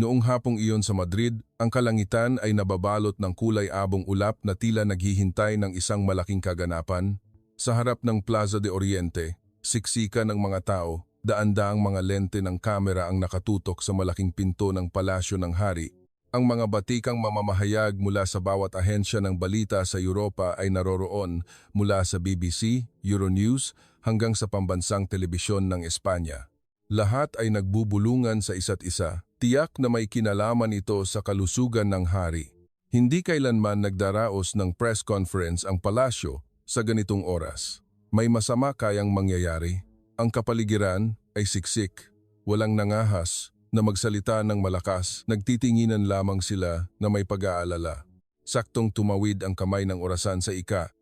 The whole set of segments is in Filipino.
Noong hapong iyon sa Madrid, ang kalangitan ay nababalot ng kulay-abong ulap na tila naghihintay ng isang malaking kaganapan. Sa harap ng Plaza de Oriente, siksikan ng mga tao, daan-daang mga lente ng kamera ang nakatutok sa malaking pinto ng Palasyo ng Hari. Ang mga batikang mamamahayag mula sa bawat ahensya ng balita sa Europa ay naroroon mula sa BBC, Euronews hanggang sa pambansang telebisyon ng Espanya. Lahat ay nagbubulungan sa isa't isa. Tiyak na may kinalaman ito sa kalusugan ng hari. Hindi kailanman nagdaraos ng press conference ang palasyo sa ganitong oras. May masama kayang mangyayari. Ang kapaligiran ay siksik, walang nangahas na magsalita ng malakas, nagtitinginan lamang sila na may pag-aalala. Saktong tumawid ang kamay ng orasan sa 30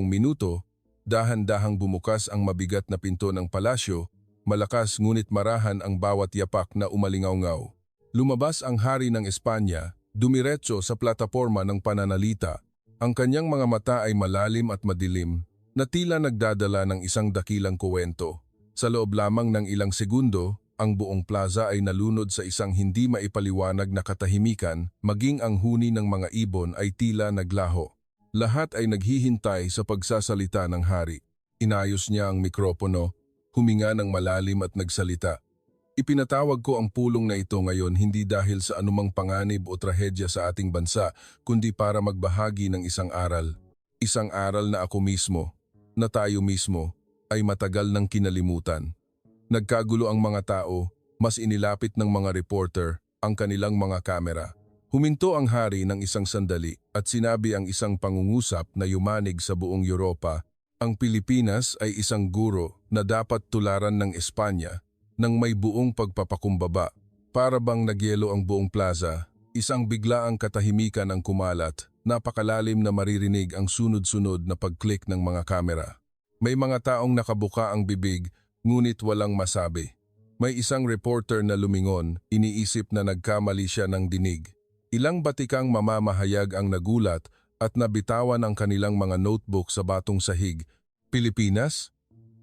minuto, dahan-dahang bumukas ang mabigat na pinto ng palasyo. Malakas ngunit marahan ang bawat yapak na umalingaw-ngaw. Lumabas ang hari ng Espanya, dumiretso sa plataporma ng pananalita. Ang kanyang mga mata ay malalim at madilim, na tila nagdadala ng isang dakilang kuwento. Sa loob lamang ng ilang segundo, ang buong plaza ay nalunod sa isang hindi maipaliwanag na katahimikan, maging ang huni ng mga ibon ay tila naglaho. Lahat ay naghihintay sa pagsasalita ng hari. Inayos niya ang mikropono, huminga ng malalim at nagsalita. Ipinatawag ko ang pulong na ito ngayon hindi dahil sa anumang panganib o trahedya sa ating bansa, kundi para magbahagi ng isang aral. Isang aral na ako mismo, na tayo mismo, ay matagal nang kinalimutan. Nagkagulo ang mga tao, mas inilapit ng mga reporter ang kanilang mga kamera. Huminto ang hari ng isang sandali at sinabi ang isang pangungusap na yumanig sa buong Europa. Ang Pilipinas ay isang guro na dapat tularan ng Espanya nang may buong pagpapakumbaba. Para bang nagyelo ang buong plaza, isang biglaang katahimikan ang kumalat, napakalalim na maririnig ang sunod-sunod na pag-click ng mga kamera. May mga taong nakabuka ang bibig, ngunit walang masabi. May isang reporter na lumingon, iniisip na nagkamali siya ng dinig. Ilang batikang mamamahayag ang nagulat at nabitawan ang kanilang mga notebook sa batong sahig. Pilipinas?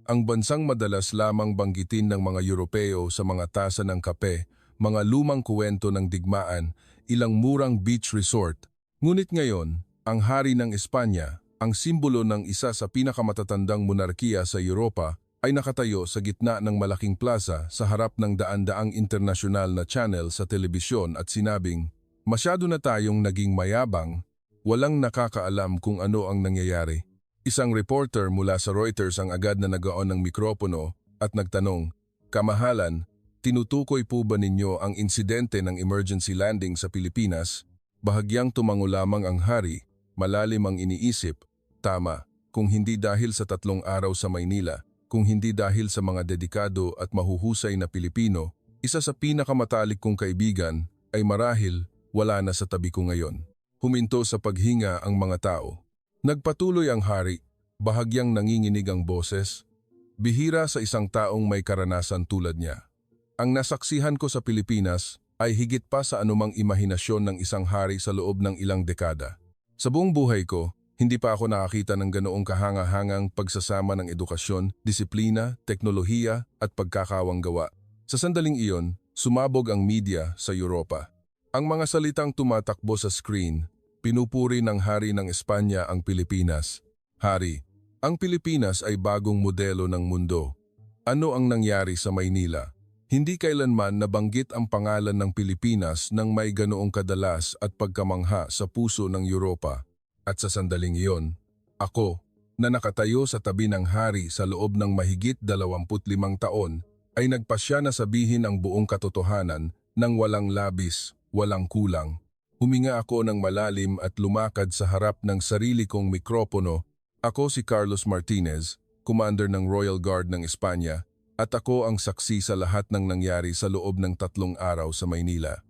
Ang bansang madalas lamang banggitin ng mga Europeo sa mga tasa ng kape, mga lumang kuwento ng digmaan, ilang murang beach resort. Ngunit ngayon, ang hari ng Espanya, ang simbolo ng isa sa pinakamatatandang monarkiya sa Europa, ay nakatayo sa gitna ng malaking plaza sa harap ng daan-daang internasyonal na channel sa telebisyon at sinabing, "Masyado na tayong naging mayabang, walang nakakaalam kung ano ang nangyayari." Isang reporter mula sa Reuters ang agad na nagaon ng mikropono at nagtanong, "Kamahalan, tinutukoy po ba ninyo ang insidente ng emergency landing sa Pilipinas?" Bahagyang tumango lamang ang hari, malalim ang iniisip, "Tama, kung hindi dahil sa 3 araw sa Maynila, kung hindi dahil sa mga dedikado at mahuhusay na Pilipino, isa sa pinakamatalik kong kaibigan ay marahil wala na sa tabi ko ngayon." Huminto sa paghinga ang mga tao. Nagpatuloy ang hari, bahagyang nanginginig ang boses. Bihira sa isang taong may karanasan tulad niya. Ang nasaksihan ko sa Pilipinas ay higit pa sa anumang imahinasyon ng isang hari sa loob ng ilang dekada. Sa buong buhay ko, hindi pa ako nakakita ng ganoong kahanga-hangang pagsasama ng edukasyon, disiplina, teknolohiya at pagkakawang gawa. Sa sandaling iyon, sumabog ang media sa Europa. Ang mga salitang tumatakbo sa screen, pinupuri ng hari ng Espanya ang Pilipinas. "Hari, ang Pilipinas ay bagong modelo ng mundo. Ano ang nangyari sa Maynila?" Hindi kailanman nabanggit ang pangalan ng Pilipinas nang may ganoong kadalas at pagkamangha sa puso ng Europa. At sa sandaling iyon, ako, na nakatayo sa tabi ng hari sa loob ng mahigit 25 taon, ay nagpasya na sabihin ang buong katotohanan nang walang labis, walang kulang. Huminga ako ng malalim at lumakad sa harap ng sarili kong mikropono. Ako si Carlos Martinez, Commander ng Royal Guard ng Espanya, at ako ang saksi sa lahat ng nangyari sa loob ng 3 araw sa Maynila.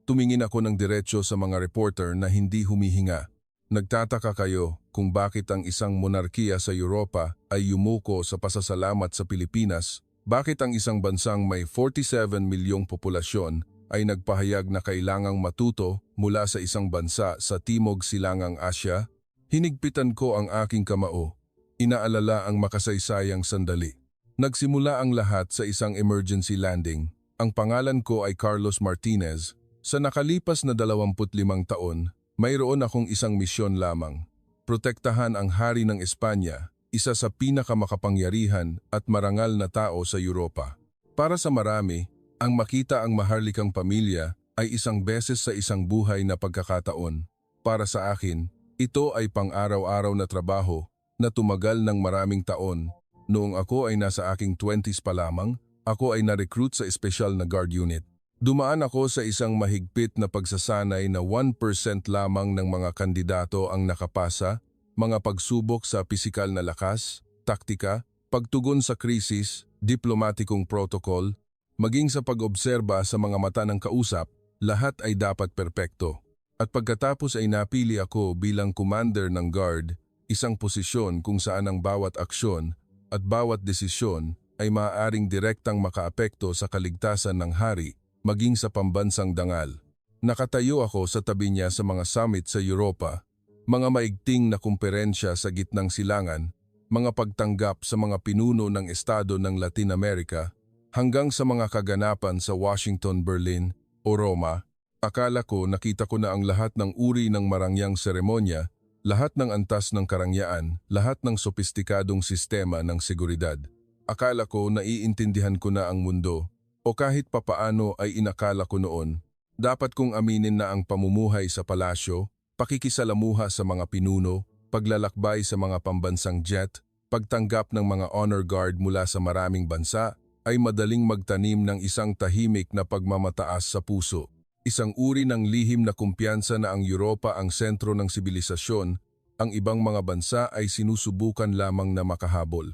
Tumingin ako ng diretsyo sa mga reporter na hindi humihinga. Nagtataka kayo kung bakit ang isang monarkiya sa Europa ay yumuko sa pasasalamat sa Pilipinas, bakit ang isang bansang may 47 milyong populasyon ay nagpahayag na kailangang matuto mula sa isang bansa sa Timog Silangang Asya. Hinigpitan ko ang aking kamao. Inaalala ang makasaysayang sandali. Nagsimula ang lahat sa isang emergency landing. Ang pangalan ko ay Carlos Martinez. Sa nakalipas na 25 taon, mayroon akong isang misyon lamang. Protektahan ang hari ng Espanya, isa sa pinakamakapangyarihan at marangal na tao sa Europa. Para sa marami, ang makita ang maharlikang pamilya ay isang beses sa isang buhay na pagkakataon. Para sa akin, ito ay pang-araw-araw na trabaho na tumagal ng maraming taon. Noong ako ay nasa aking 20s pa lamang, ako ay na-recruit sa espesyal na guard unit. Dumaan ako sa isang mahigpit na pagsasanay na 1% lamang ng mga kandidato ang nakapasa, mga pagsubok sa pisikal na lakas, taktika, pagtugon sa krisis, diplomatikong protocol, maging sa pag-obserba sa mga mata ng kausap, lahat ay dapat perpekto. At pagkatapos ay napili ako bilang commander ng guard, isang posisyon kung saan ang bawat aksyon at bawat desisyon ay maaaring direktang makaapekto sa kaligtasan ng hari, maging sa pambansang dangal. Nakatayo ako sa tabi niya sa mga summit sa Europa, mga maigting na kumperensya sa gitnang silangan, mga pagtanggap sa mga pinuno ng estado ng Latin America, hanggang sa mga kaganapan sa Washington, Berlin o Roma. Akala ko nakita ko na ang lahat ng uri ng marangyang seremonya, lahat ng antas ng karangyaan, lahat ng sopistikadong sistema ng seguridad. Akala ko naiintindihan ko na ang mundo, o kahit papaano ay inakala ko noon. Dapat kong aminin na ang pamumuhay sa palasyo, pakikisalamuha sa mga pinuno, paglalakbay sa mga pambansang jet, pagtanggap ng mga honor guard mula sa maraming bansa, ay madaling magtanim ng isang tahimik na pagmamataas sa puso. Isang uri ng lihim na kumpiyansa na ang Europa ang sentro ng sibilisasyon, ang ibang mga bansa ay sinusubukan lamang na makahabol.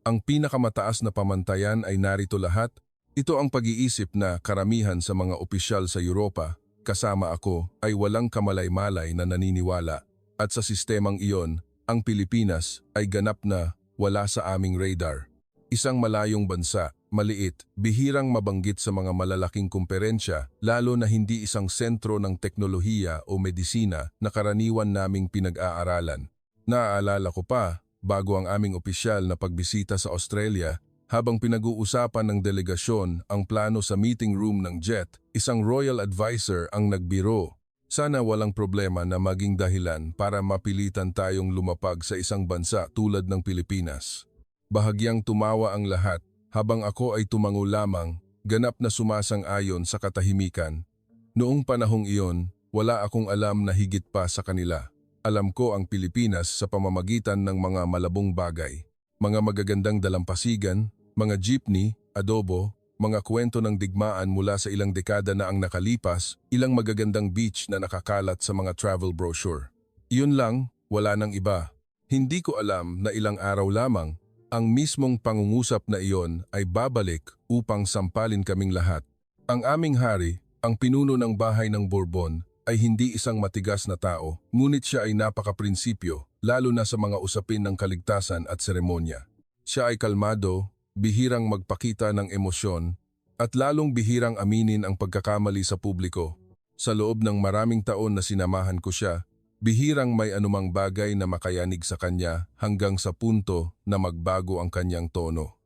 Ang pinakamataas na pamantayan ay narito lahat. Ito ang pag-iisip na karamihan sa mga opisyal sa Europa, kasama ako, ay walang kamalay-malay na naniniwala. At sa sistemang iyon, ang Pilipinas ay ganap na wala sa aming radar. Isang malayong bansa, maliit, bihirang mabanggit sa mga malalaking kumperensya, lalo na hindi isang sentro ng teknolohiya o medisina na karaniwan naming pinag-aaralan. Naaalala ko pa, bago ang aming opisyal na pagbisita sa Australia, habang pinag-uusapan ng delegasyon ang plano sa meeting room ng jet, isang royal advisor ang nagbiro. Sana walang problema na maging dahilan para mapilitan tayong lumapag sa isang bansa tulad ng Pilipinas. Bahagyang tumawa ang lahat habang ako ay tumango lamang, ganap na sumasang-ayon sa katahimikan. Noong panahong iyon, wala akong alam na higit pa sa kanila. Alam ko ang Pilipinas sa pamamagitan ng mga malabong bagay, mga magagandang dalampasigan, mga jeepney, adobo, mga kwento ng digmaan mula sa ilang dekada na ang nakalipas, ilang magagandang beach na nakakalat sa mga travel brochure. Iyon lang, wala nang iba. Hindi ko alam na ilang araw lamang, ang mismong pangungusap na iyon ay babalik upang sampalin kaming lahat. Ang aming hari, ang pinuno ng bahay ng Bourbon, ay hindi isang matigas na tao, ngunit siya ay napaka-prinsipyo, lalo na sa mga usapin ng kaligtasan at seremonya. Siya ay kalmado, bihirang magpakita ng emosyon, at lalong bihirang aminin ang pagkakamali sa publiko. Sa loob ng maraming taon na sinamahan ko siya, bihirang may anumang bagay na makayanig sa kanya hanggang sa punto na magbago ang kanyang tono.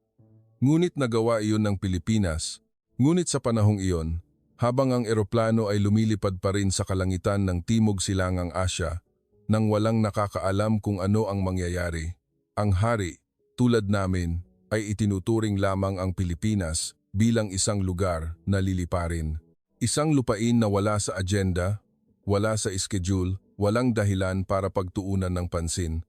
Ngunit nagawa iyon ng Pilipinas. Ngunit sa panahong iyon, habang ang eroplano ay lumilipad pa rin sa kalangitan ng Timog Silangang Asya, nang walang nakakaalam kung ano ang mangyayari, ang hari, tulad namin, ay itinuturing lamang ang Pilipinas bilang isang lugar na liliparin. Isang lupain na wala sa agenda, wala sa schedule, walang dahilan para pagtuunan ng pansin.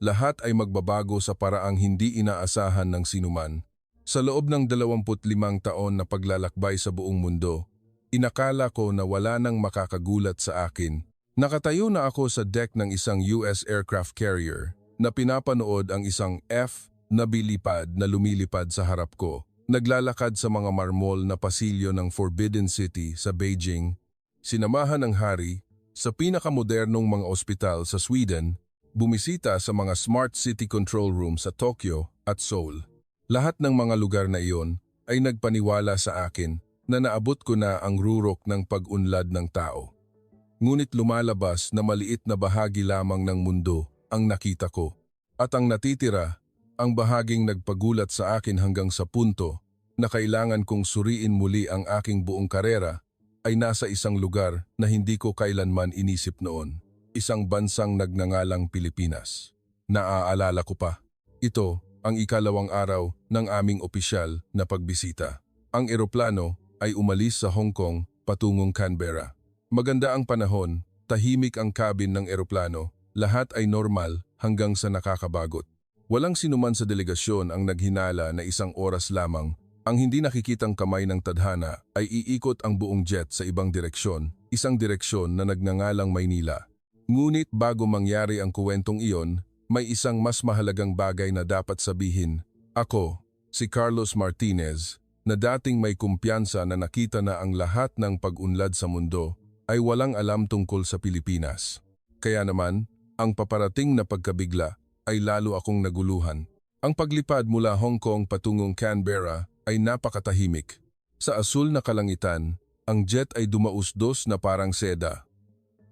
Lahat ay magbabago sa paraang hindi inaasahan ng sinuman. Sa loob ng 25 taon na paglalakbay sa buong mundo, inakala ko na wala nang makakagulat sa akin. Nakatayo na ako sa deck ng isang US aircraft carrier na pinapanood ang isang F na bilipad na lumilipad sa harap ko. Naglalakad sa mga marmol na pasilyo ng Forbidden City sa Beijing. Sinamahan ng hari sa pinakamodernong mga ospital sa Sweden, bumisita sa mga smart city control room sa Tokyo at Seoul. Lahat ng mga lugar na iyon ay nagpaniwala sa akin na naabot ko na ang rurok ng pag-unlad ng tao. Ngunit lumalabas na maliit na bahagi lamang ng mundo ang nakita ko. At ang natitira, ang bahaging nagpagulat sa akin hanggang sa punto na kailangan kong suriin muli ang aking buong karera ay nasa isang lugar na hindi ko kailanman inisip noon. Isang bansang nagngangalang Pilipinas. Naaalala ko pa. Ito ang ikalawang araw ng aming opisyal na pagbisita. Ang eroplano ay umalis sa Hong Kong patungong Canberra. Maganda ang panahon, tahimik ang cabin ng eroplano, lahat ay normal hanggang sa nakakabagot. Walang sinuman sa delegasyon ang naghinala na 1 oras lamang. Ang hindi nakikitang kamay ng tadhana ay iikot ang buong jet sa ibang direksyon, isang direksyon na nagngangalang Maynila. Ngunit bago mangyari ang kuwentong iyon, may isang mas mahalagang bagay na dapat sabihin. Ako, si Carlos Martinez, na dating may kumpiyansa na nakita na ang lahat ng pag-unlad sa mundo, ay walang alam tungkol sa Pilipinas. Kaya naman, ang paparating na pagkabigla ay lalo akong naguluhan. Ang paglipad mula Hong Kong patungong Canberra ay napakatahimik. Sa asul na kalangitan, ang jet ay dumausdos na parang seda.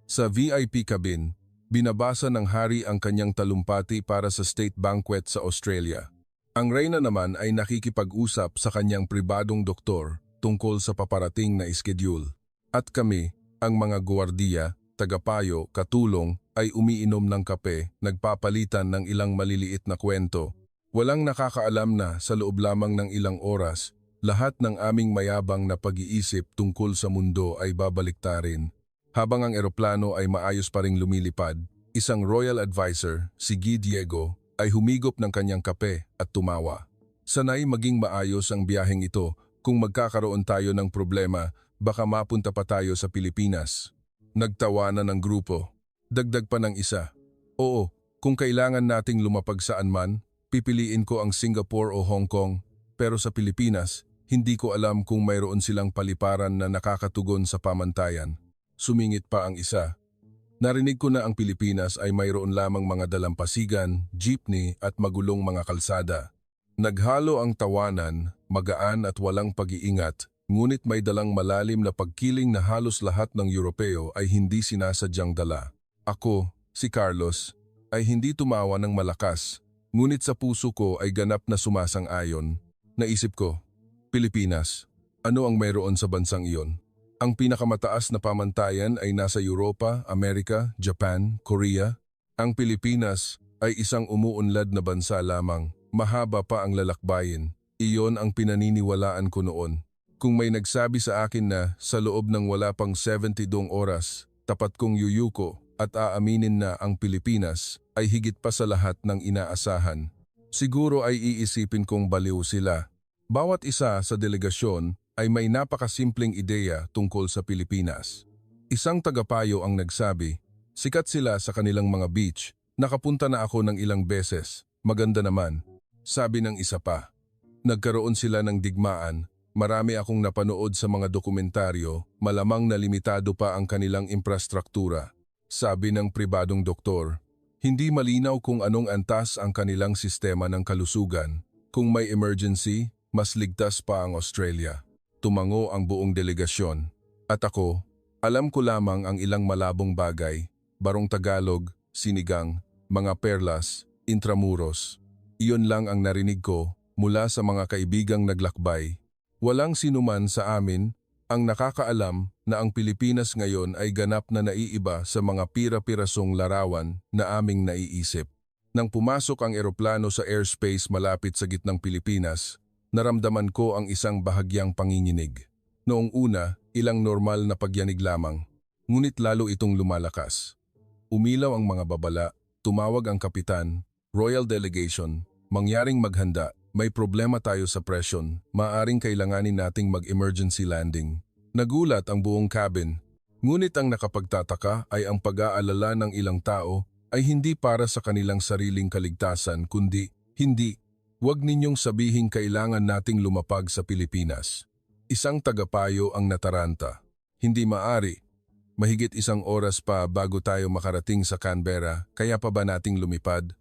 Sa VIP cabin, binabasa ng hari ang kanyang talumpati para sa state banquet sa Australia. Ang reyna naman ay nakikipag-usap sa kanyang pribadong doktor tungkol sa paparating na schedule. At kami, ang mga guwardiya, tagapayo, katulong, ay umiinom ng kape, nagpapalitan ng ilang maliliit na kwento. Walang nakakaalam na sa loob lamang ng ilang oras, lahat ng aming mayabang na pag-iisip tungkol sa mundo ay babaliktarin. Habang ang eroplano ay maayos pa ring lumilipad, isang royal advisor, si Guy Diego, ay humigop ng kanyang kape at tumawa. Sanay maging maayos ang biyaheng ito, kung magkakaroon tayo ng problema, baka mapunta pa tayo sa Pilipinas. Nagtawanan ng grupo. Dagdag pa ng isa. Oo, kung kailangan nating lumapag saan man, pipiliin ko ang Singapore o Hong Kong, pero sa Pilipinas, hindi ko alam kung mayroon silang paliparan na nakakatugon sa pamantayan. Sumingit pa ang isa. Narinig ko na ang Pilipinas ay mayroon lamang mga dalampasigan, jeepney at magulong mga kalsada. Naghalo ang tawanan, magaan at walang pag-iingat, ngunit may dalang malalim na pagkiling na halos lahat ng Europeo ay hindi sinasadyang dala. Ako, si Carlos, ay hindi tumawa ng malakas, ngunit sa puso ko ay ganap na sumasang-ayon. Naisip ko, Pilipinas, ano ang mayroon sa bansang iyon? Ang pinakamataas na pamantayan ay nasa Europa, Amerika, Japan, Korea. Ang Pilipinas ay isang umuunlad na bansa lamang, mahaba pa ang lalakbayin. Iyon ang pinaniniwalaan ko noon. Kung may nagsabi sa akin na sa loob ng wala pang 72 oras, tapat kong yuyuko at aaminin na ang Pilipinas ay higit pa sa lahat ng inaasahan, siguro ay iisipin kong baliw sila. Bawat isa sa delegasyon ay may napakasimpleng ideya tungkol sa Pilipinas. Isang tagapayo ang nagsabi, sikat sila sa kanilang mga beach, nakapunta na ako ng ilang beses, maganda naman. Sabi ng isa pa, nagkaroon sila ng digmaan, marami akong napanood sa mga dokumentaryo, malamang na limitado pa ang kanilang infrastruktura. Sabi ng pribadong doktor, hindi malinaw kung anong antas ang kanilang sistema ng kalusugan. Kung may emergency, mas ligtas pa ang Australia. Tumango ang buong delegasyon. At ako, alam ko lamang ang ilang malabong bagay, barong Tagalog, sinigang, mga perlas, intramuros. Iyon lang ang narinig ko mula sa mga kaibigang naglakbay. Walang sinuman sa amin ang nakakaalam na ang Pilipinas ngayon ay ganap na naiiba sa mga pira-pirasong larawan na aming naiisip. Nang pumasok ang eroplano sa airspace malapit sa gitnang Pilipinas, naramdaman ko ang isang bahagyang panginginig. Noong una, ilang normal na pagyanig lamang, ngunit lalo itong lumalakas. Umilaw ang mga babala, tumawag ang kapitan, royal delegation, mangyaring maghanda, may problema tayo sa presyon, maaring kailanganin nating mag-emergency landing. Nagulat ang buong cabin, ngunit ang nakapagtataka ay ang pag-aalala ng ilang tao ay hindi para sa kanilang sariling kaligtasan kundi hindi. Huwag ninyong sabihing kailangan nating lumapag sa Pilipinas. Isang tagapayo ang nataranta. Hindi maari. Mahigit 1 oras pa bago tayo makarating sa Canberra, kaya pa ba nating lumipad?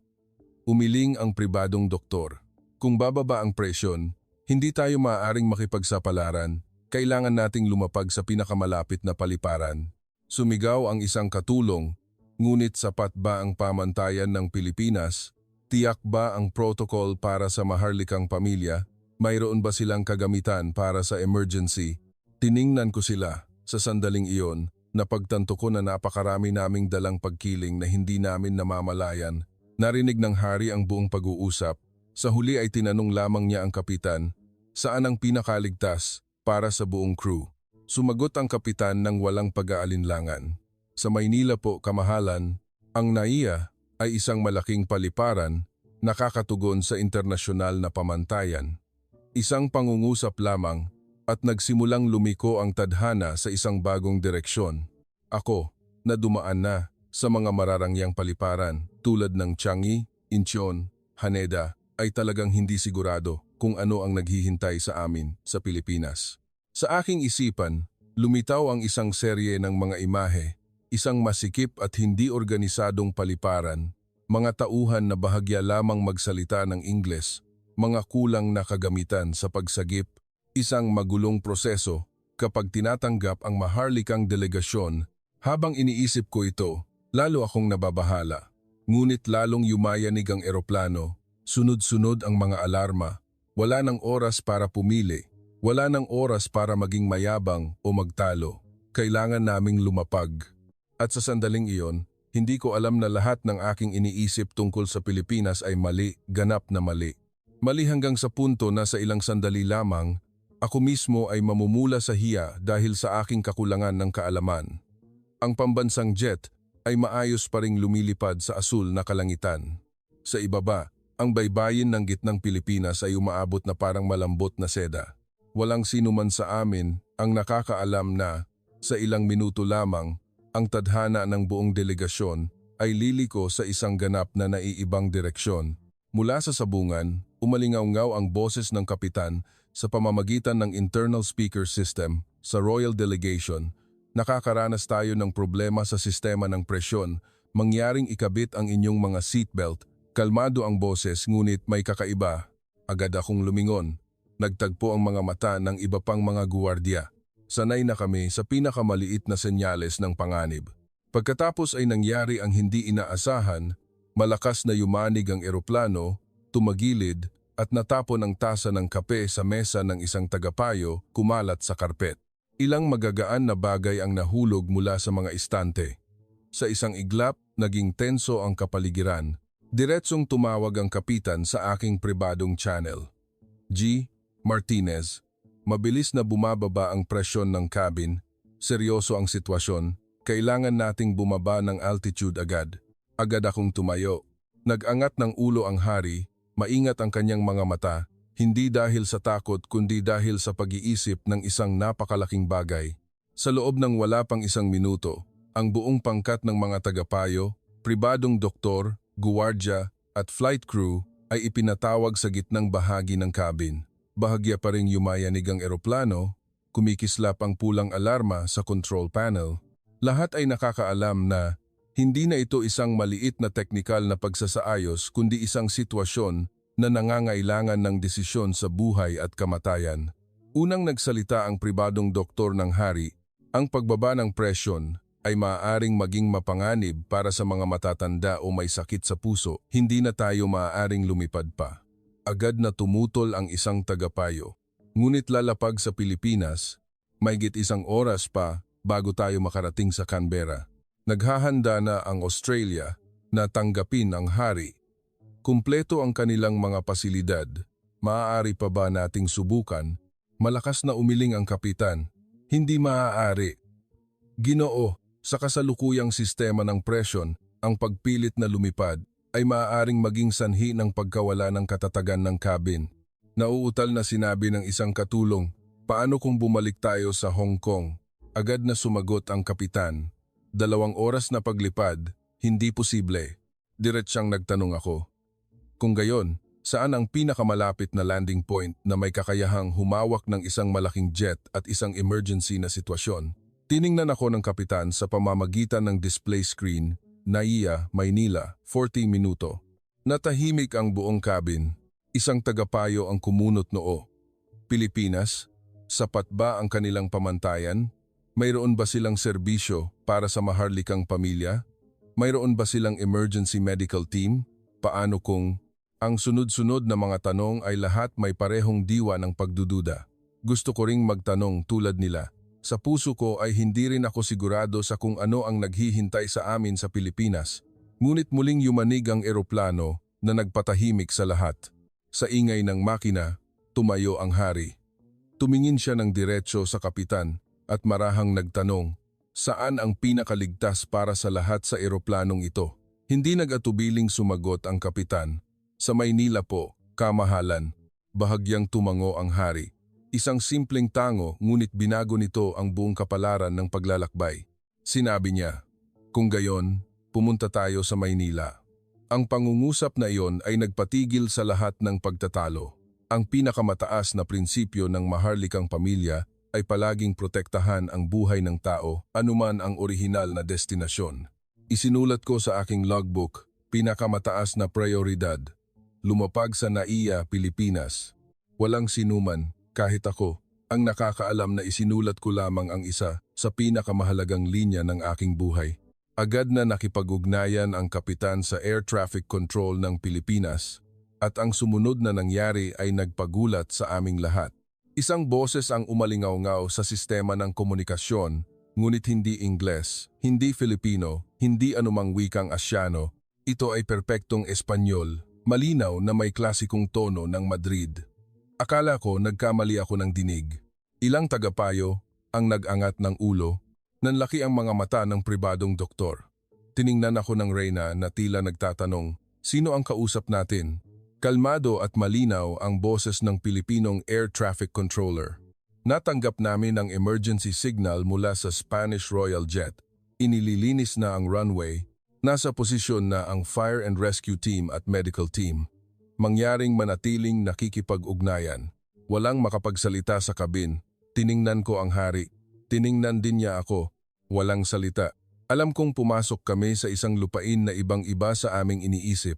Umiling ang pribadong doktor. Kung bababa ang presyon, hindi tayo maaaring makipagsapalaran. Kailangan nating lumapag sa pinakamalapit na paliparan. Sumigaw ang isang katulong, ngunit sapat ba ang pamantayan ng Pilipinas? Tiyak ba ang protocol para sa maharlikang pamilya? Mayroon ba silang kagamitan para sa emergency? Tiningnan ko sila. Sa sandaling iyon, napagtanto ko na napakarami naming dalang pagkiling na hindi namin namamalayan. Narinig ng hari ang buong pag-uusap. Sa huli ay tinanong lamang niya ang kapitan, saan ang pinakaligtas para sa buong crew? Sumagot ang kapitan ng walang pag-aalinlangan. Sa Maynila po, kamahalan, ang NAIA ay isang malaking paliparan nakakatugon sa internasyonal na pamantayan. Isang pangungusap lamang at nagsimulang lumiko ang tadhana sa isang bagong direksyon. Ako, na dumaan na sa mga mararangyang paliparan tulad ng Changi, Incheon, Haneda, ay talagang hindi sigurado kung ano ang naghihintay sa amin sa Pilipinas. Sa aking isipan, lumitaw ang isang serye ng mga imahe, isang masikip at hindi organisadong paliparan, mga tauhan na bahagya lamang magsalita ng Ingles, mga kulang na kagamitan sa pagsagip, isang magulong proseso kapag tinatanggap ang maharlikang delegasyon. Habang iniisip ko ito, lalo akong nababahala. Ngunit lalong yumayanig ang eroplano, sunod-sunod ang mga alarma, wala ng oras para pumili, wala ng oras para maging mayabang o magtalo. Kailangan naming lumapag. At sa sandaling iyon, hindi ko alam na lahat ng aking iniisip tungkol sa Pilipinas ay mali, ganap na mali. Mali hanggang sa punto na sa ilang sandali lamang, ako mismo ay mamumula sa hiya dahil sa aking kakulangan ng kaalaman. Ang pambansang jet ay maayos pa ring lumilipad sa asul na kalangitan. Sa ibaba, ang baybayin ng gitnang Pilipinas ay umaabot na parang malambot na seda. Walang sino man sa amin ang nakakaalam na, sa ilang minuto lamang, ang tadhana ng buong delegasyon ay liliko sa isang ganap na naiibang direksyon. Mula sa sabungan, umalingaw-ngaw ang boses ng kapitan sa pamamagitan ng internal speaker system sa Royal Delegation. Nakakaranas tayo ng problema sa sistema ng presyon, mangyaring ikabit ang inyong mga seatbelt. Kalmado ang boses ngunit may kakaiba. Agad akong lumingon. Nagtagpo ang mga mata ng iba pang mga guwardiya. Sanay na kami sa pinakamaliit na senyales ng panganib. Pagkatapos ay nangyari ang hindi inaasahan, malakas na yumanig ang eroplano, tumagilid at natapon ang tasa ng kape sa mesa ng isang tagapayo, kumalat sa karpet. Ilang magagaan na bagay ang nahulog mula sa mga istante. Sa isang iglap, naging tenso ang kapaligiran. Diretsong tumawag ang kapitan sa aking pribadong channel. G. Martinez. Mabilis na bumababa ang presyon ng cabin. Seryoso ang sitwasyon. Kailangan nating bumaba ng altitude agad. Agad akong tumayo. Nag-angat ng ulo ang hari. Maingat ang kanyang mga mata. Hindi dahil sa takot kundi dahil sa pag-iisip ng isang napakalaking bagay. Sa loob ng wala pang isang minuto, ang buong pangkat ng mga tagapayo, pribadong doktor, guwardya at flight crew ay ipinatawag sa gitnang bahagi ng cabin. Bahagya pa ring yumayanig ang eroplano, kumikislap ang pulang alarma sa control panel. Lahat ay nakakaalam na hindi na ito isang maliit na teknikal na pagsasaayos kundi isang sitwasyon na nangangailangan ng desisyon sa buhay at kamatayan. Unang nagsalita ang pribadong doktor ng hari, ang pagbaba ng presyon ay maaaring maging mapanganib para sa mga matatanda o may sakit sa puso, hindi na tayo maaaring lumipad pa. Agad na tumutol ang isang tagapayo. Ngunit lalapag sa Pilipinas, mahigit isang oras pa bago tayo makarating sa Canberra. Naghahanda na ang Australia na tanggapin ang hari. Kumpleto ang kanilang mga pasilidad. Maaari pa ba nating subukan? Malakas na umiling ang kapitan. Hindi maaari. Ginoo, sa kasalukuyang sistema ng presyon, ang pagpilit na lumipad ay maaaring maging sanhi ng pagkawala ng katatagan ng cabin. Nauutal na sinabi ng isang katulong, paano kung bumalik tayo sa Hong Kong? Agad na sumagot ang kapitan. 2 oras na paglipad, hindi posible. Diretsyang nagtanong ako. Kung gayon, saan ang pinakamalapit na landing point na may kakayahang humawak ng isang malaking jet at isang emergency na sitwasyon? Tiningnan ako ng kapitan sa pamamagitan ng display screen. NAIA, Maynila, 40 minuto. Natahimik ang buong cabin. Isang tagapayo ang kumunot noo. Pilipinas, sapat ba ang kanilang pamantayan? Mayroon ba silang serbisyo para sa maharlikang pamilya? Mayroon ba silang emergency medical team? Paano kung... Ang sunod-sunod na mga tanong ay lahat may parehong diwa ng pagdududa. Gusto ko ring magtanong tulad nila. Sa puso ko ay hindi rin ako sigurado sa kung ano ang naghihintay sa amin sa Pilipinas. Ngunit muling yumanig ang eroplano na nagpatahimik sa lahat. Sa ingay ng makina, tumayo ang hari. Tumingin siya ng diretso sa kapitan at marahang nagtanong, saan ang pinakaligtas para sa lahat sa eroplanong ito? Hindi nag-atubiling sumagot ang kapitan. Sa Maynila po, kamahalan, bahagyang tumango ang hari. Isang simpleng tango ngunit binago nito ang buong kapalaran ng paglalakbay. Sinabi niya, kung gayon, pumunta tayo sa Maynila. Ang pangungusap na iyon ay nagpatigil sa lahat ng pagtatalo. Ang pinakamataas na prinsipyo ng maharlikang pamilya ay palaging protektahan ang buhay ng tao anuman ang orihinal na destinasyon. Isinulat ko sa aking logbook, pinakamataas na prioridad. Lumapag sa NAIA, Pilipinas. Walang sinuman, kahit ako, ang nakakaalam na isinulat ko lamang ang isa sa pinakamahalagang linya ng aking buhay. Agad na nakipag-ugnayan ang kapitan sa Air Traffic Control ng Pilipinas at ang sumunod na nangyari ay nagpagulat sa aming lahat. Isang boses ang umalingaw-ngaw sa sistema ng komunikasyon, ngunit hindi Ingles, hindi Filipino, hindi anumang wikang Asyano. Ito ay perpektong Espanyol. Malinaw na may klasikong tono ng Madrid. Akala ko nagkamali ako ng dinig. Ilang tagapayo ang nag-angat ng ulo. Nanlaki ang mga mata ng pribadong doktor. Tiningnan ako ng Reyna na tila nagtatanong, sino ang kausap natin? Kalmado at malinaw ang boses ng Pilipinong Air Traffic Controller. Natanggap namin ang emergency signal mula sa Spanish Royal Jet. Inililinis na ang runway. Nasa posisyon na ang fire and rescue team at medical team. Mangyaring manatiling nakikipag-ugnayan. Walang makapagsalita sa kabin. Tiningnan ko ang hari. Tiningnan din niya ako. Walang salita. Alam kong pumasok kami sa isang lupain na ibang-iba sa aming iniisip.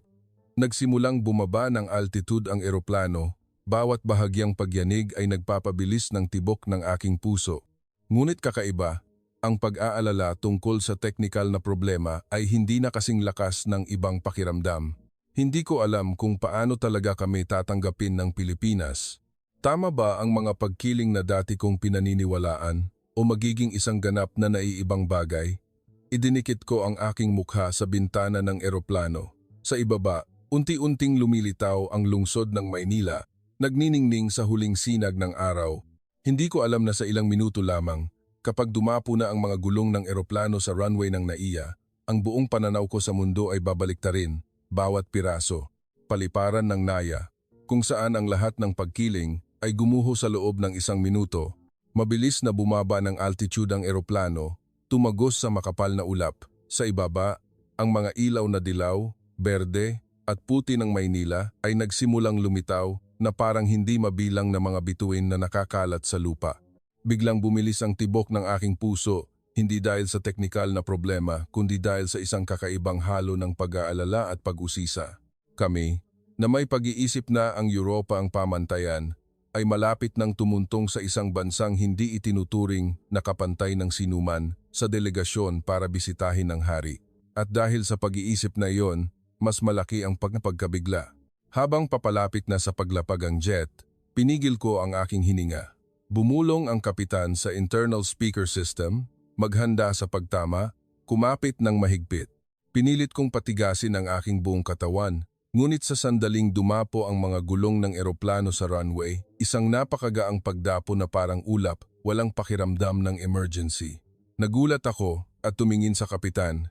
Nagsimulang bumaba ng altitude ang eroplano. Bawat bahagyang pagyanig ay nagpapabilis ng tibok ng aking puso. Ngunit kakaiba, ang pag-aalala tungkol sa teknikal na problema ay hindi na kasing lakas ng ibang pakiramdam. Hindi ko alam kung paano talaga kami tatanggapin ng Pilipinas. Tama ba ang mga pagkiling na dati kong pinaniniwalaan o magiging isang ganap na naiibang bagay? Idinikit ko ang aking mukha sa bintana ng eroplano. Sa ibaba, unti-unting lumilitaw ang lungsod ng Maynila, nagniningning sa huling sinag ng araw. Hindi ko alam na sa ilang minuto lamang, kapag dumapo na ang mga gulong ng eroplano sa runway ng NAIA, ang buong pananaw ko sa mundo ay babaliktarin, bawat piraso, paliparan ng NAIA, kung saan ang lahat ng pagkiling ay gumuho sa loob ng isang minuto. Mabilis na bumaba ng altitude ang eroplano, tumagos sa makapal na ulap. Sa ibaba, ang mga ilaw na dilaw, berde, at puti ng Maynila ay nagsimulang lumitaw na parang hindi mabilang na mga bituin na nakakalat sa lupa. Biglang bumilis ang tibok ng aking puso, hindi dahil sa teknikal na problema, kundi dahil sa isang kakaibang halo ng pag-aalala at pag-usisa. Kami, na may pag-iisip na ang Europa ang pamantayan, ay malapit nang tumuntong sa isang bansang hindi itinuturing na kapantay ng sinuman sa delegasyon para bisitahin ng hari. At dahil sa pag-iisip na iyon, mas malaki ang pagkabigla. Habang papalapit na sa paglapag ang jet, pinigil ko ang aking hininga. Bumulong ang kapitan sa internal speaker system, maghanda sa pagtama, kumapit ng mahigpit. Pinilit kong patigasin ang aking buong katawan, ngunit sa sandaling dumapo ang mga gulong ng eroplano sa runway, isang napakagaang pagdapo na parang ulap, walang pakiramdam ng emergency. Nagulat ako at tumingin sa kapitan.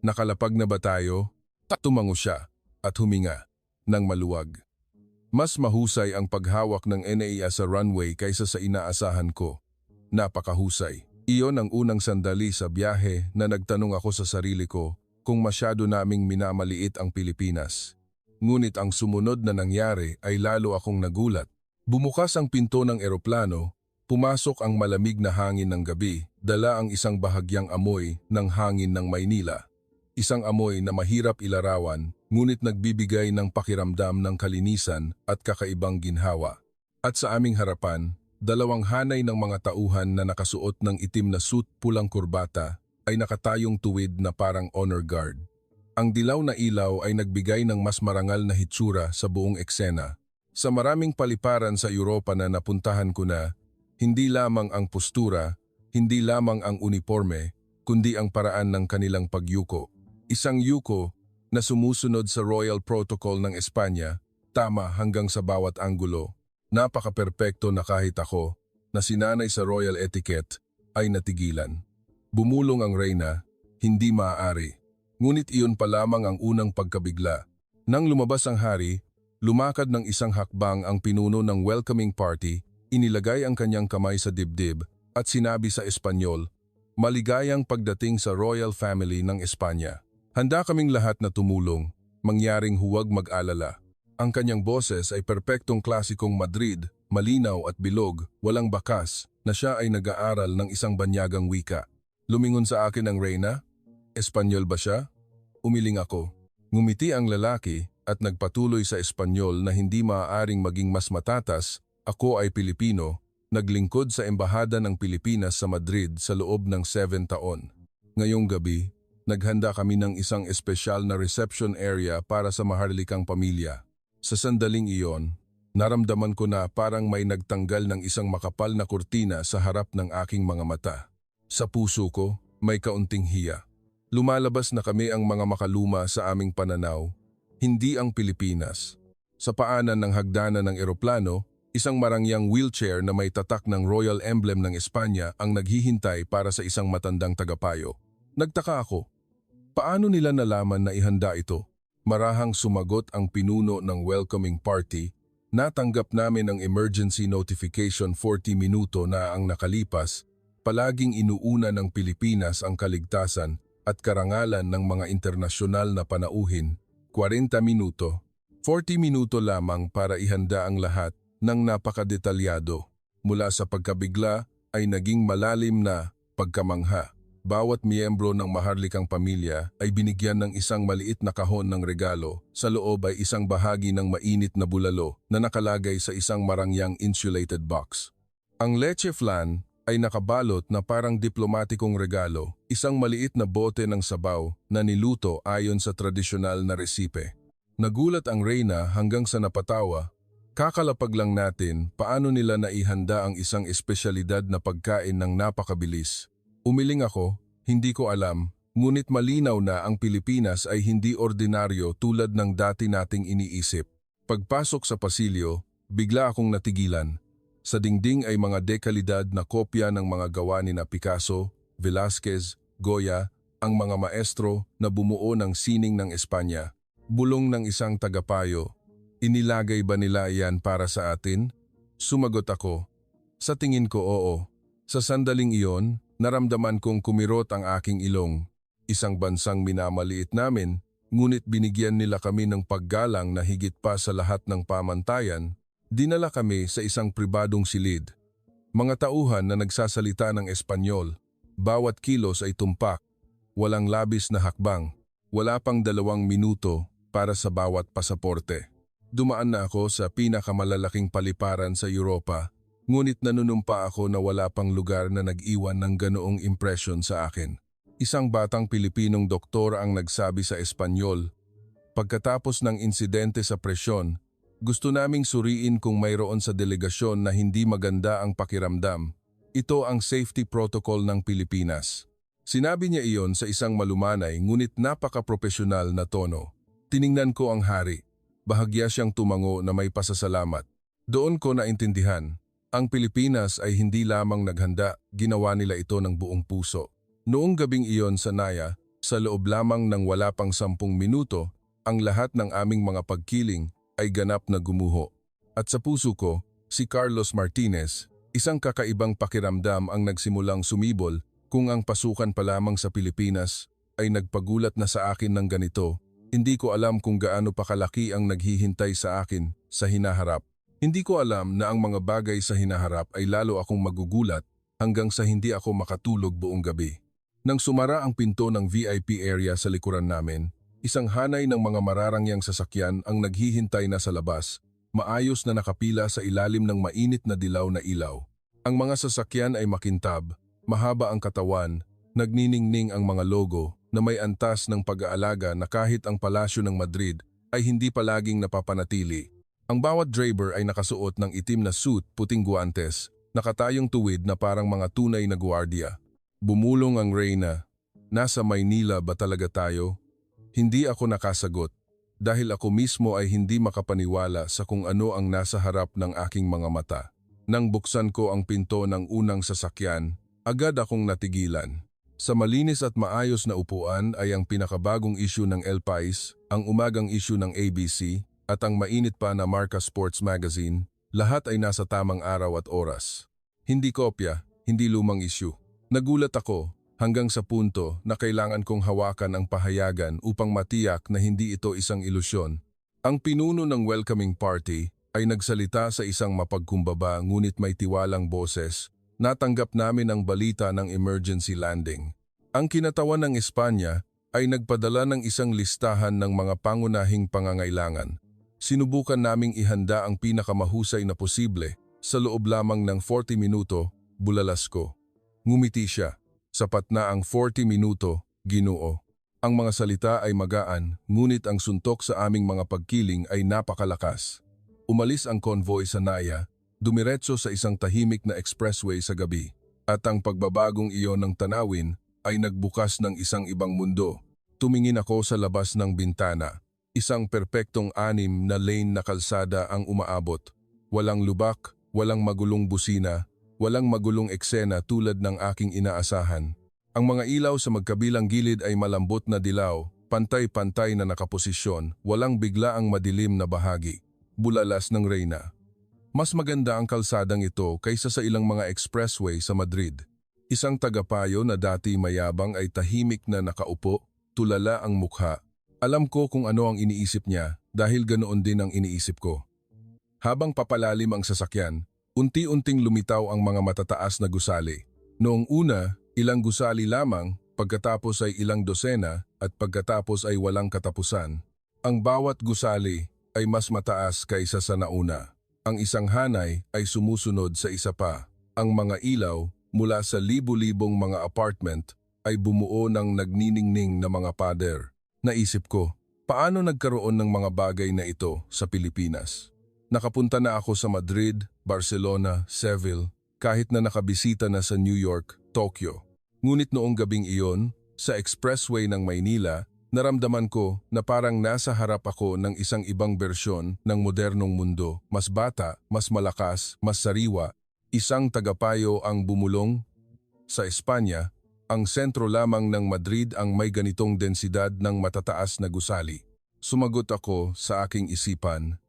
Nakalapag na ba tayo? Tumango siya at huminga ng maluwag. Mas mahusay ang paghawak ng NAIA sa runway kaysa sa inaasahan ko. Napakahusay. Iyon ang unang sandali sa biyahe na nagtanong ako sa sarili ko kung masyado naming minamaliit ang Pilipinas. Ngunit ang sumunod na nangyari ay lalo akong nagulat. Bumukas ang pinto ng eroplano, pumasok ang malamig na hangin ng gabi, dala ang isang bahagyang amoy ng hangin ng Maynila. Isang amoy na mahirap ilarawan, ngunit nagbibigay ng pakiramdam ng kalinisan at kakaibang ginhawa. At sa aming harapan, dalawang hanay ng mga tauhan na nakasuot ng itim na suit pulang kurbata ay nakatayong tuwid na parang honor guard. Ang dilaw na ilaw ay nagbigay ng mas marangal na hitsura sa buong eksena. Sa maraming paliparan sa Europa na napuntahan ko na, hindi lamang ang postura, hindi lamang ang uniforme, kundi ang paraan ng kanilang pagyuko. Isang yuko na sumusunod sa Royal Protocol ng Espanya, tama hanggang sa bawat anggulo. Napaka-perpekto na kahit ako, na sinanay sa royal etiquette, ay natigilan. Bumulong ang reyna, hindi maaari. Ngunit iyon pa lamang ang unang pagkabigla. Nang lumabas ang hari, lumakad ng isang hakbang ang pinuno ng welcoming party, inilagay ang kanyang kamay sa dibdib at sinabi sa Espanyol, "Maligayang pagdating sa royal family ng Espanya." Handa kaming lahat na tumulong, mangyaring huwag mag-alala. Ang kanyang boses ay perpektong klasikong Madrid, malinaw at bilog, walang bakas, na siya ay nag-aaral ng isang banyagang wika. Lumingon sa akin ang reyna. Espanyol ba siya? Umiling ako. Ngumiti ang lalaki at nagpatuloy sa Espanyol na hindi maaaring maging mas matatas. Ako ay Pilipino, naglingkod sa Embahada ng Pilipinas sa Madrid sa loob ng 7 taon. Ngayong gabi, naghanda kami ng isang espesyal na reception area para sa maharlikang pamilya. Sa sandaling iyon, naramdaman ko na parang may nagtanggal ng isang makapal na kurtina sa harap ng aking mga mata. Sa puso ko, may kaunting hiya. Lumalabas na kami ang mga makaluma sa aming pananaw, hindi ang Pilipinas. Sa paanan ng hagdanan ng eroplano, isang marangyang wheelchair na may tatak ng royal emblem ng Espanya ang naghihintay para sa isang matandang tagapayo. Nagtaka ako. Paano nila nalaman na ihanda ito? Marahang sumagot ang pinuno ng welcoming party. Natanggap namin ang emergency notification 40 minuto na ang nakalipas. Palaging inuuna ng Pilipinas ang kaligtasan at karangalan ng mga internasyonal na panauhin, 40 minuto. 40 minuto lamang para ihanda ang lahat ng napakadetalyado. Mula sa pagkabigla ay naging malalim na pagkamangha. Bawat miyembro ng maharlikang pamilya ay binigyan ng isang maliit na kahon ng regalo. Sa loob ay isang bahagi ng mainit na bulalo na nakalagay sa isang marangyang insulated box. Ang leche flan ay nakabalot na parang diplomatikong regalo, isang maliit na bote ng sabaw na niluto ayon sa tradisyonal na resipe. Nagulat ang reyna hanggang sa napatawa. Kakalapag lang natin paano nila naihanda ang isang espesyalidad na pagkain ng napakabilis. Umiling ako, hindi ko alam, ngunit malinaw na ang Pilipinas ay hindi ordinaryo tulad ng dati nating iniisip. Pagpasok sa pasilyo, bigla akong natigilan. Sa dingding ay mga dekalidad na kopya ng mga gawa ni Picasso, Velázquez, Goya, ang mga maestro na bumuo ng sining ng Espanya. Bulong ng isang tagapayo, inilagay ba nila iyan para sa atin? Sumagot ako. Sa tingin ko oo. Sa sandaling iyon, naramdaman kong kumirot ang aking ilong. Isang bansang minamaliit namin, ngunit binigyan nila kami ng paggalang na higit pa sa lahat ng pamantayan. Dinala kami sa isang pribadong silid. Mga tauhan na nagsasalita ng Espanyol. Bawat kilos ay tumpak. Walang labis na hakbang. Wala pang 2 minuto para sa bawat pasaporte. Dumaan na ako sa pinakamalalaking paliparan sa Europa. Ngunit nanunumpa ako na wala pang lugar na nag-iwan ng ganoong impresyon sa akin. Isang batang Pilipinong doktor ang nagsabi sa Espanyol. Pagkatapos ng insidente sa presyon, gusto naming suriin kung mayroon sa delegasyon na hindi maganda ang pakiramdam. Ito ang safety protocol ng Pilipinas. Sinabi niya iyon sa isang malumanay ngunit napaka-propesyonal na tono. Tiningnan ko ang hari. Bahagya siyang tumango na may pasasalamat. Doon ko naintindihan. Ang Pilipinas ay hindi lamang naghanda, ginawa nila ito ng buong puso. Noong gabing iyon sa Naya, sa loob lamang ng wala pang 10 minuto, ang lahat ng aming mga pagkiling ay ganap na gumuho. At sa puso ko, si Carlos Martinez, isang kakaibang pakiramdam ang nagsimulang sumibol kung ang pasukan pa lamang sa Pilipinas ay nagpagulat na sa akin ng ganito. Hindi ko alam kung gaano pa kalaki ang naghihintay sa akin sa hinaharap. Hindi ko alam na ang mga bagay sa hinaharap ay lalo akong magugulat hanggang sa hindi ako makatulog buong gabi. Nang sumara ang pinto ng VIP area sa likuran namin, isang hanay ng mga mararangyang sasakyan ang naghihintay na sa labas, maayos na nakapila sa ilalim ng mainit na dilaw na ilaw. Ang mga sasakyan ay makintab, mahaba ang katawan, nagniningning ang mga logo na may antas ng pag-aalaga na kahit ang palasyo ng Madrid ay hindi palaging napapanatili. Ang bawat driver ay nakasuot ng itim na suit, puting guwantes, nakatayong tuwid na parang mga tunay na gwardiya. Bumulong ang Reyna. Nasa Maynila ba talaga tayo? Hindi ako nakasagot dahil ako mismo ay hindi makapaniwala sa kung ano ang nasa harap ng aking mga mata. Nang buksan ko ang pinto ng unang sasakyan, agad akong natigilan. Sa malinis at maayos na upuan ay ang pinakabagong issue ng El Pais, ang umagang issue ng ABC, at ang mainit pa na Marca Sports Magazine, lahat ay nasa tamang araw at oras. Hindi kopya, hindi lumang issue. Nagulat ako hanggang sa punto na kailangan kong hawakan ang pahayagan upang matiyak na hindi ito isang ilusyon. Ang pinuno ng welcoming party ay nagsalita sa isang mapagkumbaba ngunit may tiwalang boses. Natanggap namin ang balita ng emergency landing. Ang kinatawan ng Espanya ay nagpadala ng isang listahan ng mga pangunahing pangangailangan. Sinubukan naming ihanda ang pinakamahusay na posible. Sa loob lamang ng 40 minuto, bulalas ko. Ngumiti siya. Sapat na ang 40 minuto, Ginoo. Ang mga salita ay magaan, ngunit ang suntok sa aming mga pagkiling ay napakalakas. Umalis ang convoy sa Naya, dumiretso sa isang tahimik na expressway sa gabi, at ang pagbabagong iyon ng tanawin ay nagbukas ng isang ibang mundo. Tumingin ako sa labas ng bintana. Isang perpektong 6 na lane na kalsada ang umaabot. Walang lubak, walang magulong busina, walang magulong eksena tulad ng aking inaasahan. Ang mga ilaw sa magkabilang gilid ay malambot na dilaw, pantay-pantay na nakaposisyon, walang biglaang madilim na bahagi. Bulalas ng Reyna. Mas maganda ang kalsadang ito kaysa sa ilang mga expressway sa Madrid. Isang tagapayo na dati mayabang ay tahimik na nakaupo, tulala ang mukha. Alam ko kung ano ang iniisip niya dahil ganoon din ang iniisip ko. Habang papalalim ang sasakyan, unti-unting lumitaw ang mga matataas na gusali. Noong una, ilang gusali lamang, pagkatapos ay ilang dosena at pagkatapos ay walang katapusan. Ang bawat gusali ay mas mataas kaysa sa nauna. Ang isang hanay ay sumusunod sa isa pa. Ang mga ilaw mula sa libu-libong mga apartment ay bumuo ng nagniningning na mga pader. Naisip ko, paano nagkaroon ng mga bagay na ito sa Pilipinas? Nakapunta na ako sa Madrid, Barcelona, Seville, kahit na nakabisita na sa New York, Tokyo. Ngunit noong gabing iyon, sa expressway ng Maynila, naramdaman ko na parang nasa harap ako ng isang ibang bersyon ng modernong mundo, mas bata, mas malakas, mas sariwa. Isang tagapayo ang bumulong. Sa Espanya, ang sentro lamang ng Madrid ang may ganitong densidad ng matataas na gusali. Sumagot ako sa aking isipan.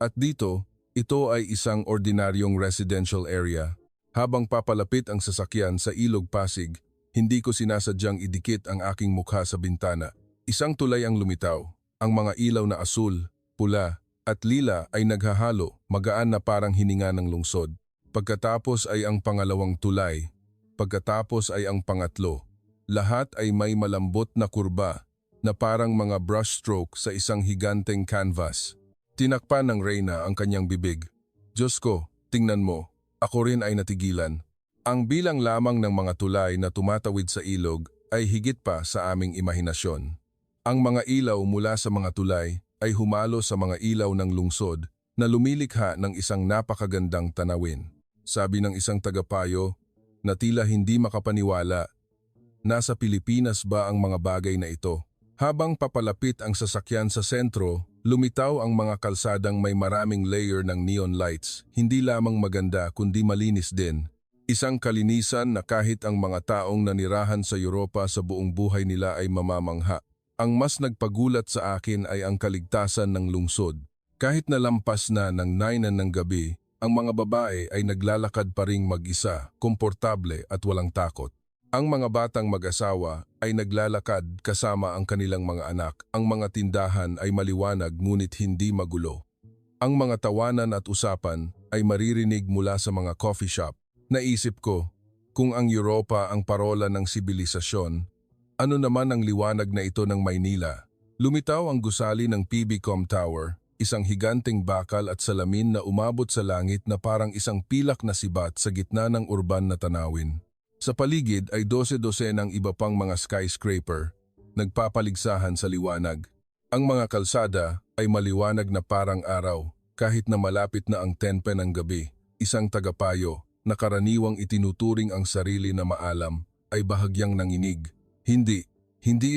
At dito, ito ay isang ordinaryong residential area. Habang papalapit ang sasakyan sa Ilog Pasig, hindi ko sinasadyang idikit ang aking mukha sa bintana. Isang tulay ang lumitaw. Ang mga ilaw na asul, pula, at lila ay naghahalo, magaan na parang hininga ng lungsod. Pagkatapos ay ang pangalawang tulay. Pagkatapos ay ang pangatlo. Lahat ay may malambot na kurba na parang mga brushstroke sa isang higanteng canvas. Tinakpan ng Reyna ang kanyang bibig. Diyos ko, tingnan mo. Ako rin ay natigilan. Ang bilang lamang ng mga tulay na tumatawid sa ilog ay higit pa sa aming imahinasyon. Ang mga ilaw mula sa mga tulay ay humalo sa mga ilaw ng lungsod na lumilikha ng isang napakagandang tanawin. Sabi ng isang tagapayo na tila hindi makapaniwala, nasa Pilipinas ba ang mga bagay na ito? Habang papalapit ang sasakyan sa sentro, lumitaw ang mga kalsadang may maraming layer ng neon lights, hindi lamang maganda kundi malinis din. Isang kalinisan na kahit ang mga taong nanirahan sa Europa sa buong buhay nila ay mamamangha. Ang mas nagpagulat sa akin ay ang kaligtasan ng lungsod. Kahit na lampas na ng 9 ng gabi, ang mga babae ay naglalakad pa ring mag-isa, komportable at walang takot. Ang mga batang mag-asawa ay naglalakad kasama ang kanilang mga anak. Ang mga tindahan ay maliwanag ngunit hindi magulo. Ang mga tawanan at usapan ay maririnig mula sa mga coffee shop. Naisip ko, kung ang Europa ang parola ng sibilisasyon, ano naman ang liwanag na ito ng Maynila? Lumitaw ang gusali ng PBCom Tower, isang higanteng bakal at salamin na umabot sa langit na parang isang pilak na sibat sa gitna ng urban na tanawin. Sa paligid ay 12-12 ng iba pang mga skyscraper. nagpapaligsahan sa liwanag. Ang mga kalsada ay maliwanag na parang araw, kahit na malapit na ang 10 ng gabi. Isang tagapayo na karaniwang itinuturing ang sarili na maalam ay bahagyang nanginig. Hindi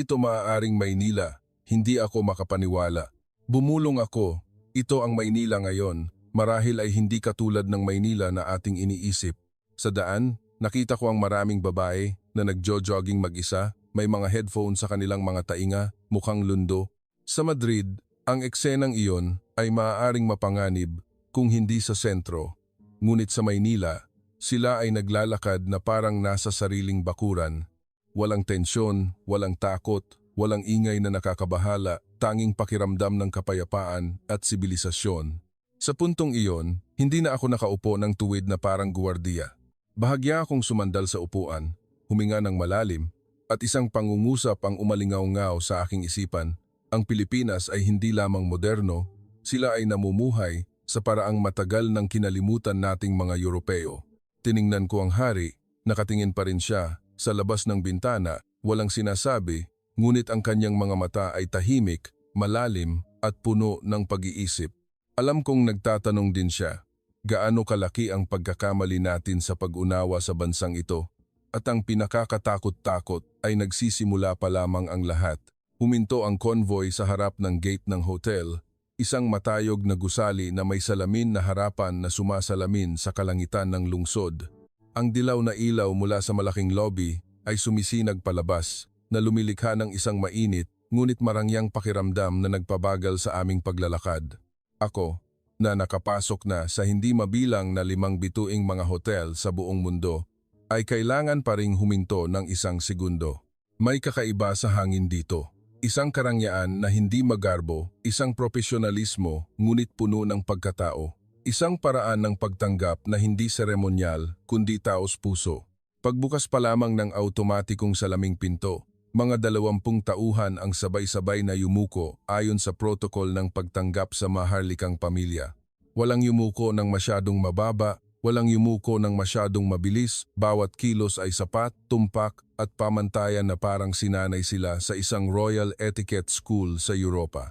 ito maaaring Maynila, hindi ako makapaniwala. Bumulong ako, ito ang Maynila ngayon, marahil ay hindi katulad ng Maynila na ating iniisip. Sa daan, nakita ko ang maraming babae na nagjo-jogging mag-isa, may mga headphones sa kanilang mga tainga, mukhang lundo. Sa Madrid, ang eksenang iyon ay maaaring mapanganib kung hindi sa sentro. Ngunit sa Maynila, sila ay naglalakad na parang nasa sariling bakuran. Walang tensyon, walang takot, walang ingay na nakakabahala, tanging pakiramdam ng kapayapaan at sibilisasyon. Sa puntong iyon, hindi na ako nakaupo ng tuwid na parang guwardiya. Bahagya akong sumandal sa upuan, huminga ng malalim, at isang pangungusap ang umalingaw-ngaw sa aking isipan. Ang Pilipinas ay hindi lamang moderno, sila ay namumuhay sa paraang matagal ng kinalimutan nating mga Europeo. Tiningnan ko ang hari, nakatingin pa rin siya sa labas ng bintana, walang sinasabi, ngunit ang kanyang mga mata ay tahimik, malalim at puno ng pag-iisip. Alam kong nagtatanong din siya, gaano kalaki ang pagkakamali natin sa pag-unawa sa bansang ito? At ang pinakakatakot-takot ay nagsisimula pa lamang ang lahat. Huminto ang convoy sa harap ng gate ng hotel, isang matayog na gusali na may salamin na harapan na sumasalamin sa kalangitan ng lungsod. Ang dilaw na ilaw mula sa malaking lobby ay sumisinag palabas na lumilikha ng isang mainit ngunit marangyang pakiramdam na nagpabagal sa aming paglalakad. Ako, na nakapasok na sa hindi mabilang na 5 bituing mga hotel sa buong mundo, ay kailangan pa ring huminto ng isang segundo. May kakaiba sa hangin dito. Isang karangyaan na hindi magarbo, isang profesionalismo ngunit puno ng pagkatao. Isang paraan ng pagtanggap na hindi seremonyal kundi taos puso. Pagbukas pa lamang ng automatikong salaming pinto, mga 20 tauhan ang sabay-sabay na yumuko ayon sa protokol ng pagtanggap sa maharlikang pamilya. Walang yumuko ng masyadong mababa, walang yumuko ng masyadong mabilis, bawat kilos ay sapat, tumpak at pamantayan na parang sinanay sila sa isang Royal Etiquette School sa Europa.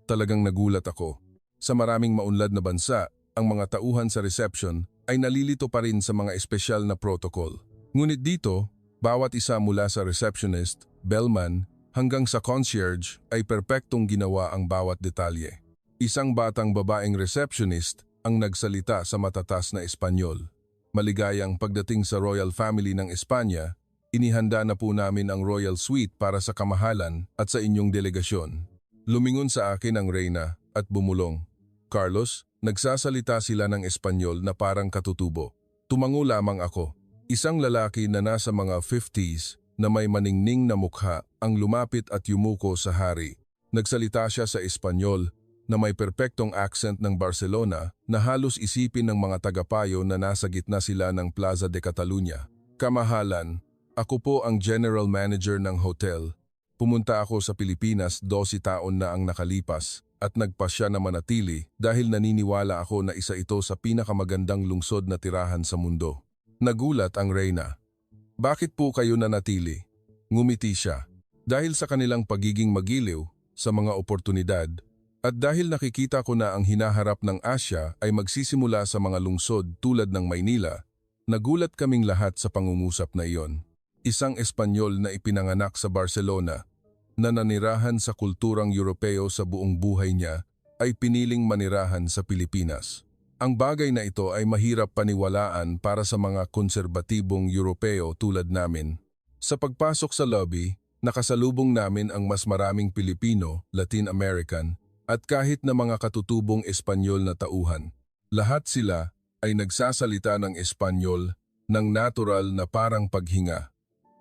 Talagang nagulat ako. Sa maraming maunlad na bansa, ang mga tauhan sa reception ay nalilito pa rin sa mga espesyal na protocol. Ngunit dito, bawat isa mula sa receptionist, bellman, hanggang sa concierge ay perpektong ginawa ang bawat detalye. Isang batang babaeng receptionist ang nagsalita sa matatas na Espanyol. Maligayang pagdating sa royal family ng Espanya, inihanda na po namin ang royal suite para sa kamahalan at sa inyong delegasyon. Lumingon sa akin ang reyna at bumulong. Carlos, nagsasalita sila ng Espanyol na parang katutubo. Tumango lamang ako. Isang lalaki na nasa mga 50s na may maningning na mukha ang lumapit at yumuko sa hari. Nagsalita siya sa Espanyol na may perpektong accent ng Barcelona na halos isipin ng mga tagapayo na nasa gitna sila ng Plaza de Catalunya. Kamahalan, ako po ang general manager ng hotel. Pumunta ako sa Pilipinas 12 taon na ang nakalipas at nagpasya na manatili dahil naniniwala ako na isa ito sa pinakamagandang lungsod na tirahan sa mundo. Nagulat ang reyna. Bakit po kayo nanatili? Ngumiti siya. Dahil sa kanilang pagiging magiliw sa mga oportunidad, at dahil nakikita ko na ang hinaharap ng Asya ay magsisimula sa mga lungsod tulad ng Maynila, nagulat kaming lahat sa pangungusap na iyon. Isang Espanyol na ipinanganak sa Barcelona, na nanirahan sa kulturang Europeo sa buong buhay niya, ay piniling manirahan sa Pilipinas. Ang bagay na ito ay mahirap paniwalaan para sa mga konserbatibong Europeo tulad namin. Sa pagpasok sa lobby, nakasalubong namin ang mas maraming Pilipino, Latin American, at kahit na mga katutubong Espanyol na tauhan. Lahat sila ay nagsasalita ng Espanyol ng natural na parang paghinga.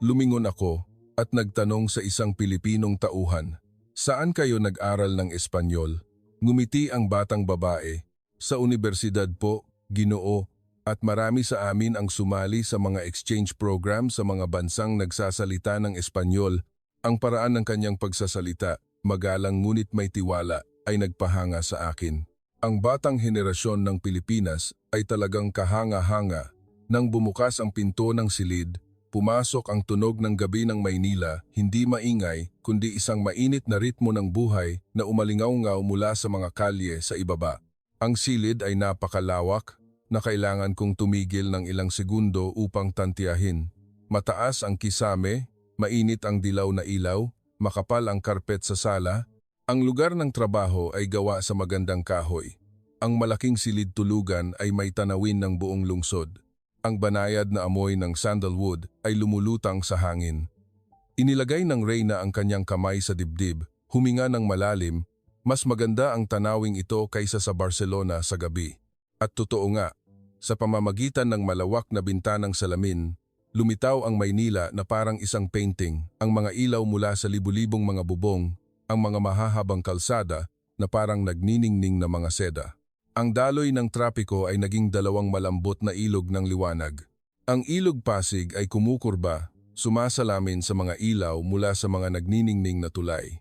Lumingon ako at nagtanong sa isang Pilipinong tauhan, "Saan kayo nag-aral ng Espanyol?" Ngumiti ang batang babae, "Sa universidad po, Ginoo, at marami sa amin ang sumali sa mga exchange program sa mga bansang nagsasalita ng Espanyol." Ang paraan ng kanyang pagsasalita, magalang ngunit may tiwala, ay nagpahanga sa akin. Ang batang henerasyon ng Pilipinas ay talagang kahanga-hanga nang bumukas ang pinto ng silid pumasok ang tunog ng gabi ng Maynila, hindi maingay, kundi isang mainit na ritmo ng buhay na umalingaw-ngaw mula sa mga kalye sa ibaba. Ang silid ay napakalawak na kailangan kong tumigil ng ilang segundo upang tantiyahin. Mataas ang kisame, mainit ang dilaw na ilaw, makapal ang karpet sa sala. Ang lugar ng trabaho ay gawa sa magandang kahoy. Ang malaking silid tulugan ay may tanawin ng buong lungsod. Ang banayad na amoy ng sandalwood ay lumulutang sa hangin. Inilagay ng Reyna ang kanyang kamay sa dibdib, huminga ng malalim. Mas maganda ang tanawing ito kaysa sa Barcelona sa gabi. At totoo nga, sa pamamagitan ng malawak na bintanang salamin, lumitaw ang Maynila na parang isang painting, ang mga ilaw mula sa libu-libong mga bubong, ang mga mahahabang kalsada na parang nagniningning na mga seda. Ang daloy ng trapiko ay naging dalawang malambot na ilog ng liwanag. Ang ilog Pasig ay kumukurba, sumasalamin sa mga ilaw mula sa mga nagniningning na tulay.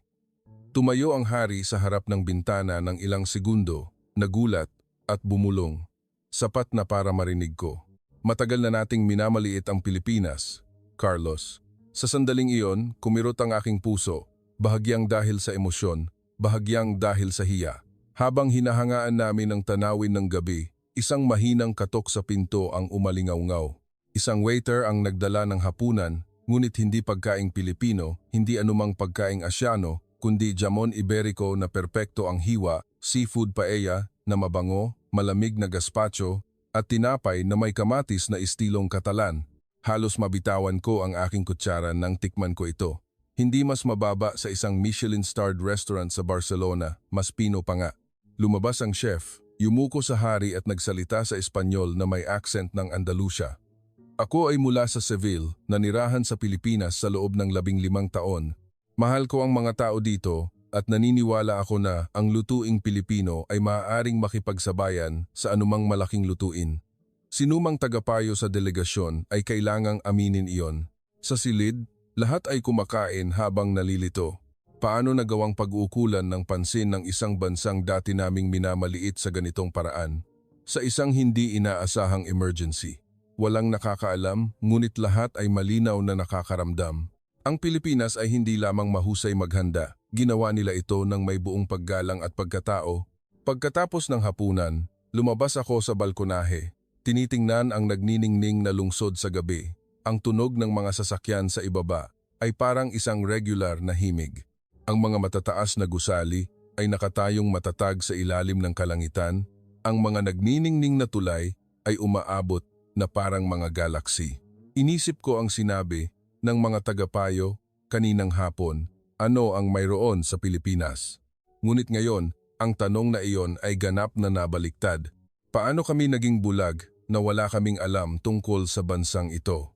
Tumayo ang hari sa harap ng bintana ng ilang segundo, nagulat at bumulong. Sapat na para marinig ko. Matagal na nating minamaliit ang Pilipinas, Carlos. Sa sandaling iyon, kumirot ang aking puso. Bahagyang dahil sa emosyon, bahagyang dahil sa hiya. Habang hinahangaan namin ang tanawin ng gabi, isang mahinang katok sa pinto ang umalingaw-ngaw. Isang waiter ang nagdala ng hapunan, ngunit hindi pagkaing Pilipino, hindi anumang pagkaing Asyano, kundi jamon Iberico na perpekto ang hiwa, seafood paella na mabango, malamig na gazpacho, at tinapay na may kamatis na istilong Katalan. Halos mabitawan ko ang aking kutsara nang tikman ko ito. Hindi mas mababa sa isang Michelin-starred restaurant sa Barcelona, mas pino pa nga. Lumabas ang chef, yumuko sa hari at nagsalita sa Espanyol na may accent ng Andalusia. Ako ay mula sa Seville, nanirahan sa Pilipinas sa loob ng 15 taon. Mahal ko ang mga tao dito at naniniwala ako na ang lutuing Pilipino ay maaaring makipagsabayan sa anumang malaking lutuin. Sinumang tagapayo sa delegasyon ay kailangang aminin iyon. Sa silid, lahat ay kumakain habang nalilito. Paano nagawang pag-uukulan ng pansin ng isang bansang dati naming minamaliit sa ganitong paraan? Sa isang hindi inaasahang emergency. Walang nakakaalam, ngunit lahat ay malinaw na nakakaramdam. Ang Pilipinas ay hindi lamang mahusay maghanda. Ginawa nila ito ng may buong paggalang at pagkatao. Pagkatapos ng hapunan, lumabas ako sa balkonahe. Tinitingnan ang nagniningning na lungsod sa gabi. Ang tunog ng mga sasakyan sa ibaba ay parang isang regular na himig. Ang mga matataas na gusali ay nakatayong matatag sa ilalim ng kalangitan. Ang mga nagniningning na tulay ay umaabot na parang mga galaksi. Inisip ko ang sinabi ng mga tagapayo kaninang hapon, ano ang mayroon sa Pilipinas? Ngunit ngayon, ang tanong na iyon ay ganap na nabaliktad. Paano kami naging bulag na wala kaming alam tungkol sa bansang ito?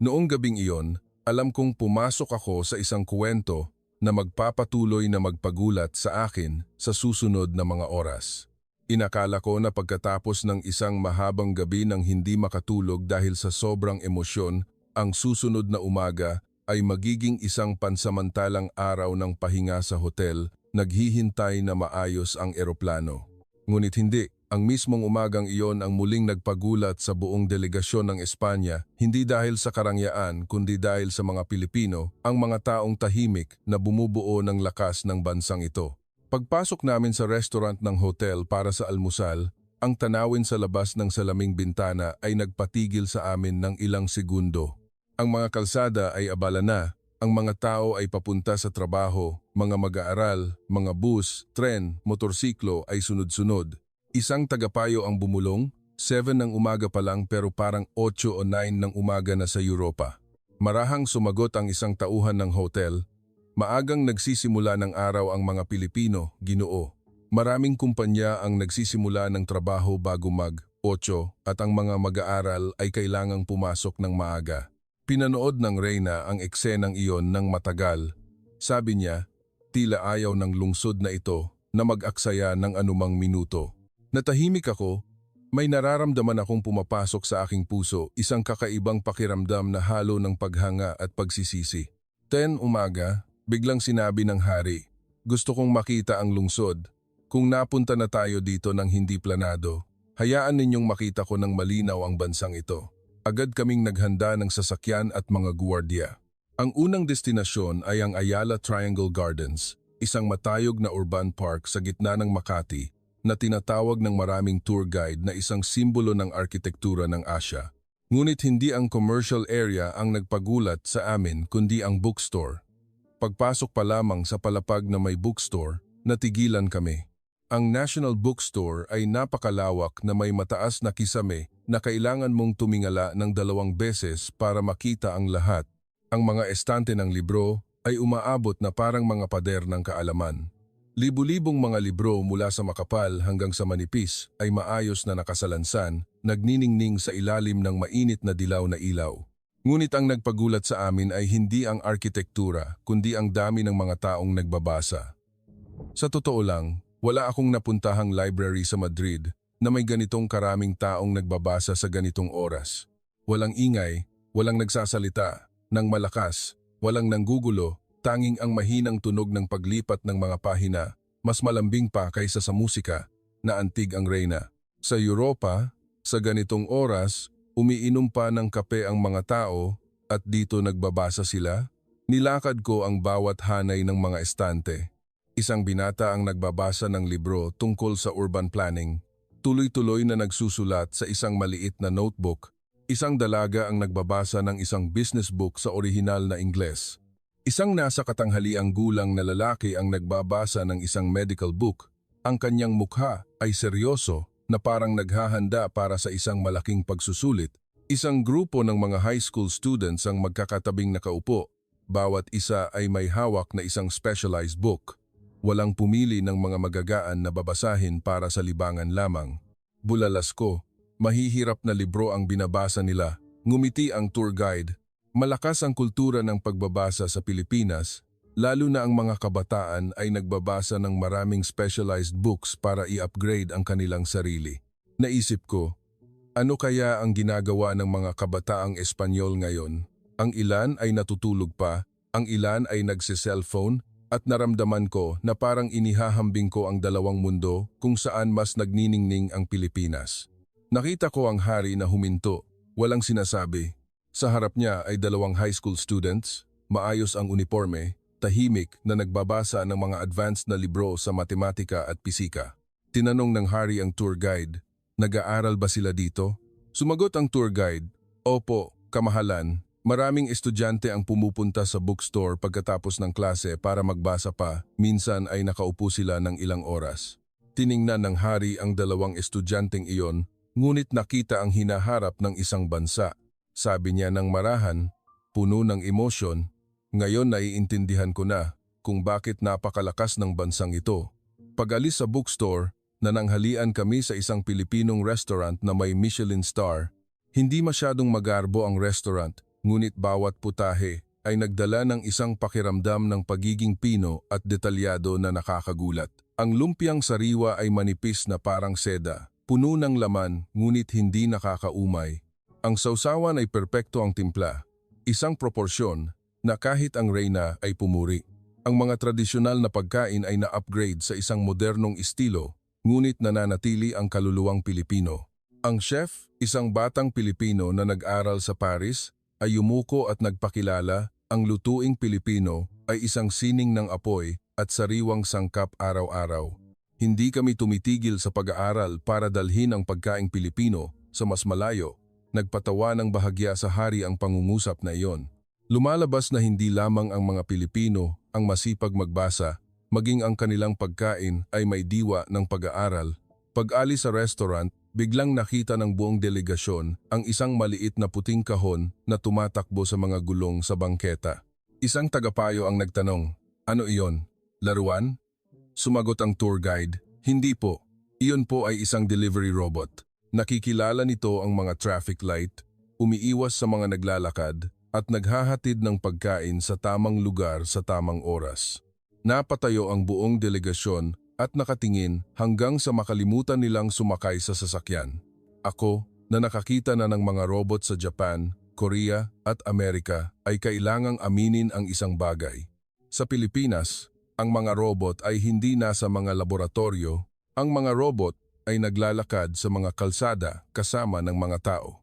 Noong gabing iyon, alam kong pumasok ako sa isang kwento na magpapatuloy na magpagulat sa akin sa susunod na mga oras. Inakala ko na pagkatapos ng isang mahabang gabi ng hindi makatulog dahil sa sobrang emosyon, ang susunod na umaga ay magiging isang pansamantalang araw ng pahinga sa hotel, naghihintay na maayos ang eroplano. Ngunit hindi. Ang mismong umagang iyon ang muling nagpagulat sa buong delegasyon ng Espanya, hindi dahil sa karangyaan kundi dahil sa mga Pilipino, ang mga taong tahimik na bumubuo ng lakas ng bansang ito. Pagpasok namin sa restaurant ng hotel para sa almusal, ang tanawin sa labas ng salaming bintana ay nagpatigil sa amin ng ilang segundo. Ang mga kalsada ay abala na, ang mga tao ay papunta sa trabaho, mga mag-aaral, mga bus, tren, motorsiklo ay sunod-sunod. Isang tagapayo ang bumulong, 7 ng umaga pa lang pero parang 8 o 9 ng umaga na sa Europa. Marahang sumagot ang isang tauhan ng hotel. Maagang nagsisimula ng araw ang mga Pilipino, Ginoo. Maraming kumpanya ang nagsisimula ng trabaho bago mag-8 at ang mga mag-aaral ay kailangang pumasok ng maaga. Pinanood ng Reyna ang eksenang iyon ng matagal. Sabi niya, tila ayaw ng lungsod na ito na mag-aksaya ng anumang minuto. Natahimik ako, may nararamdaman akong pumapasok sa aking puso, isang kakaibang pakiramdam na halo ng paghanga at pagsisisi. 10 umaga, biglang sinabi ng hari, gusto kong makita ang lungsod. Kung napunta na tayo dito ng hindi planado, hayaan ninyong makita ko ng malinaw ang bansang ito. Agad kaming naghanda ng sasakyan at mga guwardiya. Ang unang destinasyon ay ang Ayala Triangle Gardens, isang matayog na urban park sa gitna ng Makati na tinatawag ng maraming tour guide na isang simbolo ng arkitektura ng Asya. Ngunit hindi ang commercial area ang nagpagulat sa amin kundi ang bookstore. Pagpasok pa lamang sa palapag na may bookstore, natigilan kami. Ang National Bookstore ay napakalawak na may mataas na kisame na kailangan mong tumingala ng 2 beses para makita ang lahat. Ang mga estante ng libro ay umaabot na parang mga pader ng kaalaman. Libu-libong mga libro mula sa makapal hanggang sa manipis ay maayos na nakasalansan, nagniningning sa ilalim ng mainit na dilaw na ilaw. Ngunit ang nagpagulat sa amin ay hindi ang arkitektura, kundi ang dami ng mga taong nagbabasa. Sa totoo lang, wala akong napuntahang library sa Madrid na may ganitong karaming taong nagbabasa sa ganitong oras. Walang ingay, walang nagsasalita, ng malakas, walang nanggugulo, tanging ang mahinang tunog ng paglipat ng mga pahina, mas malambing pa kaysa sa musika, na antig ang reyna. Sa Europa, sa ganitong oras, umiinom pa ng kape ang mga tao at dito nagbabasa sila. Nilakad ko ang bawat hanay ng mga estante. Isang binata ang nagbabasa ng libro tungkol sa urban planning. Tuloy-tuloy na nagsusulat sa isang maliit na notebook. Isang dalaga ang nagbabasa ng isang business book sa orihinal na Ingles. Isang nasa katanghaliang gulang na lalaki ang nagbabasa ng isang medical book. Ang kanyang mukha ay seryoso na parang naghahanda para sa isang malaking pagsusulit. Isang grupo ng mga high school students ang magkakatabing nakaupo. Bawat isa ay may hawak na isang specialized book. Walang pumili ng mga magagaan na babasahin para sa libangan lamang. Bulalas ko, mahihirap na libro ang binabasa nila. Ngumiti ang tour guide. Malakas ang kultura ng pagbabasa sa Pilipinas, lalo na ang mga kabataan ay nagbabasa ng maraming specialized books para i-upgrade ang kanilang sarili. Naisip ko, ano kaya ang ginagawa ng mga kabataang Espanyol ngayon? Ang ilan ay natutulog pa, ang ilan ay nagse-cellphone, at naramdaman ko na parang inihahambing ko ang dalawang mundo kung saan mas nagniningning ang Pilipinas. Nakita ko ang hari na huminto, walang sinasabi. Sa harap niya ay 2 high school students, maayos ang uniforme, tahimik na nagbabasa ng mga advanced na libro sa matematika at pisika. Tinanong ng hari ang tour guide, nag-aaral ba sila dito? Sumagot ang tour guide, opo, kamahalan. Maraming estudyante ang pumupunta sa bookstore pagkatapos ng klase para magbasa pa, minsan ay nakaupo sila ng ilang oras. Tiningnan ng hari ang 2 estudyanteng iyon, ngunit nakita ang hinaharap ng isang bansa. Sabi niya ng marahan, puno ng emosyon, ngayon naiintindihan ko na kung bakit napakalakas ng bansang ito. Pag-alis sa bookstore, nananghalian kami sa isang Pilipinong restaurant na may Michelin star. Hindi masyadong magarbo ang restaurant, ngunit bawat putahe ay nagdala ng isang pakiramdam ng pagiging Pino at detalyado na nakakagulat. Ang lumpiang sariwa ay manipis na parang seda, puno ng laman ngunit hindi nakakaumay. Ang sausawan ay perpekto ang timpla, isang proporsyon na kahit ang reyna ay pumuri. Ang mga tradisyonal na pagkain ay na-upgrade sa isang modernong estilo, ngunit nananatili ang kaluluwang Pilipino. Ang chef, isang batang Pilipino na nag-aral sa Paris, ay yumuko at nagpakilala, ang lutuing Pilipino ay isang sining ng apoy at sariwang sangkap araw-araw. Hindi kami tumitigil sa pag-aaral para dalhin ang pagkaing Pilipino sa mas malayo. Nagpatawa ng bahagya sa hari ang pangungusap na iyon. Lumalabas na hindi lamang ang mga Pilipino ang masipag magbasa, maging ang kanilang pagkain ay may diwa ng pag-aaral. Pag-alis sa restaurant, biglang nakita ng buong delegasyon ang isang maliit na puting kahon na tumatakbo sa mga gulong sa bangketa. Isang tagapayo ang nagtanong, ano iyon? Laruan? Sumagot ang tour guide, hindi po. Iyon po ay isang delivery robot. Nakikilala nito ang mga traffic light, umiiwas sa mga naglalakad at naghahatid ng pagkain sa tamang lugar sa tamang oras. Napatayo ang buong delegasyon at nakatingin hanggang sa makalimutan nilang sumakay sa sasakyan. Ako, na nakakita na ng mga robot sa Japan, Korea at Amerika, ay kailangang aminin ang isang bagay. Sa Pilipinas, ang mga robot ay hindi nasa mga laboratorio. Ang mga robot ay naglalakad sa mga kalsada kasama ng mga tao.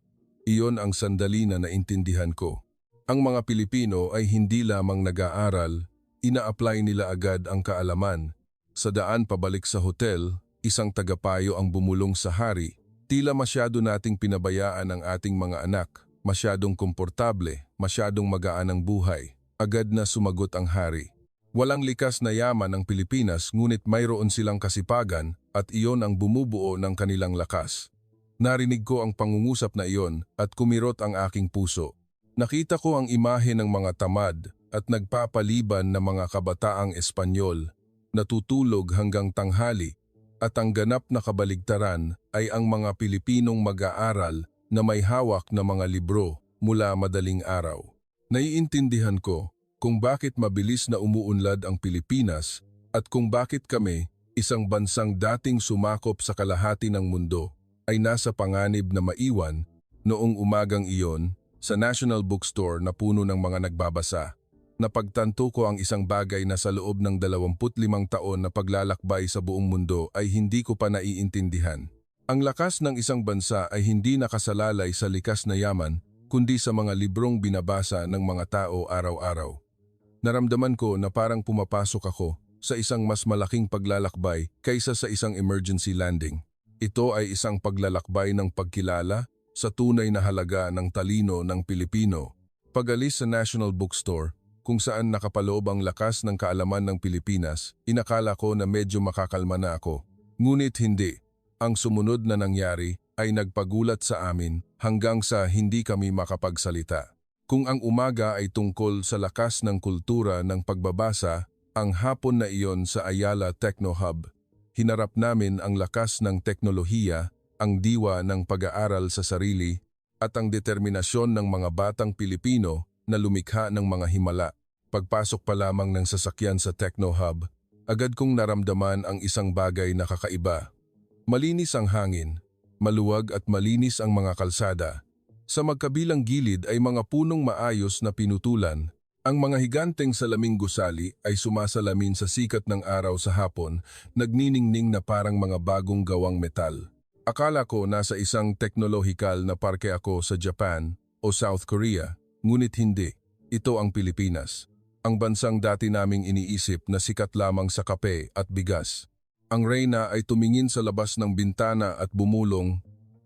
Iyon ang sandali na naintindihan ko. Ang mga Pilipino ay hindi lamang nag-aaral, ina-apply nila agad ang kaalaman. Sa daan pabalik sa hotel, isang tagapayo ang bumulong sa hari. Tila masyado nating pinabayaan ang ating mga anak, masyadong komportable, masyadong magaan ang buhay. Agad na sumagot ang hari. Walang likas na yaman ang Pilipinas ngunit mayroon silang kasipagan at iyon ang bumubuo ng kanilang lakas. Narinig ko ang pangungusap na iyon at kumirot ang aking puso. Nakita ko ang imahe ng mga tamad at nagpapaliban na mga kabataang Espanyol, natutulog hanggang tanghali, at ang ganap na kabaligtaran ay ang mga Pilipinong mag-aaral na may hawak na mga libro mula madaling araw. Naiintindihan ko kung bakit mabilis na umuunlad ang Pilipinas at kung bakit kami, isang bansang dating sumakop sa kalahati ng mundo, ay nasa panganib na maiwan noong umagang iyon sa National Bookstore na puno ng mga nagbabasa. Napagtanto ko ang isang bagay na sa loob ng 25 taon na paglalakbay sa buong mundo ay hindi ko pa naiintindihan. Ang lakas ng isang bansa ay hindi nakasalalay sa likas na yaman, kundi sa mga librong binabasa ng mga tao araw-araw. Naramdaman ko na parang pumapasok ako sa isang mas malaking paglalakbay kaysa sa isang emergency landing. Ito ay isang paglalakbay ng pagkilala sa tunay na halaga ng talino ng Pilipino. Pag-alis sa National Bookstore, kung saan nakapaloob ang lakas ng kaalaman ng Pilipinas, inakala ko na medyo makakalma na ako. Ngunit hindi. Ang sumunod na nangyari ay nagpagulat sa amin hanggang sa hindi kami makapagsalita. Kung ang umaga ay tungkol sa lakas ng kultura ng pagbabasa, ang hapon na iyon sa Ayala Techno Hub, hinarap namin ang lakas ng teknolohiya, ang diwa ng pag-aaral sa sarili, at ang determinasyon ng mga batang Pilipino na lumikha ng mga himala. Pagpasok pa lamang ng sasakyan sa Techno Hub, agad kong naramdaman ang isang bagay na kakaiba. Malinis ang hangin, maluwag at malinis ang mga kalsada. Sa magkabilang gilid ay mga punong maayos na pinutulan. Ang mga higanteng salaming gusali ay sumasalamin sa sikat ng araw sa hapon, nagniningning na parang mga bagong gawang metal. Akala ko nasa isang teknolohikal na parke ako sa Japan o South Korea, ngunit hindi. Ito ang Pilipinas. Ang bansang dati naming iniisip na sikat lamang sa kape at bigas. Ang reyna ay tumingin sa labas ng bintana at bumulong,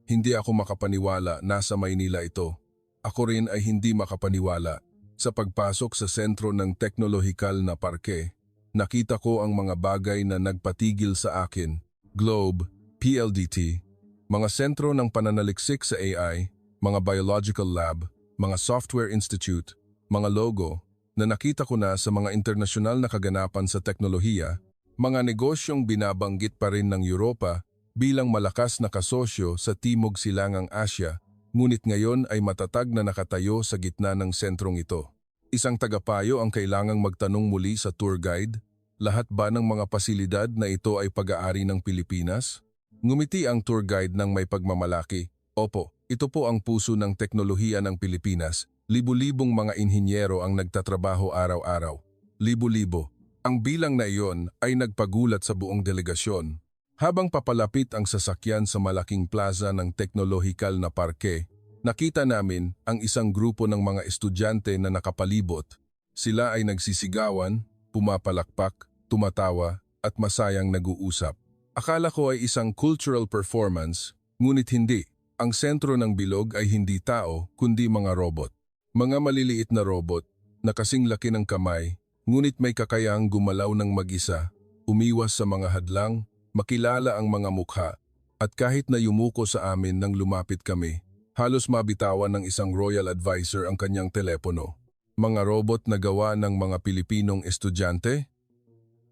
"Hindi ako makapaniwala nasa Maynila ito." Ako rin ay hindi makapaniwala. Sa pagpasok sa sentro ng teknolohikal na parke, nakita ko ang mga bagay na nagpatigil sa akin. Globe, PLDT, mga sentro ng pananaliksik sa AI, mga biological lab, mga software institute, mga logo na nakita ko na sa mga internasyonal na kaganapan sa teknolohiya, mga negosyong binabanggit pa rin ng Europa bilang malakas na kasosyo sa Timog Silangang Asya, ngunit ngayon ay matatag na nakatayo sa gitna ng sentrong ito. Isang tagapayo ang kailangang magtanong muli sa tour guide, lahat ba ng mga pasilidad na ito ay pag-aari ng Pilipinas? Ngumiti ang tour guide ng may pagmamalaki. Opo, ito po ang puso ng teknolohiya ng Pilipinas. Libu-libong mga inhinyero ang nagtatrabaho araw-araw. Libu-libo. Ang bilang na iyon ay nagpagulat sa buong delegasyon. Habang papalapit ang sasakyan sa malaking plaza ng teknolohikal na parke, nakita namin ang isang grupo ng mga estudyante na nakapalibot. Sila ay nagsisigawan, pumapalakpak, tumatawa, at masayang nag-uusap. Akala ko ay isang cultural performance, ngunit hindi. Ang sentro ng bilog ay hindi tao, kundi mga robot. Mga maliliit na robot na kasing laki ng kamay, ngunit may kakayahang gumalaw ng mag-isa, umiwas sa mga hadlang, makilala ang mga mukha, at kahit na yumuko sa amin nang lumapit kami, halos mabitawan ng isang royal advisor ang kanyang telepono. Mga robot na gawa ng mga Pilipinong estudyante?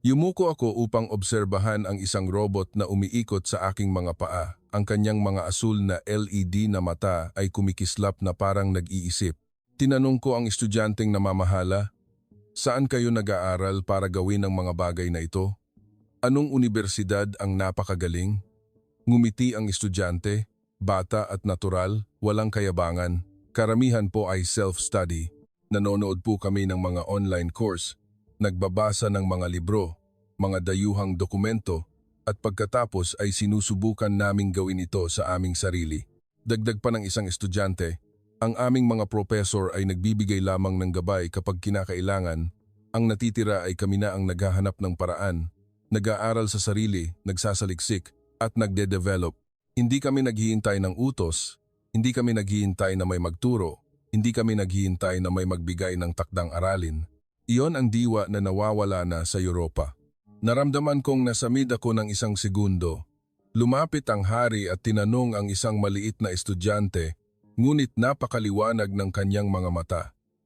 Yumuko ako upang obserbahan ang isang robot na umiikot sa aking mga paa. Ang kanyang mga asul na LED na mata ay kumikislap na parang nag-iisip. Tinanong ko ang estudyanteng namamahala, "Saan kayo nag-aaral para gawin ang mga bagay na ito? Anong unibersidad ang napakagaling?" Ngumiti ang estudyante, bata at natural, walang kayabangan. Karamihan po ay self-study. Nanonood po kami ng mga online course, nagbabasa ng mga libro, mga dayuhang dokumento, at pagkatapos ay sinusubukan naming gawin ito sa aming sarili. Dagdag pa ng isang estudyante, Ang aming mga professor ay nagbibigay lamang ng gabay kapag kinakailangan. Ang natitira ay kami na ang naghahanap ng paraan, nag-aaral sa sarili, nagsasaliksik, at nagde-develop. Hindi kami naghihintay ng utos, hindi kami naghihintay na may magturo, hindi kami naghihintay na may magbigay ng takdang aralin. Iyon ang diwa na nawawala na sa Europa. Naramdaman kong nasamid ako ng isang segundo. Lumapit ang hari at tinanong ang isang maliit na estudyante, ngunit napakaliwanag ng kanyang mga mata.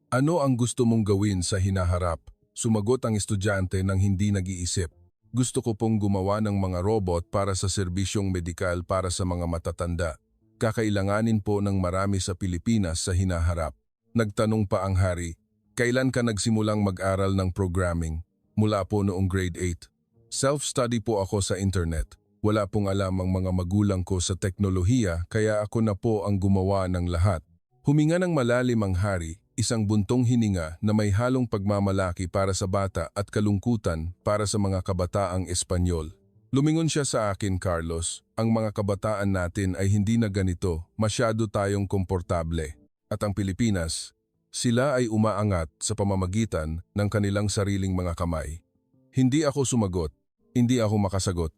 Ano ang gusto mong gawin sa hinaharap? Sumagot ang estudyante nang hindi nag-iisip. Gusto ko pong gumawa ng mga robot para sa serbisyong medikal para sa mga matatanda. Kakailanganin po ng marami sa Pilipinas sa hinaharap. Nagtanong pa ang hari, kailan ka nagsimulang mag-aral ng programming? Mula po noong grade 8. Self-study po ako sa internet. Wala pong alam ang mga magulang ko sa teknolohiya kaya ako na po ang gumawa ng lahat. Huminga ng malalim ang hari, isang buntong hininga na may halong pagmamalaki para sa bata at kalungkutan para sa mga kabataang Espanyol. Lumingon siya sa akin, Carlos, ang mga kabataan natin ay hindi na ganito, masyado tayong komportable. At ang Pilipinas, sila ay umaangat sa pamamagitan ng kanilang sariling mga kamay. Hindi ako sumagot, hindi ako makasagot.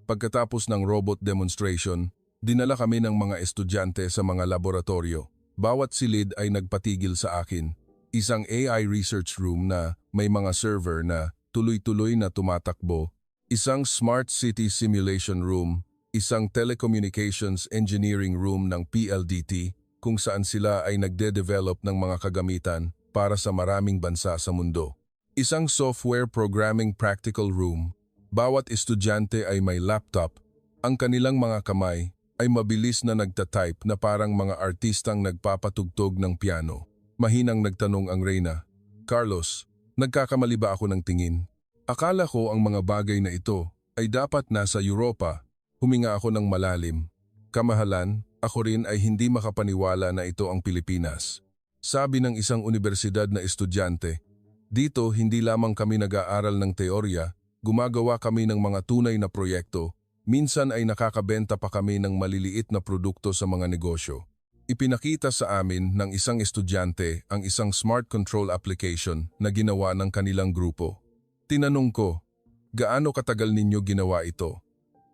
Pagkatapos ng robot demonstration, dinala kami ng mga estudyante sa mga laboratorio. Bawat silid ay nagpatigil sa akin. Isang AI research room na may mga server na tuloy-tuloy na tumatakbo. Isang smart city simulation room. Isang telecommunications engineering room ng PLDT kung saan sila ay nagde-develop ng mga kagamitan para sa maraming bansa sa mundo. Isang software programming practical room. Bawat estudyante ay may laptop. Ang kanilang mga kamay ay mabilis na nagtatype na parang mga artistang nagpapatugtog ng piano. Mahinang nagtanong ang Reyna, Carlos, nagkakamali ba ako ng tingin? Akala ko ang mga bagay na ito ay dapat nasa Europa. Huminga ako ng malalim. Kamahalan, ako rin ay hindi makapaniwala na ito ang Pilipinas. Sabi ng isang universidad na estudyante, dito hindi lamang kami nag-aaral ng teorya, gumagawa kami ng mga tunay na proyekto, minsan ay nakakabenta pa kami ng maliliit na produkto sa mga negosyo. Ipinakita sa amin ng isang estudyante ang isang smart control application na ginawa ng kanilang grupo. Tinanong ko, gaano katagal ninyo ginawa ito?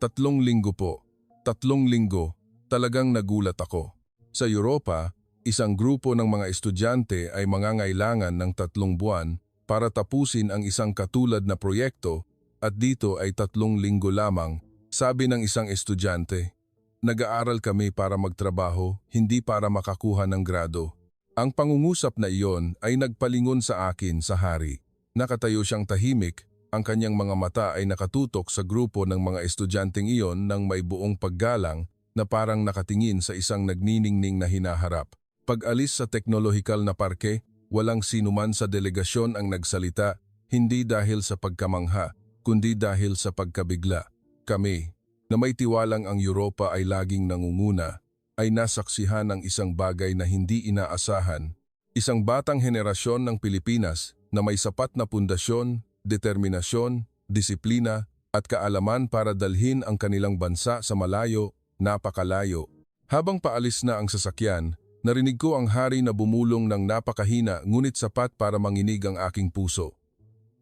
3 linggo po. 3 linggo. Talagang nagulat ako. Sa Europa, isang grupo ng mga estudyante ay mangangailangan ng 3 buwan para tapusin ang isang katulad na proyekto at dito ay 3 linggo lamang, sabi ng isang estudyante. Nag-aaral kami para magtrabaho, hindi para makakuha ng grado. Ang pangungusap na iyon ay nagpalingon sa akin sa hari. Nakatayo siyang tahimik, ang kanyang mga mata ay nakatutok sa grupo ng mga estudyanteng iyon ng may buong paggalang na parang nakatingin sa isang nagniningning na hinaharap. Pag-alis sa teknolohikal na parke, walang sinuman sa delegasyon ang nagsalita, hindi dahil sa pagkamangha, kundi dahil sa pagkabigla. Kami, na may tiwalang ang Europa ay laging nangunguna, ay nasaksihan ng isang bagay na hindi inaasahan. Isang batang henerasyon ng Pilipinas na may sapat na pundasyon, determinasyon, disiplina at kaalaman para dalhin ang kanilang bansa sa malayo, napakalayo. Habang paalis na ang sasakyan, narinig ko ang hari na bumulong ng napakahina ngunit sapat para manginig ang aking puso.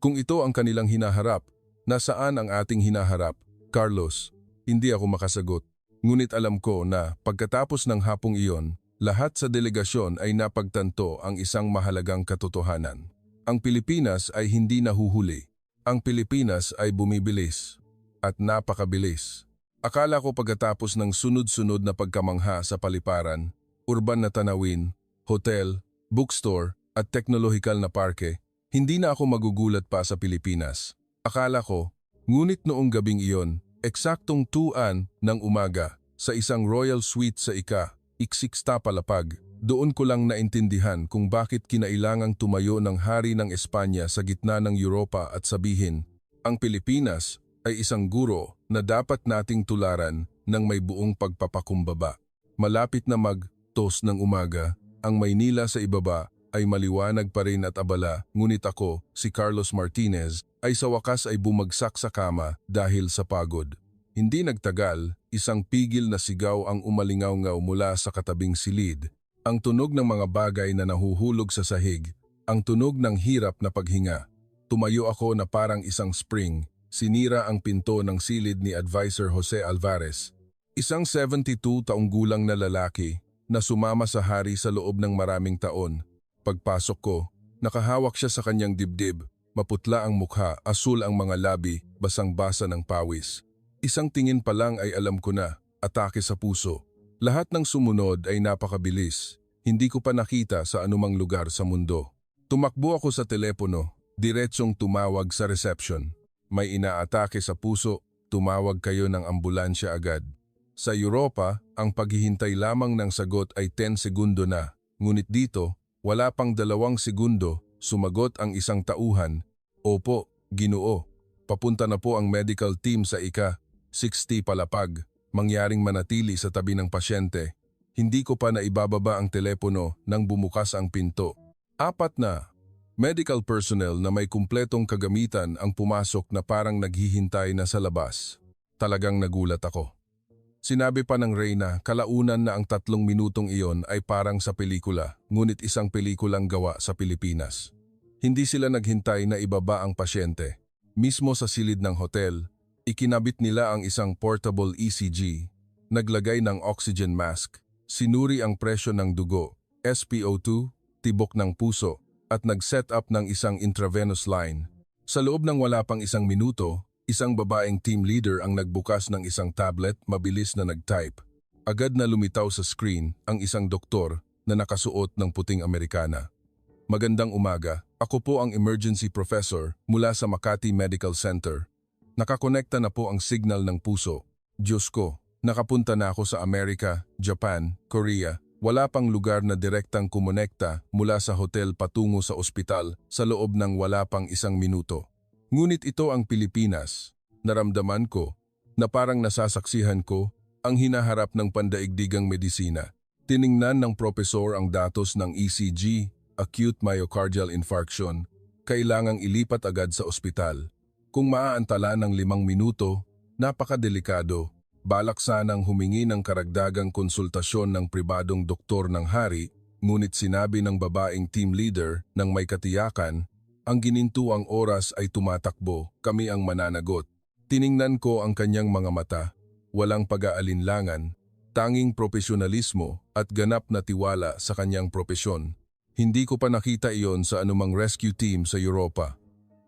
Kung ito ang kanilang hinaharap, nasaan ang ating hinaharap, Carlos? Hindi ako makasagot. Ngunit alam ko na pagkatapos ng hapong iyon, lahat sa delegasyon ay napagtanto ang isang mahalagang katotohanan. Ang Pilipinas ay hindi nahuhuli. Ang Pilipinas ay bumibilis. At napakabilis. Akala ko pagkatapos ng sunod-sunod na pagkamangha sa paliparan, urban na tanawin, hotel, bookstore at teknolohikal na parke, hindi na ako magugulat pa sa Pilipinas. Akala ko, ngunit noong gabing iyon, eksaktong 2:00 ng umaga, sa isang royal suite sa Ika-6 doon ko lang naintindihan kung bakit kinailangang tumayo ng hari ng Espanya sa gitna ng Europa at sabihin, ang Pilipinas ay isang guro na dapat nating tularan ng may buong pagpapakumbaba. Malapit na mag-tos ng umaga, ang Maynila sa ibaba ay maliwanag pa rin at abala, ngunit ako, si Carlos Martinez, ay sa wakas ay bumagsak sa kama dahil sa pagod. Hindi nagtagal, isang pigil na sigaw ang umalingaw-ngaw mula sa katabing silid. Ang tunog ng mga bagay na nahuhulog sa sahig, ang tunog ng hirap na paghinga. Tumayo ako na parang isang spring, sinira ang pinto ng silid ni Advisor Jose Alvarez. Isang 72 taong gulang na lalaki na sumama sa hari sa loob ng maraming taon. Pagpasok ko, nakahawak siya sa kanyang dibdib, maputla ang mukha, asul ang mga labi, basang-basa ng pawis. Isang tingin pa lang ay alam ko na, atake sa puso. Lahat ng sumunod ay napakabilis. Hindi ko pa nakita sa anumang lugar sa mundo. Tumakbo ako sa telepono, diretsong tumawag sa reception. May inaatake sa puso, tumawag kayo ng ambulansya agad. Sa Europa, ang paghihintay lamang ng sagot ay 10 segundo na. Ngunit dito, wala pang 2 segundo, sumagot ang isang tauhan. Opo, Ginoo. Papunta na po ang medical team sa ika-60 palapag. Mangyaring manatili sa tabi ng pasyente. Hindi ko pa naibababa ang telepono nang bumukas ang pinto. 4 na medical personnel na may kumpletong kagamitan ang pumasok na parang naghihintay na sa labas. Talagang nagulat ako. Sinabi pa ng Reyna, kalaunan na ang 3 minutong iyon ay parang sa pelikula, ngunit isang pelikulang gawa sa Pilipinas. Hindi sila naghintay na ibaba ang pasyente. Mismo sa silid ng hotel, ikinabit nila ang isang portable ECG, naglagay ng oxygen mask, sinuri ang presyo ng dugo, SpO2, tibok ng puso, at nag-set up ng isang intravenous line. Sa loob ng wala pang 1 minuto, isang babaeng team leader ang nagbukas ng isang tablet, mabilis na nag-type. Agad na lumitaw sa screen ang isang doktor na nakasuot ng puting Amerikana. Magandang umaga, ako po ang emergency professor mula sa Makati Medical Center. Nakakonekta na po ang signal ng puso. Diyos ko, nakapunta na ako sa Amerika, Japan, Korea. Wala pang lugar na direktang kumonekta mula sa hotel patungo sa ospital sa loob ng wala pang 1 minuto. Ngunit ito ang Pilipinas. Naramdaman ko na parang nasasaksihan ko ang hinaharap ng pandaigdigang medisina. Tiningnan ng propesor ang datos ng ECG, acute myocardial infarction. Kailangang ilipat agad sa ospital. Kung maaantala ng 5 minuto, napakadelikado. Balak sanang humingi ng karagdagang konsultasyon ng pribadong doktor ng hari, ngunit sinabi ng babaeng team leader ng may katiyakan, ang ginintuang oras ay tumatakbo, kami ang mananagot. Tiningnan ko ang kanyang mga mata, walang pag-aalinlangan, tanging profesionalismo at ganap na tiwala sa kanyang propesyon. Hindi ko pa nakita iyon sa anumang rescue team sa Europa.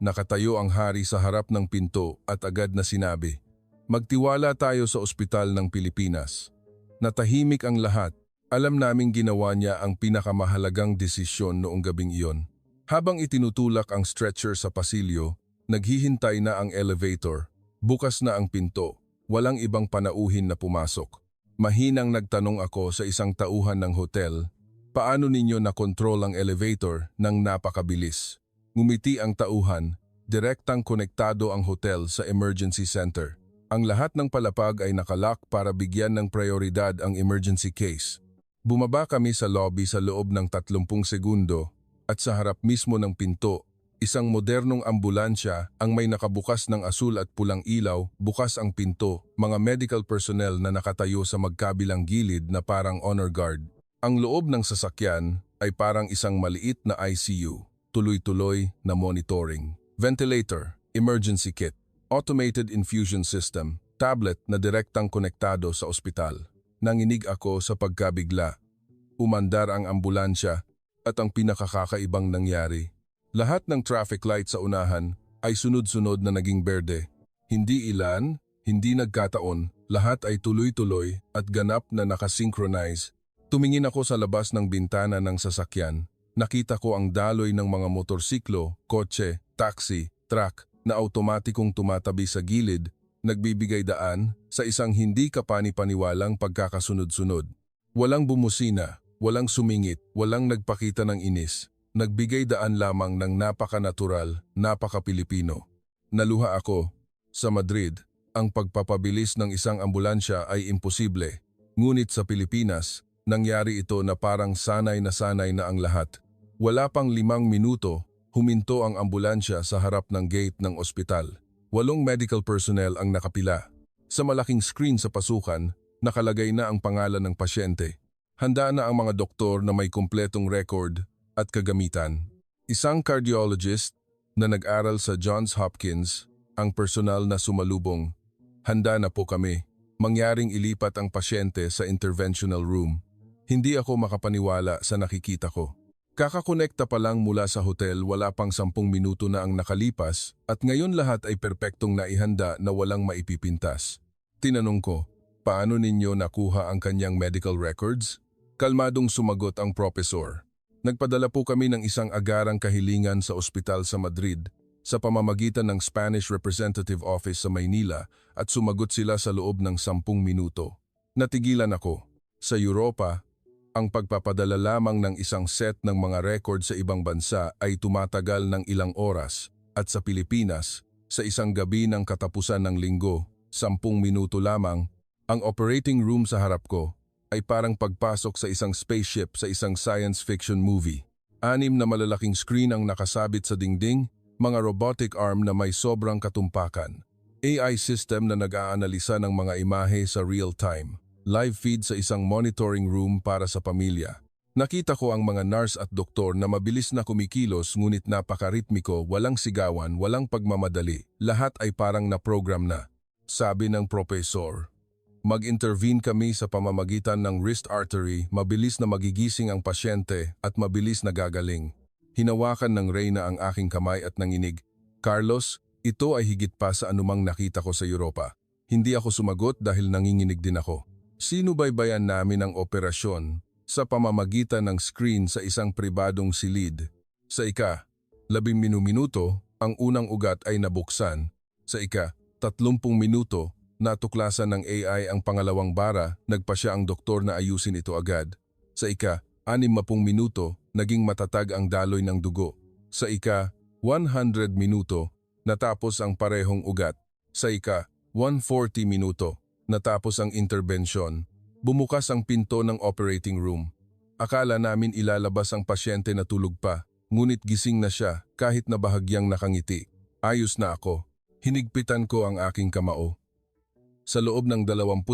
Nakatayo ang hari sa harap ng pinto at agad na sinabi, magtiwala tayo sa ospital ng Pilipinas. Natahimik ang lahat. Alam naming ginawa niya ang pinakamahalagang desisyon noong gabing iyon. Habang itinutulak ang stretcher sa pasilyo, naghihintay na ang elevator. Bukas na ang pinto. Walang ibang panauhin na pumasok. Mahinang nagtanong ako sa isang tauhan ng hotel, paano ninyo nakontrol ang elevator ng napakabilis? Ngumiti ang tauhan, direktang konektado ang hotel sa emergency center. Ang lahat ng palapag ay nakalock para bigyan ng prioridad ang emergency case. Bumaba kami sa lobby sa loob ng 30 segundo at sa harap mismo ng pinto, isang modernong ambulansya ang may nakabukas ng asul at pulang ilaw, bukas ang pinto, mga medical personnel na nakatayo sa magkabilang gilid na parang honor guard. Ang loob ng sasakyan ay parang isang maliit na ICU. Tuloy-tuloy na monitoring. Ventilator, emergency kit, automated infusion system, tablet na direktang konektado sa ospital. Nanginig ako sa pagkabigla. Umandar ang ambulansya at ang pinakakakaibang nangyari. Lahat ng traffic light sa unahan ay sunod-sunod na naging berde. Hindi ilan, hindi nagkataon, lahat ay tuloy-tuloy at ganap na nakasynchronize. Tumingin ako sa labas ng bintana ng sasakyan. Nakita ko ang daloy ng mga motorsiklo, kotse, taxi, truck na automatikong tumatabi sa gilid, nagbibigay daan sa isang hindi kapani-paniwalang pagkakasunod-sunod. Walang bumusina, walang sumingit, walang nagpakita ng inis. Nagbigay daan lamang ng napaka-natural, napaka-Pilipino. Naluha ako. Sa Madrid, ang pagpapabilis ng isang ambulansya ay imposible. Ngunit sa Pilipinas, nangyari ito na parang sanay na ang lahat. Wala pang 5 minuto, huminto ang ambulansya sa harap ng gate ng ospital. 8 medical personnel ang nakapila. Sa malaking screen sa pasukan, nakalagay na ang pangalan ng pasyente. Handa na ang mga doktor na may kumpletong record at kagamitan. Isang cardiologist na nag-aral sa Johns Hopkins, ang personal na sumalubong. Handa na po kami. Mangyaring ilipat ang pasyente sa interventional room. Hindi ako makapaniwala sa nakikita ko. Kakakonekta pa lang mula sa hotel, wala pang 10 minuto na ang nakalipas at ngayon lahat ay perpektong naihanda na walang maipipintas. Tinanong ko, paano ninyo nakuha ang kanyang medical records? Kalmadong sumagot ang propesor. Nagpadala po kami ng isang agarang kahilingan sa ospital sa Madrid sa pamamagitan ng Spanish Representative Office sa Maynila at sumagot sila sa loob ng 10 minuto. Natigilan ako. Sa Europa, ang pagpapadala lamang ng isang set ng mga record sa ibang bansa ay tumatagal ng ilang oras at sa Pilipinas, sa isang gabi ng katapusan ng linggo, 10 minuto lamang, ang operating room sa harap ko ay parang pagpasok sa isang spaceship sa isang science fiction movie. 6 na malalaking screen ang nakasabit sa dingding, mga robotic arm na may sobrang katumpakan, AI system na nag-aanalisa ng mga imahe sa real time, live feed sa isang monitoring room para sa pamilya. Nakita ko ang mga nurse at doktor na mabilis na kumikilos ngunit napakaritmiko, walang sigawan, walang pagmamadali. Lahat ay parang na-program na. Sabi ng propesor, mag-intervene kami sa pamamagitan ng wrist artery, mabilis na magigising ang pasyente at mabilis na gagaling. Hinawakan ng Reyna ang aking kamay at nanginig, Carlos, ito ay higit pa sa anumang nakita ko sa Europa. Hindi ako sumagot dahil nanginginig din ako. Sinubaybayan namin ang operasyon sa pamamagitan ng screen sa isang pribadong silid. Sa ika-10 minuto, ang unang ugat ay nabuksan. Sa ika-30 minuto, natuklasan ng AI ang pangalawang bara, nagpasya ang doktor na ayusin ito agad. Sa ika-60 minuto, naging matatag ang daloy ng dugo. Sa ika-100 minuto, natapos ang parehong ugat. Sa ika-140 minuto, natapos ang interbensyon. Bumukas ang pinto ng operating room. Akala namin ilalabas ang pasyente na tulog pa, ngunit gising na siya kahit na bahagyang nakangiti. Ayos na ako. Hinigpitan ko ang aking kamao. Sa loob ng 25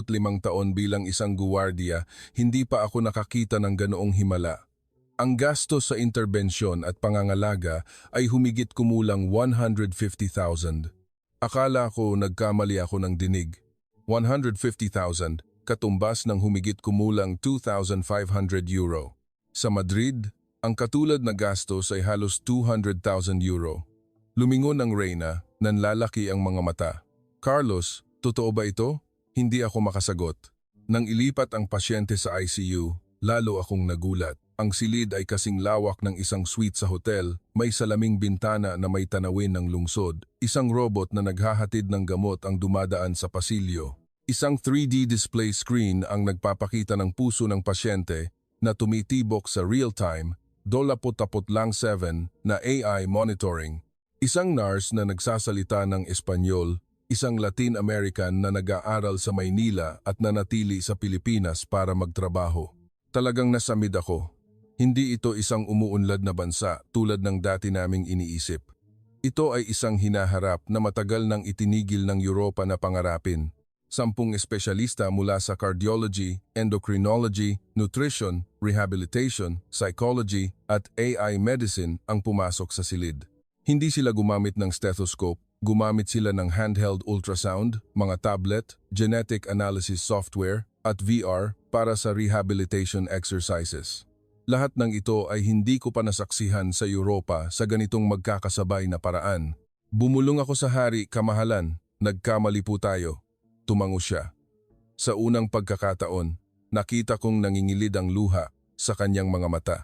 taon bilang isang guwardiya, hindi pa ako nakakita ng ganoong himala. Ang gastos sa interbensyon at pangangalaga ay humigit kumulang 150,000. Akala ko nagkamali ako ng dinig. 150,000, katumbas ng humigit kumulang 2,500 euro. Sa Madrid, ang katulad na gastos ay halos 200,000 euro. Lumingon ang Reyna, nanlalaki ang mga mata. Carlos, totoo ba ito? Hindi ako makasagot. Nang ilipat ang pasyente sa ICU, lalo akong nagulat. Ang silid ay kasing lawak ng isang suite sa hotel, may salaming bintana na may tanawin ng lungsod. Isang robot na naghahatid ng gamot ang dumadaan sa pasilyo. Isang 3D display screen ang nagpapakita ng puso ng pasyente na tumitibok sa real-time, 24/7 na AI monitoring. Isang nurse na nagsasalita ng Espanyol, isang Latin American na nag-aaral sa Maynila at nanatili sa Pilipinas para magtrabaho. Talagang nasamid ako. Hindi ito isang umuunlad na bansa tulad ng dati naming iniisip. Ito ay isang hinaharap na matagal nang itinigil ng Europa na pangarapin. 10 espesyalista mula sa cardiology, endocrinology, nutrition, rehabilitation, psychology at AI medicine ang pumasok sa silid. Hindi sila gumamit ng stethoscope, gumamit sila ng handheld ultrasound, mga tablet, genetic analysis software at VR para sa rehabilitation exercises. Lahat ng ito ay hindi ko pa nasaksihan sa Europa sa ganitong magkakasabay na paraan. Bumulong ako sa hari, kamahalan, nagkamali po tayo. Tumango siya. Sa unang pagkakataon, nakita kong nangingilid ang luha sa kanyang mga mata.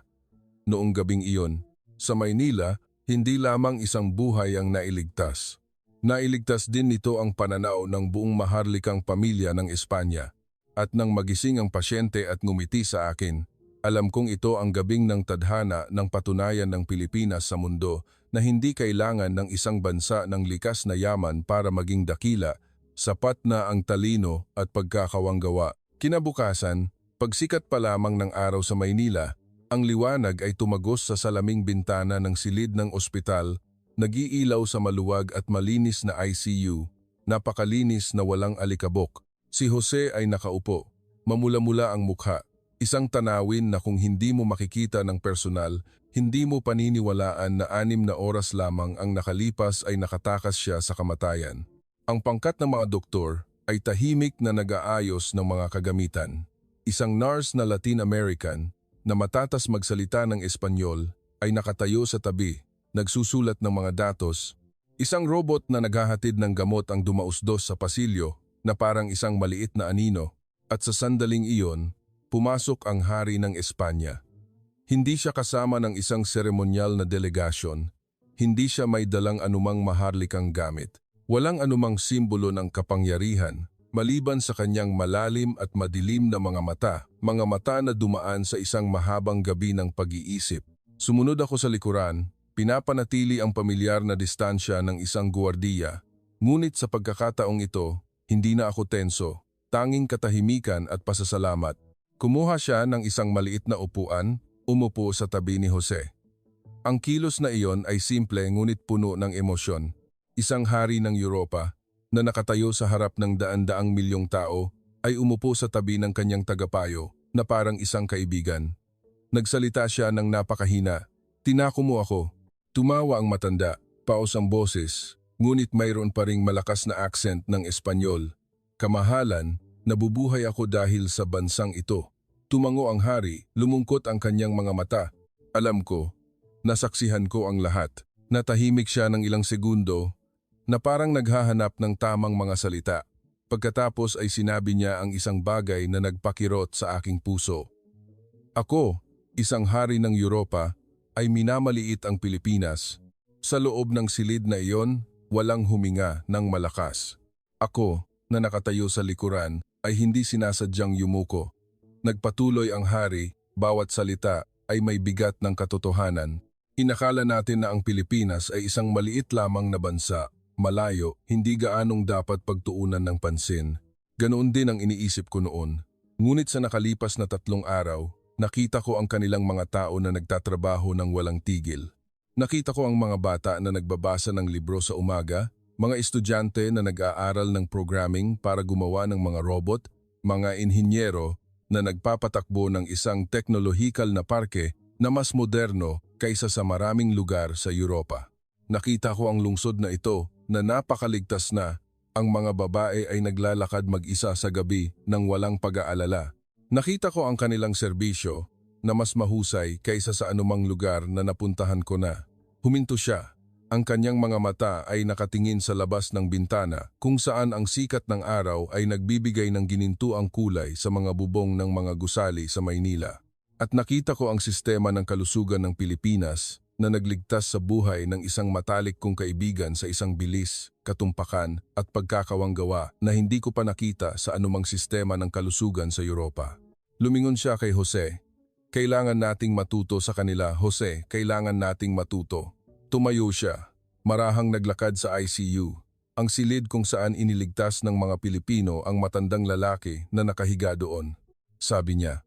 Noong gabing iyon, sa Maynila, hindi lamang isang buhay ang nailigtas. Nailigtas din nito ang pananaw ng buong maharlikang pamilya ng Espanya. At nang magising ang pasyente at ngumiti sa akin, alam kong ito ang gabing ng tadhana ng patunayan ng Pilipinas sa mundo na hindi kailangan ng isang bansa ng likas na yaman para maging dakila, sapat na ang talino at pagkakawanggawa. Kinabukasan, pagsikat pa lamang ng araw sa Maynila, ang liwanag ay tumagos sa salaming bintana ng silid ng ospital, nag-iilaw sa maluwag at malinis na ICU, napakalinis na walang alikabok. Si Jose ay nakaupo, mamula-mula ang mukha, Isang tanawin na kung hindi mo makikita ng personal, hindi mo paniniwalaan na 6 na oras lamang ang nakalipas ay nakatakas siya sa kamatayan. Ang pangkat ng mga doktor ay tahimik na nag-aayos ng mga kagamitan. Isang nurse na Latin American na matatas magsalita ng Espanyol ay nakatayo sa tabi, nagsusulat ng mga datos. Isang robot na naghahatid ng gamot ang dumausdos sa pasilyo na parang isang maliit na anino, at sa sandaling iyon, pumasok ang hari ng Espanya. Hindi siya kasama ng isang seremonyal na delegasyon. Hindi siya may dalang anumang maharlikang gamit. Walang anumang simbolo ng kapangyarihan, maliban sa kanyang malalim at madilim na mga mata na dumaan sa isang mahabang gabi ng pag-iisip. Sumunod ako sa likuran, pinapanatili ang pamilyar na distansya ng isang guwardiya. Ngunit sa pagkakataong ito, hindi na ako tenso, tanging katahimikan at pasasalamat. Kumuha siya ng isang maliit na upuan, umupo sa tabi ni Jose. Ang kilos na iyon ay simple ngunit puno ng emosyon. Isang hari ng Europa na nakatayo sa harap ng daan-daang milyong tao ay umupo sa tabi ng kanyang tagapayo na parang isang kaibigan. Nagsalita siya ng napakahina. "Tinako mo ako." Tumawa ang matanda, paos ang boses, ngunit mayroon pa ring malakas na accent ng Espanyol. "Kamahalan, nabubuhay ako dahil sa bansang ito." Tumango ang hari, lumungkot ang kanyang mga mata. "Alam ko, nasaksihan ko ang lahat." Natahimik siya ng ilang segundo na parang naghahanap ng tamang mga salita. Pagkatapos ay sinabi niya ang isang bagay na nagpakirot sa aking puso. "Ako, isang hari ng Europa, ay minamaliit ang Pilipinas." Sa loob ng silid na iyon, walang huminga ng malakas. Ako, na nakatayo sa likuran, ay hindi sinasadyang yumuko. Nagpatuloy ang hari, bawat salita ay may bigat ng katotohanan. "Inakala natin na ang Pilipinas ay isang maliit lamang na bansa, malayo, hindi gaanong dapat pagtuunan ng pansin. Ganoon din ang iniisip ko noon. Ngunit sa nakalipas na 3 araw, nakita ko ang kanilang mga tao na nagtatrabaho ng walang tigil. Nakita ko ang mga bata na nagbabasa ng libro sa umaga, mga estudyante na nag-aaral ng programming para gumawa ng mga robot, mga inhinyero na nagpapatakbo ng isang teknolohikal na parke na mas moderno kaysa sa maraming lugar sa Europa. Nakita ko ang lungsod na ito na napakaligtas na. Ang mga babae ay naglalakad mag-isa sa gabi nang walang pag-aalala. Nakita ko ang kanilang serbisyo na mas mahusay kaysa sa anumang lugar na napuntahan ko na. Huminto siya. Ang kanyang mga mata ay nakatingin sa labas ng bintana kung saan ang sikat ng araw ay nagbibigay ng ginintuang kulay sa mga bubong ng mga gusali sa Maynila. At nakita ko ang sistema ng kalusugan ng Pilipinas na nagligtas sa buhay ng isang matalik kong kaibigan sa isang bilis, katumpakan at pagkakawanggawa na hindi ko pa nakita sa anumang sistema ng kalusugan sa Europa. Lumingon siya kay Jose. "Kailangan nating matuto sa kanila, Jose, kailangan nating matuto." Tumayo siya, marahang naglakad sa ICU, ang silid kung saan iniligtas ng mga Pilipino ang matandang lalaki na nakahiga doon. Sabi niya,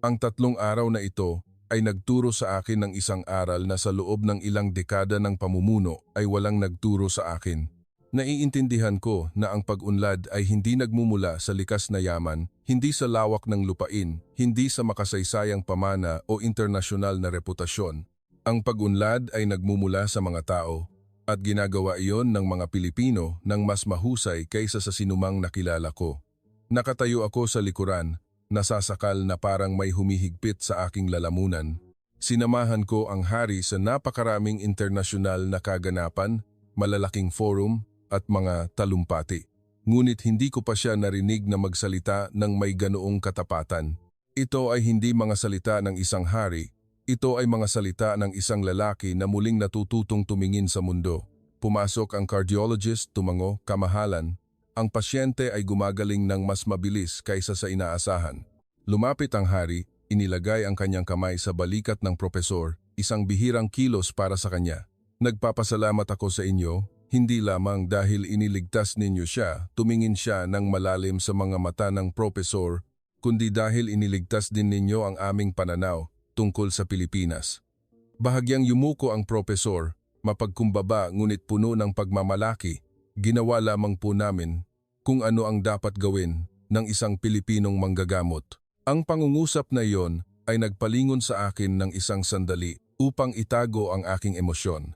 "Ang 3 araw na ito ay nagturo sa akin ng isang aral na sa loob ng ilang dekada ng pamumuno ay walang nagturo sa akin. Naiintindihan ko na ang pag-unlad ay hindi nagmumula sa likas na yaman, hindi sa lawak ng lupain, hindi sa makasaysayang pamana o internasyonal na reputasyon. Ang pag-unlad ay nagmumula sa mga tao, at ginagawa iyon ng mga Pilipino ng mas mahusay kaysa sa sinumang nakilala ko." Nakatayo ako sa likuran, nasasakal na parang may humihigpit sa aking lalamunan. Sinamahan ko ang hari sa napakaraming internasyonal na kaganapan, malalaking forum at mga talumpati. Ngunit hindi ko pa siya narinig na magsalita ng may ganoong katapatan. Ito ay hindi mga salita ng isang hari. Ito ay mga salita ng isang lalaki na muling natututong tumingin sa mundo. Pumasok ang cardiologist, tumango, "Kamahalan, ang pasyente ay gumagaling ng mas mabilis kaysa sa inaasahan." Lumapit ang hari, inilagay ang kanyang kamay sa balikat ng propesor, isang bihirang kilos para sa kanya. "Nagpapasalamat ako sa inyo, hindi lamang dahil iniligtas ninyo siya," tumingin siya ng malalim sa mga mata ng propesor, "kundi dahil iniligtas din ninyo ang aming pananaw tungkol sa Pilipinas." Bahagyang yumuko ang propesor, mapagkumbaba ngunit puno ng pagmamalaki. "Ginawa lamang po namin kung ano ang dapat gawin ng isang Pilipinong manggagamot." Ang pangungusap na iyon ay nagpalingon sa akin ng isang sandali upang itago ang aking emosyon.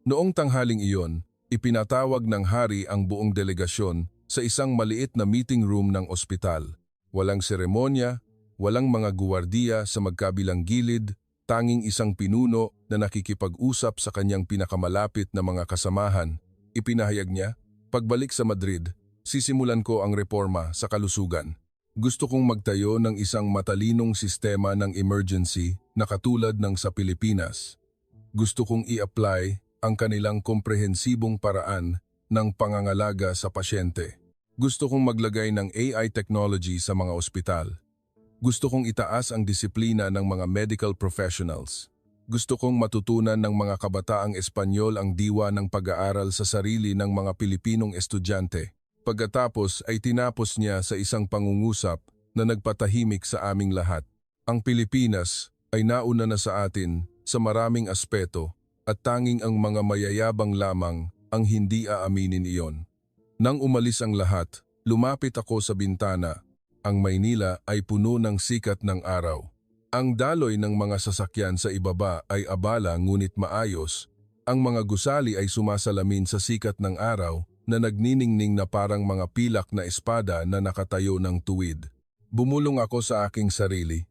Noong tanghaling iyon, ipinatawag ng hari ang buong delegasyon sa isang maliit na meeting room ng ospital. Walang seremonya, walang mga guwardiya sa magkabilang gilid, tanging isang pinuno na nakikipag-usap sa kanyang pinakamalapit na mga kasamahan. Ipinahayag niya, pagbalik sa Madrid, sisimulan ko ang reforma sa kalusugan. Gusto kong magtayo ng isang matalinong sistema ng emergency na katulad ng sa Pilipinas. Gusto kong i-apply ang kanilang komprehensibong paraan ng pangangalaga sa pasyente. Gusto kong maglagay ng AI technology sa mga ospital. Gusto kong itaas ang disiplina ng mga medical professionals. Gusto kong matutunan ng mga kabataang Espanyol ang diwa ng pag-aaral sa sarili ng mga Pilipinong estudyante. Pagkatapos ay tinapos niya sa isang pangungusap na nagpatahimik sa aming lahat. Ang Pilipinas ay nauna na sa atin sa maraming aspeto at tanging ang mga mayayabang lamang ang hindi aaminin iyon. Nang umalis ang lahat, lumapit ako sa bintana. Ang Maynila ay puno ng sikat ng araw. Ang daloy ng mga sasakyan sa ibaba ay abala ngunit maayos. Ang mga gusali ay sumasalamin sa sikat ng araw na nagniningning na parang mga pilak na espada na nakatayo ng tuwid. Bumulong ako sa aking sarili.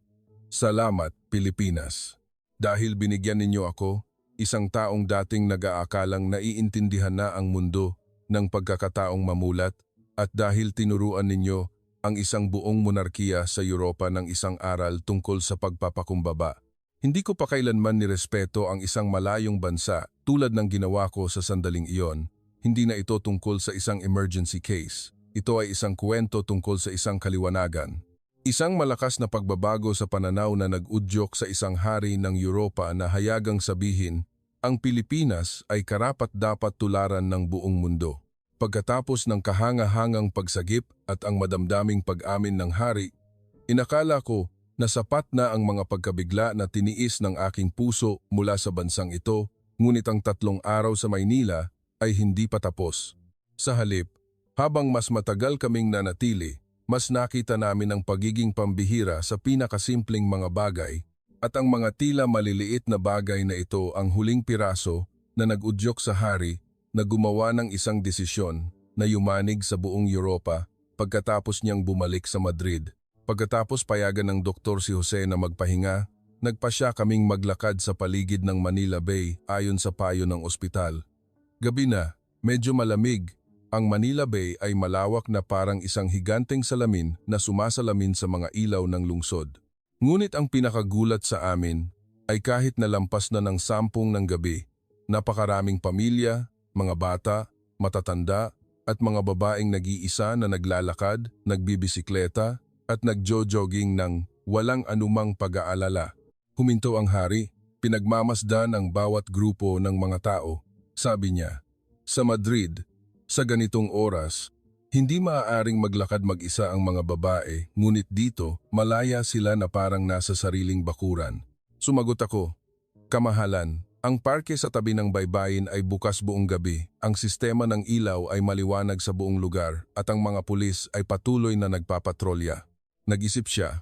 Salamat, Pilipinas. Dahil binigyan ninyo ako, isang taong dating nag-aakalang naiintindihan na ang mundo ng pagkakataong mamulat, at dahil tinuruan ninyo ang isang buong monarkiya sa Europa ng isang aral tungkol sa pagpapakumbaba. Hindi ko pa kailanman nirespeto ang isang malayong bansa tulad ng ginawa ko sa sandaling iyon. Hindi na ito tungkol sa isang emergency case. Ito ay isang kwento tungkol sa isang kaliwanagan. Isang malakas na pagbabago sa pananaw na nag-udyok sa isang hari ng Europa na hayagang sabihin, ang Pilipinas ay karapat-dapat tularan ng buong mundo. Pagkatapos ng kahanga-hangang pagsagip at ang madamdaming pag-amin ng hari, inakala ko na sapat na ang mga pagkabigla na tiniis ng aking puso mula sa bansang ito, ngunit ang 3 araw sa Maynila ay hindi pa tapos. Sa halip, habang mas matagal kaming nanatili, mas nakita namin ang pagiging pambihira sa pinakasimpleng mga bagay, at ang mga tila maliliit na bagay na ito ang huling piraso na nag-udyok sa hari na gumawa ng isang desisyon na yumanig sa buong Europa pagkatapos niyang bumalik sa Madrid. Pagkatapos payagan ng doktor si Jose na magpahinga, nagpasya kaming maglakad sa paligid ng Manila Bay ayon sa payo ng ospital. Gabi na, medyo malamig. Ang Manila Bay ay malawak na parang isang higanteng salamin na sumasalamin sa mga ilaw ng lungsod. Ngunit ang pinakagulat sa amin ay kahit nalampas na ng 10 ng gabi, napakaraming pamilya, mga bata, matatanda, at mga babaeng nag-iisa na naglalakad, nagbibisikleta, at nagjo-jogging ng walang anumang pag-aalala. Huminto ang hari, pinagmamasdan ang bawat grupo ng mga tao. Sabi niya, sa Madrid, sa ganitong oras, hindi maaaring maglakad mag-isa ang mga babae, ngunit dito, malaya sila na parang nasa sariling bakuran. Sumagot ako, kamahalan, ang parke sa tabi ng baybayin ay bukas buong gabi, ang sistema ng ilaw ay maliwanag sa buong lugar, at ang mga pulis ay patuloy na nagpapatrolya. Nag-isip siya,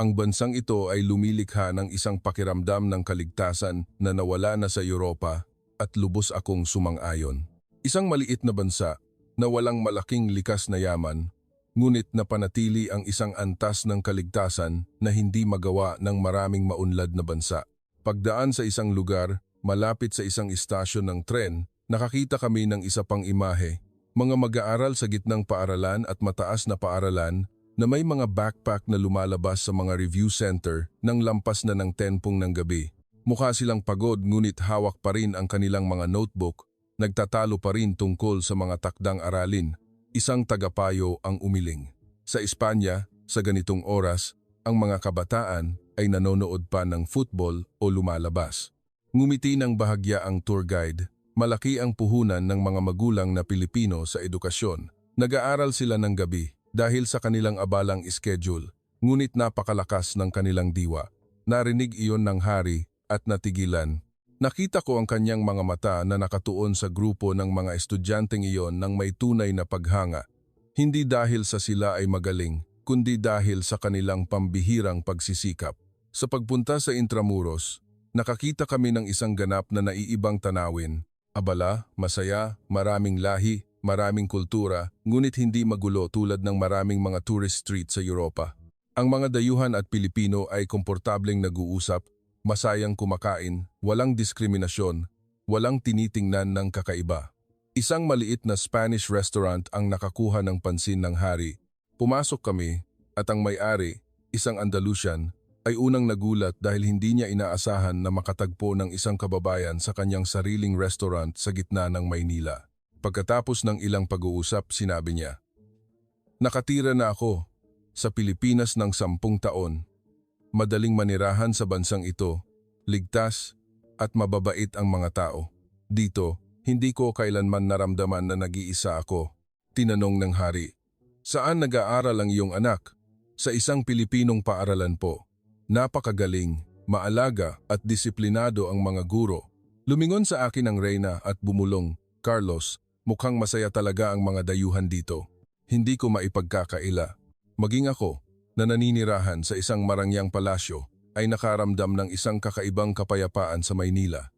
ang bansang ito ay lumilikha ng isang pakiramdam ng kaligtasan na nawala na sa Europa, at lubos akong sumang-ayon. Isang maliit na bansa na walang malaking likas na yaman, ngunit napanatili ang isang antas ng kaligtasan na hindi magawa ng maraming maunlad na bansa. Pagdaan sa isang lugar, malapit sa isang istasyon ng tren, nakakita kami ng isa pang imahe, mga mag-aaral sa gitnang paaralan at mataas na paaralan na may mga backpack na lumalabas sa mga review center nang lampas na ng 10 ng gabi. Mukha silang pagod ngunit hawak pa rin ang kanilang mga notebook. Nagtatalo pa rin tungkol sa mga takdang aralin, isang tagapayo ang umiling. Sa Espanya, sa ganitong oras, ang mga kabataan ay nanonood pa ng football o lumalabas. Ngumiti ng bahagya ang tour guide, malaki ang puhunan ng mga magulang na Pilipino sa edukasyon. Nag-aaral sila ng gabi dahil sa kanilang abalang schedule, ngunit napakalakas ng kanilang diwa. Narinig iyon ng hari at natigilan. Nakita ko ang kanyang mga mata na nakatuon sa grupo ng mga estudyanteng iyon ng may tunay na paghanga. Hindi dahil sa sila ay magaling, kundi dahil sa kanilang pambihirang pagsisikap. Sa pagpunta sa Intramuros, nakakita kami ng isang ganap na naiibang tanawin. Abala, masaya, maraming lahi, maraming kultura, ngunit hindi magulo tulad ng maraming mga tourist street sa Europa. Ang mga dayuhan at Pilipino ay komportableng nag-uusap, masayang kumakain, walang diskriminasyon, walang tinitingnan ng kakaiba. Isang maliit na Spanish restaurant ang nakakuha ng pansin ng hari. Pumasok kami at ang may-ari, isang Andalusian, ay unang nagulat dahil hindi niya inaasahan na makatagpo ng isang kababayan sa kanyang sariling restaurant sa gitna ng Maynila. Pagkatapos ng ilang pag-uusap, sinabi niya, "Nakatira na ako sa Pilipinas ng 10 taon. Madaling manirahan sa bansang ito, ligtas at mababait ang mga tao. Dito, hindi ko kailanman naramdaman na nag-iisa ako." Tinanong ng hari, "Saan nag-aaral ang iyong anak?" "Sa isang Pilipinong paaralan po. Napakagaling, maalaga at disiplinado ang mga guro." Lumingon sa akin ang reyna at bumulong, "Carlos, mukhang masaya talaga ang mga dayuhan dito." Hindi ko maipagkakaila. Maging ako, na naninirahan sa isang marangyang palasyo, ay nakaramdam ng isang kakaibang kapayapaan sa Maynila.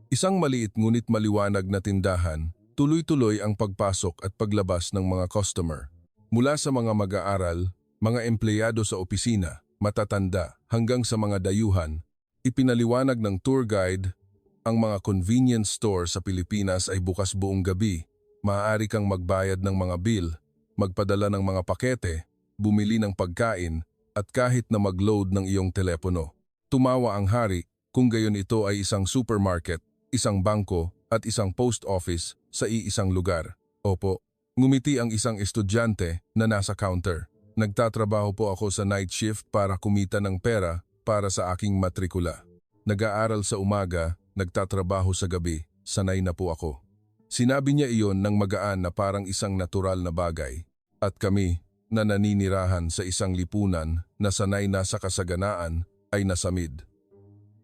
Isang maliit ngunit maliwanag na tindahan, tuloy-tuloy ang pagpasok at paglabas ng mga customer. Mula sa mga mag-aaral, mga empleyado sa opisina, matatanda, hanggang sa mga dayuhan, ipinaliwanag ng tour guide, ang mga convenience store sa Pilipinas ay bukas buong gabi. Maaari kang magbayad ng mga bill, magpadala ng mga pakete, bumili ng pagkain, at kahit na mag-load ng iyong telepono. Tumawa ang hari kung gayon ito ay isang supermarket, isang bangko, at isang post office sa iisang lugar. Opo, ngumiti ang isang estudyante na nasa counter. Nagtatrabaho po ako sa night shift para kumita ng pera para sa aking matrikula. Nag-aaral sa umaga, nagtatrabaho sa gabi, sanay na po ako. Sinabi niya iyon ng magaan na parang isang natural na bagay. At kami, na naninirahan sa isang lipunan na sanay na sa kasaganaan, ay nasamid.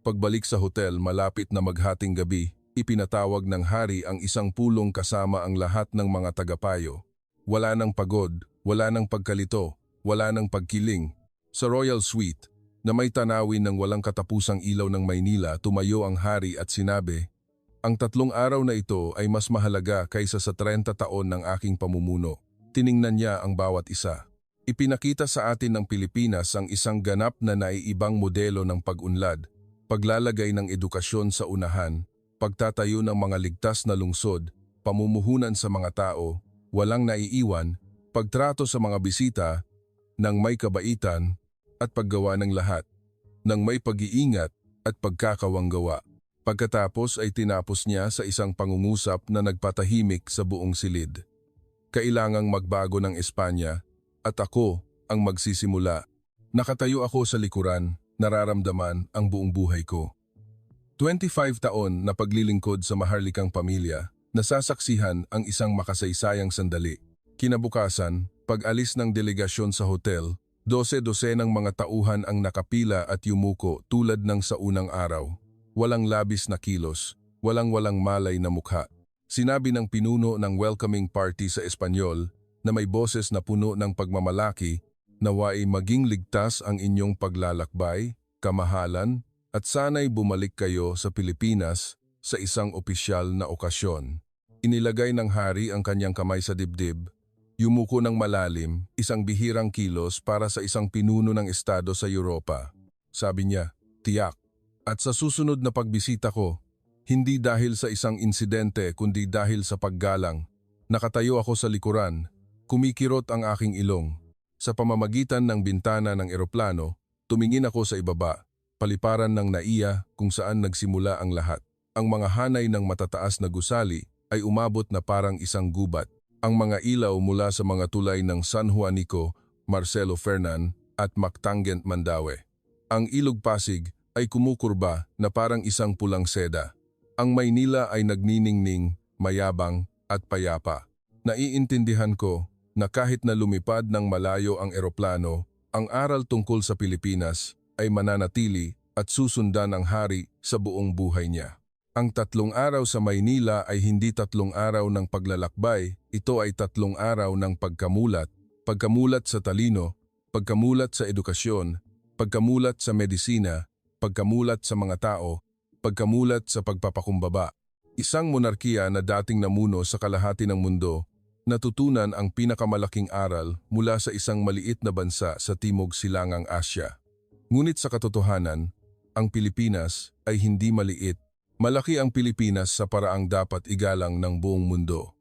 Pagbalik sa hotel malapit na maghating gabi, ipinatawag ng hari ang isang pulong kasama ang lahat ng mga tagapayo. Wala nang pagod, wala nang pagkalito, wala nang pagkiling. Sa Royal Suite, na may tanawin ng walang katapusang ilaw ng Maynila, tumayo ang hari at sinabi, "Ang 3 araw na ito ay mas mahalaga kaysa sa 30 taon ng aking pamumuno." Tiningnan niya ang bawat isa. Ipinakita sa atin ng Pilipinas ang isang ganap na naiibang modelo ng pag-unlad, paglalagay ng edukasyon sa unahan, pagtatayo ng mga ligtas na lungsod, pamumuhunan sa mga tao, walang naiiwan, pagtrato sa mga bisita, ng may kabaitan, at paggawa ng lahat, ng may pag-iingat at pagkakawanggawa. Pagkatapos ay tinapos niya sa isang pangungusap na nagpatahimik sa buong silid. Kailangang magbago ng Espanya at ako ang magsisimula. Nakatayo ako sa likuran, nararamdaman ang buong buhay ko. 25 taon na paglilingkod sa maharlikang pamilya, nasasaksihan ang isang makasaysayang sandali. Kinabukasan, pag-alis ng delegasyon sa hotel, 12-12 ng mga tauhan ang nakapila at yumuko tulad ng sa unang araw. Walang labis na kilos, walang malay na mukha. Sinabi ng pinuno ng welcoming party sa Espanyol na may boses na puno ng pagmamalaki, naway maging ligtas ang inyong paglalakbay, kamahalan, at sana'y bumalik kayo sa Pilipinas sa isang opisyal na okasyon. Inilagay ng hari ang kanyang kamay sa dibdib, yumuko ng malalim, isang bihirang kilos para sa isang pinuno ng estado sa Europa. Sabi niya, "Tiyak." At sa susunod na pagbisita ko, hindi dahil sa isang insidente kundi dahil sa paggalang, nakatayo ako sa likuran, kumikirot ang aking ilong. Sa pamamagitan ng bintana ng eroplano, tumingin ako sa ibaba, paliparan ng NAIA kung saan nagsimula ang lahat. Ang mga hanay ng matataas na gusali ay umabot na parang isang gubat. Ang mga ilaw mula sa mga tulay ng San Juanico, Marcelo Fernan at Mactangent Mandaue. Ang ilog Pasig ay kumukurba na parang isang pulang seda. Ang Maynila ay nagniningning, mayabang at payapa. Naiintindihan ko na kahit na lumipad ng malayo ang eroplano, ang aral tungkol sa Pilipinas ay mananatili at susundan ng hari sa buong buhay niya. Ang 3 araw sa Maynila ay hindi 3 araw ng paglalakbay, ito ay 3 araw ng pagkamulat sa talino, pagkamulat sa edukasyon, pagkamulat sa medisina, pagkamulat sa mga tao, pagkamulat sa pagpapakumbaba. Isang monarkiya na dating namuno sa kalahati ng mundo, natutunan ang pinakamalaking aral mula sa isang maliit na bansa sa Timog Silangang Asya. Ngunit sa katotohanan, ang Pilipinas ay hindi maliit. Malaki ang Pilipinas sa paraang dapat igalang ng buong mundo.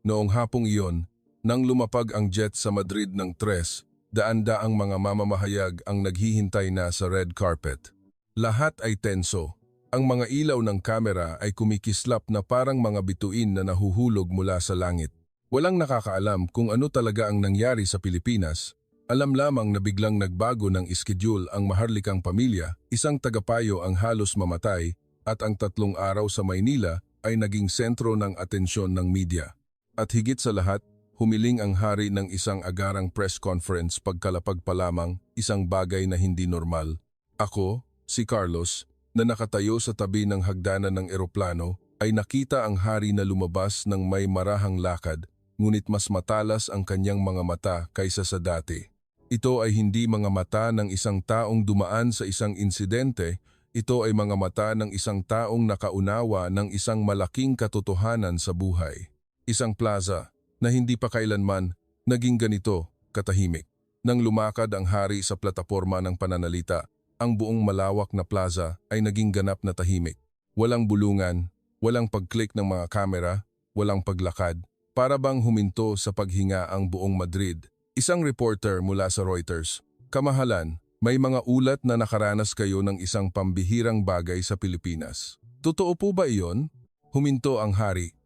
Noong hapong iyon, nang lumapag ang jet sa Madrid ng 3, daan-daang mga mamamahayag ang naghihintay na sa red carpet. Lahat ay tenso. Ang mga ilaw ng kamera ay kumikislap na parang mga bituin na nahuhulog mula sa langit. Walang nakakaalam kung ano talaga ang nangyari sa Pilipinas. Alam lamang na biglang nagbago ng iskediul ang maharlikang pamilya, isang tagapayo ang halos mamatay, at ang 3 araw sa Maynila ay naging sentro ng atensyon ng media. At higit sa lahat, humiling ang hari ng isang agarang press conference pagkalapag pa lamang, isang bagay na hindi normal. Ako, si Carlos, na nakatayo sa tabi ng hagdanan ng eroplano, ay nakita ang hari na lumabas ng may marahang lakad, ngunit mas matalas ang kanyang mga mata kaysa sa dati. Ito ay hindi mga mata ng isang taong dumaan sa isang insidente, ito ay mga mata ng isang taong nakaunawa ng isang malaking katotohanan sa buhay. Isang plaza na hindi pa kailanman naging ganito katahimik. Nang lumakad ang hari sa plataporma ng pananalita, ang buong malawak na plaza ay naging ganap na tahimik. Walang bulungan, walang pag-click ng mga kamera, walang paglakad. Para bang huminto sa paghinga ang buong Madrid. Isang reporter mula sa Reuters, "Kamahalan, may mga ulat na nakaranas kayo ng isang pambihirang bagay sa Pilipinas. Totoo po ba iyon?" Huminto ang hari.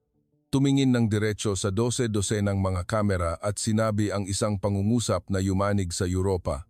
Tumingin ng diretso sa 12 ng mga kamera at sinabi ang isang pangungusap na yumanig sa Europa.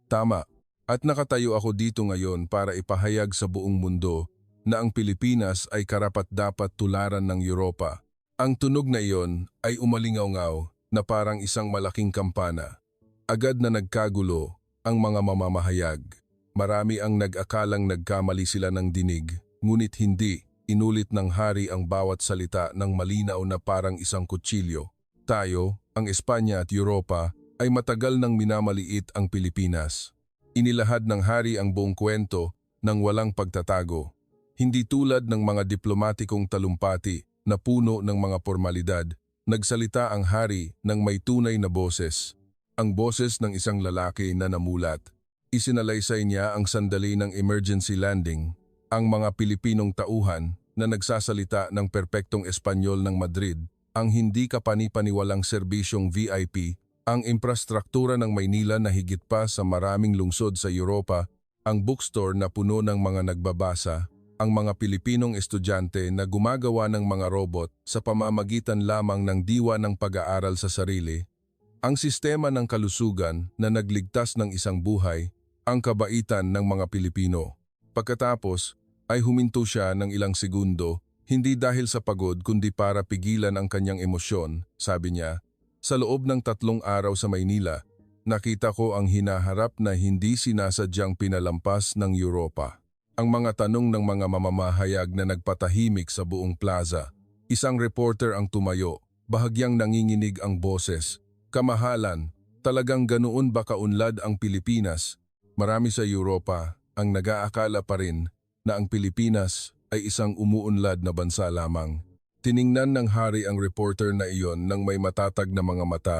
"Tama. At nakatayo ako dito ngayon para ipahayag sa buong mundo na ang Pilipinas ay karapat-dapat tularan ng Europa." Ang tunog na iyon ay umalingaw-ngaw na parang isang malaking kampana. Agad na nagkagulo ang mga mamamahayag. Marami ang nag-akalang nagkamali sila ng dinig, ngunit hindi. Inulit ng hari ang bawat salita ng malinaw na parang isang kutsilyo. Tayo, ang Espanya at Europa, ay matagal nang minamaliit ang Pilipinas. Inilahad ng hari ang buong kwento ng walang pagtatago. Hindi tulad ng mga diplomatikong talumpati na puno ng mga formalidad, nagsalita ang hari ng may tunay na boses. Ang boses ng isang lalaki na namulat. Isinalaysay niya ang sandali ng emergency landing, ang mga Pilipinong tauhan na nagsasalita ng perpektong Espanyol ng Madrid, ang hindi kapani-paniwalang serbisyong VIP, ang infrastruktura ng Maynila na higit pa sa maraming lungsod sa Europa, ang bookstore na puno ng mga nagbabasa, ang mga Pilipinong estudyante na gumagawa ng mga robot sa pamamagitan lamang ng diwa ng pag-aaral sa sarili, ang sistema ng kalusugan na nagligtas ng isang buhay, ang kabaitan ng mga Pilipino. Pagkatapos ay huminto siya ng ilang segundo, hindi dahil sa pagod kundi para pigilan ang kanyang emosyon. Sabi niya, "Sa loob ng 3 araw sa Maynila, nakita ko ang hinaharap na hindi sinasadyang pinalampas ng Europa." Ang mga tanong ng mga mamamahayag na nagpatahimik sa buong plaza. Isang reporter ang tumayo, bahagyang nanginginig ang boses. "Kamahalan, talagang ganoon ba kaunlad ang Pilipinas?" Marami sa Europa ang nag-aakala pa rin na ang Pilipinas ay isang umuunlad na bansa lamang. Tiningnan ng hari ang reporter na iyon ng may matatag na mga mata.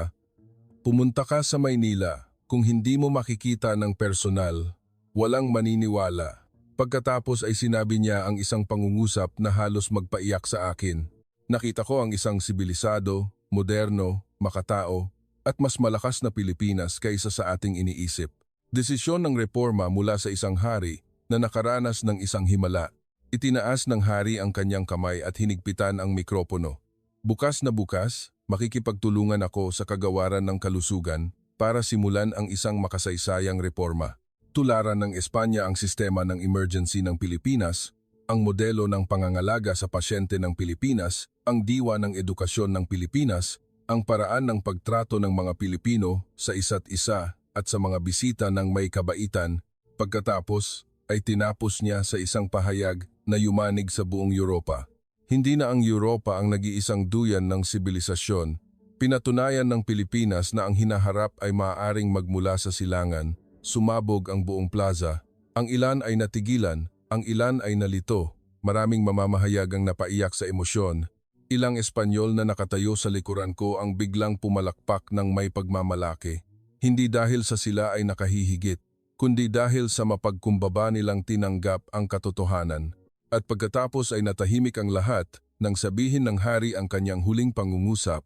"Pumunta ka sa Maynila, kung hindi mo makikita ng personal, walang maniniwala." Pagkatapos ay sinabi niya ang isang pangungusap na halos magpaiyak sa akin. "Nakita ko ang isang sibilisado, moderno, makatao, at mas malakas na Pilipinas kaysa sa ating iniisip." Desisyon ng reforma mula sa isang hari na nakaranas ng isang himala. Itinaas ng hari ang kanyang kamay at hinigpitan ang mikropono. "Bukas na bukas, makikipagtulungan ako sa kagawaran ng kalusugan para simulan ang isang makasaysayang reforma. Tularan ng Espanya ang sistema ng emergency ng Pilipinas, ang modelo ng pangangalaga sa pasyente ng Pilipinas, ang diwa ng edukasyon ng Pilipinas, ang paraan ng pagtrato ng mga Pilipino sa isa't isa at sa mga bisita ng may kabaitan." Pagkatapos ay tinapos niya sa isang pahayag na yumanig sa buong Europa. Hindi na ang Europa ang nag-iisang duyan ng sibilisasyon. Pinatunayan ng Pilipinas na ang hinaharap ay maaaring magmula sa silangan, sumabog ang buong plaza. Ang ilan ay natigilan, ang ilan ay nalito. Maraming mamamahayag ang napaiyak sa emosyon. Ilang Espanyol na nakatayo sa likuran ko ang biglang pumalakpak ng may pagmamalaki. Hindi dahil sa sila ay nakahihigit, kundi dahil sa mapagkumbaba nilang tinanggap ang katotohanan. At pagkatapos ay natahimik ang lahat nang sabihin ng hari ang kanyang huling pangungusap.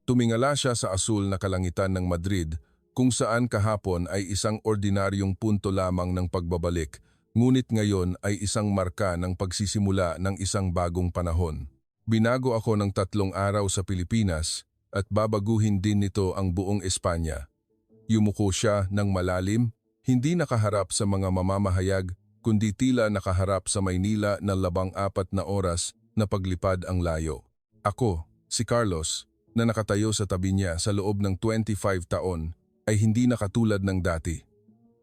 Tumingala siya sa asul na kalangitan ng Madrid, kung saan kahapon ay isang ordinaryong punto lamang ng pagbabalik, ngunit ngayon ay isang marka ng pagsisimula ng isang bagong panahon. Binago ako ng 3 araw sa Pilipinas at babaguhin din nito ang buong Espanya. Yumuko siya ng malalim, hindi nakaharap sa mga mamamahayag, kundi tila nakaharap sa Maynila na 14 na oras na paglipad ang layo. Ako, si Carlos, na nakatayo sa tabi niya sa loob ng 25 taon, ay hindi nakatulad ng dati.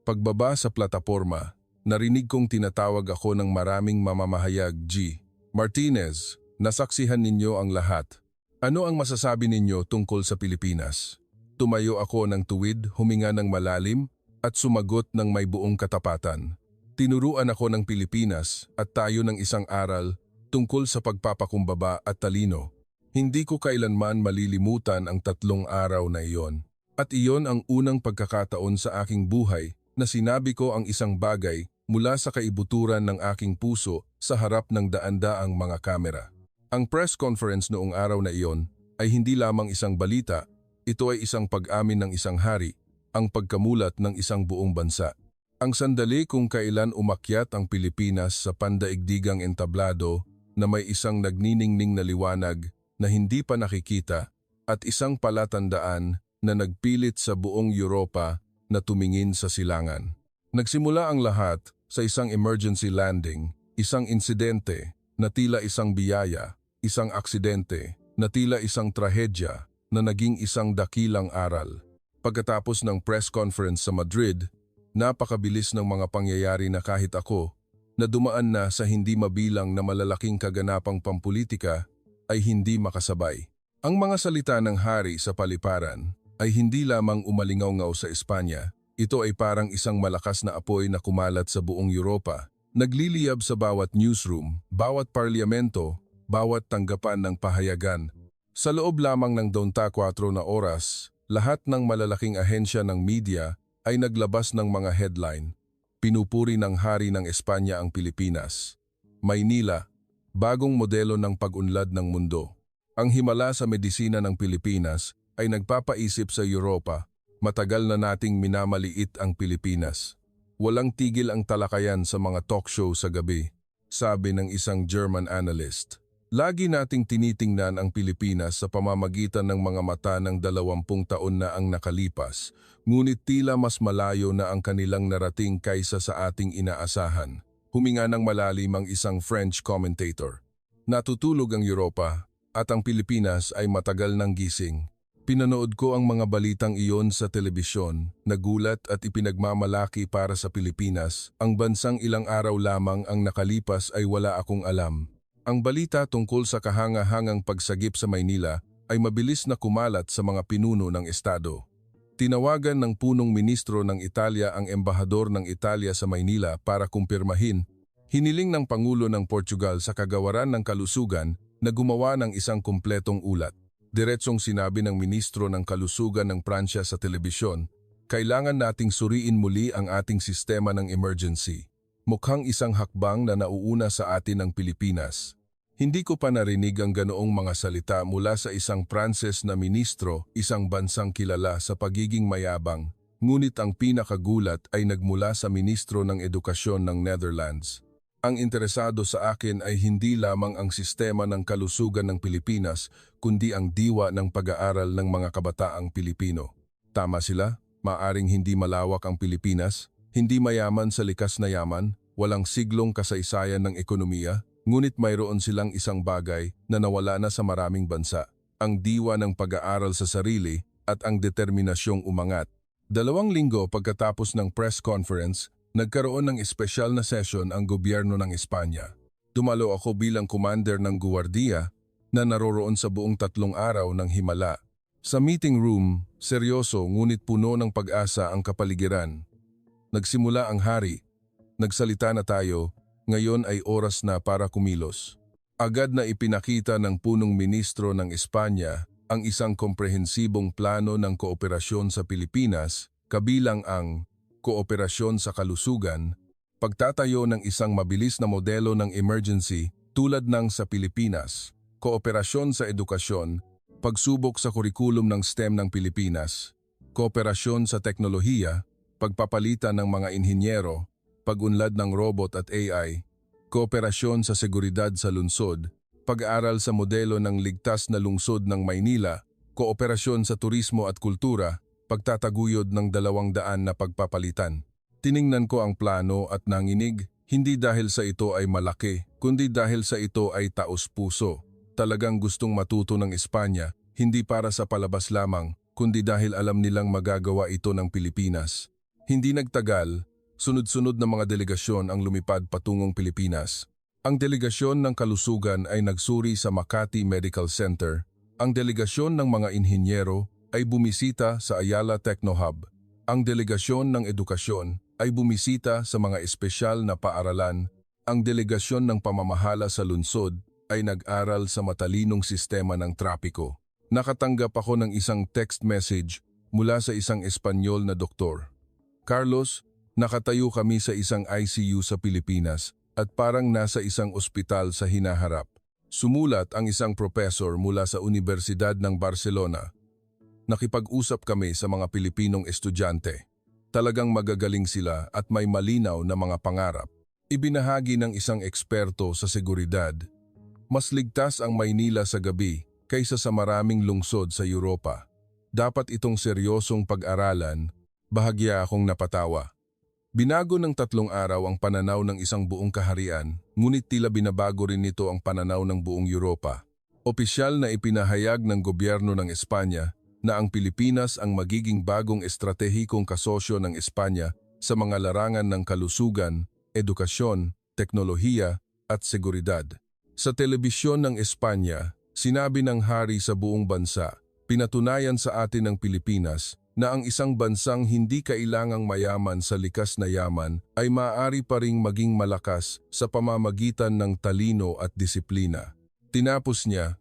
Pagbaba sa plataporma, narinig kong tinatawag ako ng maraming mamamahayag. G. Martinez, nasaksihan ninyo ang lahat. Ano ang masasabi ninyo tungkol sa Pilipinas? Tumayo ako ng tuwid, huminga ng malalim, at sumagot ng may buong katapatan. Tinuruan ako ng Pilipinas at tayo ng isang aral tungkol sa pagpapakumbaba at talino. Hindi ko kailanman malilimutan ang 3 araw na iyon. At iyon ang unang pagkakataon sa aking buhay na sinabi ko ang isang bagay mula sa kaibuturan ng aking puso sa harap ng daan-daang mga kamera. Ang press conference noong araw na iyon ay hindi lamang isang balita, ito ay isang pag-amin ng isang hari, ang pagkamulat ng isang buong bansa. Ang sandali kung kailan umakyat ang Pilipinas sa pandaigdigang entablado na may isang nagniningning na liwanag na hindi pa nakikita at isang palatandaan na nagpilit sa buong Europa na tumingin sa silangan. Nagsimula ang lahat sa isang emergency landing, isang insidente na tila isang biyaya, isang aksidente na tila isang trahedya na naging isang dakilang aral. Pagkatapos ng press conference sa Madrid, napakabilis ng mga pangyayari na kahit ako, na dumaan na sa hindi mabilang na malalaking kaganapang pampulitika, ay hindi makasabay. Ang mga salita ng hari sa paliparan ay hindi lamang umalingaw-ngaw sa Espanya, ito ay parang isang malakas na apoy na kumalat sa buong Europa, nagliliyab sa bawat newsroom, bawat parlamento, bawat tanggapan ng pahayagan. Sa loob lamang ng 24 na oras, lahat ng malalaking ahensya ng media ay naglabas ng mga headline. Pinupuri ng hari ng Espanya ang Pilipinas. Maynila, bagong modelo ng pag-unlad ng mundo. Ang himala sa medisina ng Pilipinas ay nagpapaisip sa Europa, matagal na nating minamaliit ang Pilipinas. Walang tigil ang talakayan sa mga talk show sa gabi, sabi ng isang German analyst. Lagi nating tinitingnan ang Pilipinas sa pamamagitan ng mga mata ng 20 taon na ang nakalipas, ngunit tila mas malayo na ang kanilang narating kaysa sa ating inaasahan. Huminga ng malalim ang isang French commentator. Natutulog ang Europa at ang Pilipinas ay matagal ng gising. Pinanood ko ang mga balitang iyon sa telebisyon, nagulat at ipinagmamalaki para sa Pilipinas. Ang bansang ilang araw lamang ang nakalipas ay wala akong alam. Ang balita tungkol sa kahanga-hangang pagsagip sa Maynila ay mabilis na kumalat sa mga pinuno ng Estado. Tinawagan ng punong ministro ng Italia ang embahador ng Italia sa Maynila para kumpirmahin. Hiniling ng Pangulo ng Portugal sa Kagawaran ng Kalusugan na gumawa ng isang kumpletong ulat. Diretsong sinabi ng Ministro ng Kalusugan ng Pransya sa telebisyon, kailangan nating suriin muli ang ating sistema ng emergency. Mukhang isang hakbang na nauuna sa atin ng Pilipinas. Hindi ko pa narinig ang ganoong mga salita mula sa isang Pranses na ministro, isang bansang kilala sa pagiging mayabang, ngunit ang pinakagulat ay nagmula sa Ministro ng Edukasyon ng Netherlands. Ang interesado sa akin ay hindi lamang ang sistema ng kalusugan ng Pilipinas, kundi ang diwa ng pag-aaral ng mga kabataang Pilipino. Tama sila, maaring hindi malawak ang Pilipinas, hindi mayaman sa likas na yaman, walang siglong kasaysayan ng ekonomiya, ngunit mayroon silang isang bagay na nawala na sa maraming bansa, ang diwa ng pag-aaral sa sarili at ang determinasyong umangat. 2 linggo pagkatapos ng press conference, nagkaroon ng espesyal na session ang gobyerno ng Espanya. Dumalo ako bilang commander ng guwardiya na naroroon sa buong 3 araw ng himala. Sa meeting room, seryoso ngunit puno ng pag-asa ang kapaligiran. Nagsimula ang hari. Nagsalita na tayo, ngayon ay oras na para kumilos. Agad na ipinakita ng punong ministro ng Espanya ang isang komprehensibong plano ng kooperasyon sa Pilipinas, kabilang ang kooperasyon sa kalusugan, pagtatayo ng isang mabilis na modelo ng emergency tulad ng sa Pilipinas, kooperasyon sa edukasyon, pagsubok sa kurikulum ng STEM ng Pilipinas, kooperasyon sa teknolohiya, pagpapalitan ng mga inhinyero, pag-unlad ng robot at AI, kooperasyon sa seguridad sa lungsod, pag-aaral sa modelo ng ligtas na lungsod ng Maynila, kooperasyon sa turismo at kultura, pagtataguyod ng 200 na pagpapalitan. Tiningnan ko ang plano at nanginig, hindi dahil sa ito ay malaki, kundi dahil sa ito ay taos-puso. Talagang gustong matuto ng Espanya, hindi para sa palabas lamang, kundi dahil alam nilang magagawa ito ng Pilipinas. Hindi nagtagal, sunod-sunod na mga delegasyon ang lumipad patungong Pilipinas. Ang delegasyon ng kalusugan ay nagsuri sa Makati Medical Center. Ang delegasyon ng mga inhinyero ay bumisita sa Ayala Techno Hub. Ang delegasyon ng edukasyon ay bumisita sa mga espesyal na paaralan. Ang delegasyon ng pamamahala sa lungsod ay nag-aral sa matalinong sistema ng trapiko. Nakatanggap ako ng isang text message mula sa isang Espanyol na doktor. Carlos, nakatayo kami sa isang ICU sa Pilipinas at parang nasa isang ospital sa hinaharap. Sumulat ang isang professor mula sa Universidad ng Barcelona. Nakipag-usap kami sa mga Pilipinong estudyante. Talagang magagaling sila at may malinaw na mga pangarap. Ibinahagi ng isang eksperto sa seguridad. Mas ligtas ang Maynila sa gabi kaysa sa maraming lungsod sa Europa. Dapat itong seryosong pag-aralan, bahagya akong napatawa. Binago ng 3 araw ang pananaw ng isang buong kaharian, ngunit tila binabago rin nito ang pananaw ng buong Europa. Opisyal na ipinahayag ng gobyerno ng Espanya na ang Pilipinas ang magiging bagong estratehikong kasosyo ng Espanya sa mga larangan ng kalusugan, edukasyon, teknolohiya at seguridad. Sa telebisyon ng Espanya, sinabi ng hari sa buong bansa, pinatunayan sa atin ng Pilipinas na ang isang bansang hindi kailangang mayaman sa likas na yaman ay maaari pa ring maging malakas sa pamamagitan ng talino at disiplina. Tinapos niya,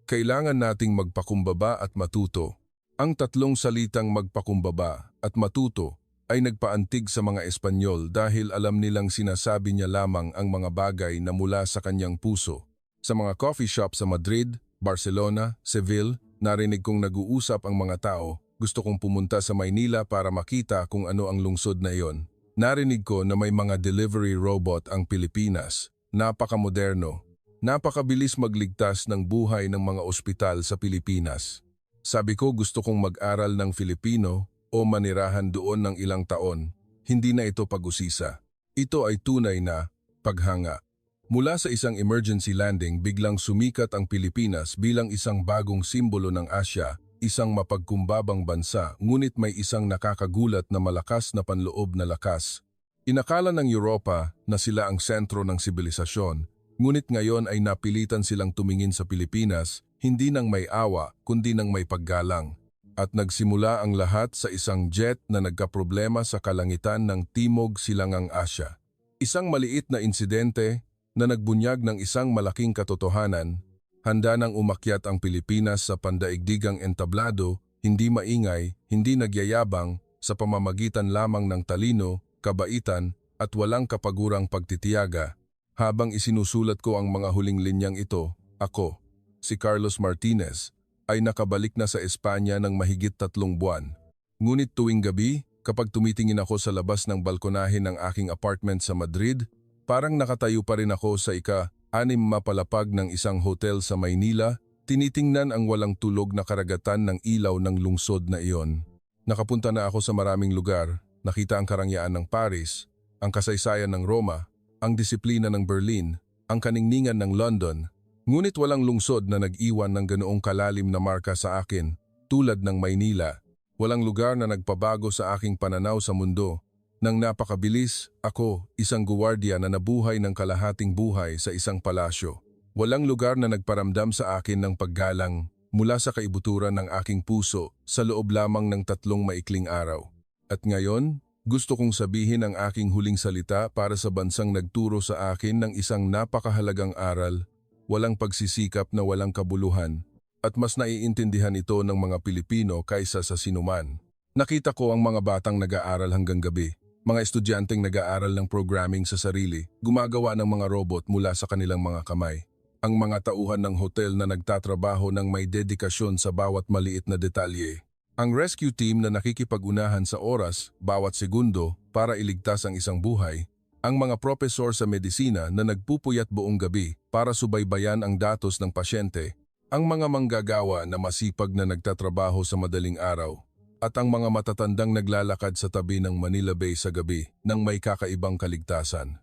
kailangan nating magpakumbaba at matuto. Ang 3 salitang magpakumbaba at matuto ay nagpaantig sa mga Espanyol dahil alam nilang sinasabi niya lamang ang mga bagay na mula sa kanyang puso. Sa mga coffee shop sa Madrid, Barcelona, Seville, narinig kong nag-uusap ang mga tao. Gusto kong pumunta sa Maynila para makita kung ano ang lungsod na iyon. Narinig ko na may mga delivery robot ang Pilipinas. Napakamoderno. Napakabilis magligtas ng buhay ng mga ospital sa Pilipinas. Sabi ko gusto kong mag-aral ng Filipino o manirahan doon ng ilang taon. Hindi na ito pag-usisa. Ito ay tunay na paghanga. Mula sa isang emergency landing, biglang sumikat ang Pilipinas bilang isang bagong simbolo ng Asya. Isang mapagkumbabang bansa, ngunit may isang nakakagulat na malakas na panloob na lakas. Inakala ng Europa na sila ang sentro ng sibilisasyon, ngunit ngayon ay napilitan silang tumingin sa Pilipinas, hindi nang may awa, kundi nang may paggalang. At nagsimula ang lahat sa isang jet na nagkaproblema sa kalangitan ng Timog Silangang Asya. Isang maliit na insidente na nagbunyag ng isang malaking katotohanan. Handa nang umakyat ang Pilipinas sa pandaigdigang entablado, hindi maingay, hindi nagyayabang, sa pamamagitan lamang ng talino, kabaitan, at walang kapagurang pagtitiyaga. Habang isinusulat ko ang mga huling linyang ito, ako, si Carlos Martinez, ay nakabalik na sa Espanya ng mahigit 3 buwan. Ngunit tuwing gabi, kapag tumitingin ako sa labas ng balkonahe ng aking apartment sa Madrid, parang nakatayo pa rin ako sa ika-6 mapalapag ng isang hotel sa Maynila, tinitingnan ang walang tulog na karagatan ng ilaw ng lungsod na iyon. Nakapunta na ako sa maraming lugar, nakita ang karangyaan ng Paris, ang kasaysayan ng Roma, ang disiplina ng Berlin, ang kaningningan ng London. Ngunit walang lungsod na nag-iwan ng ganoong kalalim na marka sa akin, tulad ng Maynila. Walang lugar na nagpabago sa aking pananaw sa mundo. Nang napakabilis, ako, isang guwardiya na nabuhay ng kalahating buhay sa isang palasyo. Walang lugar na nagparamdam sa akin ng paggalang, mula sa kaibuturan ng aking puso sa loob lamang ng 3 maikling araw. At ngayon, gusto kong sabihin ang aking huling salita para sa bansang nagturo sa akin ng isang napakahalagang aral, walang pagsisikap na walang kabuluhan, at mas naiintindihan ito ng mga Pilipino kaysa sa sinuman. Nakita ko ang mga batang nag-aaral hanggang gabi, mga estudyanteng nag-aaral ng programming sa sarili, gumagawa ng mga robot mula sa kanilang mga kamay. Ang mga tauhan ng hotel na nagtatrabaho ng may dedikasyon sa bawat maliit na detalye. Ang rescue team na nakikipag-unahan sa oras, bawat segundo, para iligtas ang isang buhay. Ang mga propesor sa medisina na nagpupuyat buong gabi para subaybayan ang datos ng pasyente. Ang mga manggagawa na masipag na nagtatrabaho sa madaling araw. At ang mga matatandang naglalakad sa tabi ng Manila Bay sa gabi nang may kakaibang kaligtasan.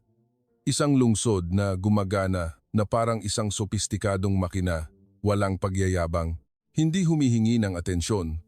Isang lungsod na gumagana na parang isang sopistikadong makina, walang pagyayabang, hindi humihingi ng atensyon.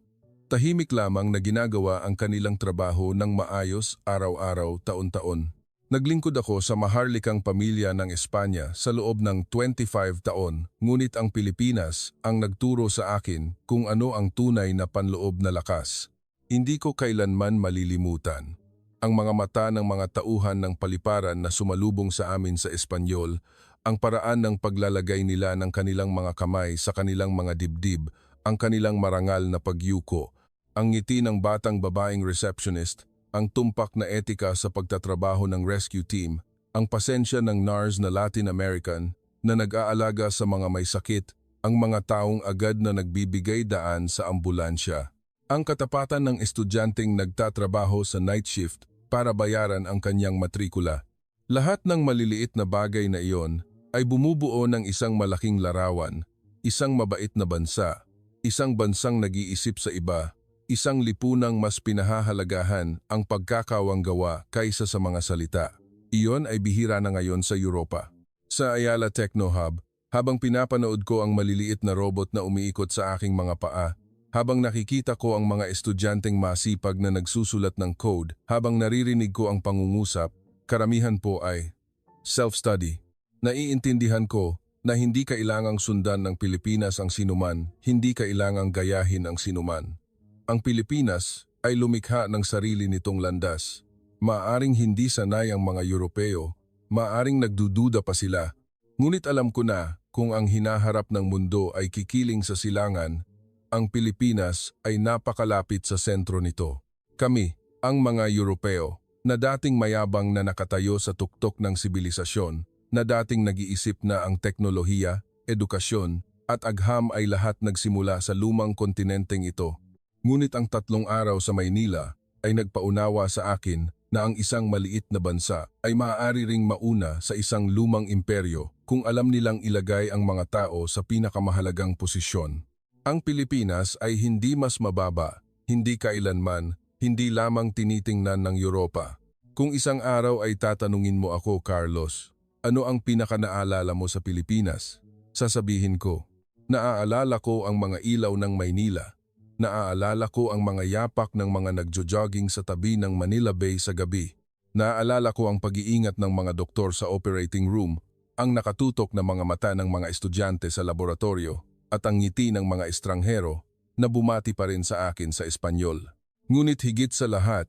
Tahimik lamang na ginagawa ang kanilang trabaho ng maayos araw-araw, taon-taon. Naglingkod ako sa maharlikang pamilya ng Espanya sa loob ng 25 taon, ngunit ang Pilipinas ang nagturo sa akin kung ano ang tunay na panloob na lakas. Hindi ko kailanman malilimutan. Ang mga mata ng mga tauhan ng paliparan na sumalubong sa amin sa Espanyol, ang paraan ng paglalagay nila ng kanilang mga kamay sa kanilang mga dibdib, ang kanilang marangal na pagyuko, ang ngiti ng batang babaeng receptionist, ang tumpak na etika sa pagtatrabaho ng rescue team, ang pasensya ng NARS na Latin American na nag-aalaga sa mga may sakit, ang mga taong agad na nagbibigay daan sa ambulansya, ang katapatan ng estudyanteng nagtatrabaho sa night shift para bayaran ang kanyang matrikula. Lahat ng maliliit na bagay na iyon ay bumubuo ng isang malaking larawan, isang mabait na bansa, isang bansang nag-iisip sa iba, isang lipunang mas pinahahalagahan ang pagkakawanggawa kaysa sa mga salita. Iyon ay bihira na ngayon sa Europa. Sa Ayala Techno Hub, habang pinapanood ko ang maliliit na robot na umiikot sa aking mga paa, habang nakikita ko ang mga estudyanteng masipag na nagsusulat ng code, habang naririnig ko ang pangungusap, karamihan po ay self-study. Naiintindihan ko na hindi kailangang sundan ng Pilipinas ang sinuman, hindi kailangang gayahin ang sinuman. Ang Pilipinas ay lumikha ng sarili nitong landas. Maaring hindi sanay ang mga Europeo, maaring nagdududa pa sila. Ngunit alam ko na kung ang hinaharap ng mundo ay kikiling sa silangan, ang Pilipinas ay napakalapit sa sentro nito. Kami, ang mga Europeo, na dating mayabang na nakatayo sa tuktok ng sibilisasyon, na dating nag-iisip na ang teknolohiya, edukasyon, at agham ay lahat nagsimula sa lumang kontinenteng ito. Ngunit ang 3 araw sa Maynila ay nagpaunawa sa akin na ang isang maliit na bansa ay maaari ring mauna sa isang lumang imperyo kung alam nilang ilagay ang mga tao sa pinakamahalagang posisyon. Ang Pilipinas ay hindi mas mababa, hindi kailanman, hindi lamang tinitingnan ng Europa. Kung isang araw ay tatanungin mo ako, Carlos, ano ang pinakanaalala mo sa Pilipinas? Sasabihin ko, naaalala ko ang mga ilaw ng Maynila. Naaalala ko ang mga yapak ng mga nagjo-jogging sa tabi ng Manila Bay sa gabi. Naaalala ko ang pag-iingat ng mga doktor sa operating room, ang nakatutok na mga mata ng mga estudyante sa laboratorio, at ang ngiti ng mga estranghero na bumati pa rin sa akin sa Espanyol. Ngunit higit sa lahat,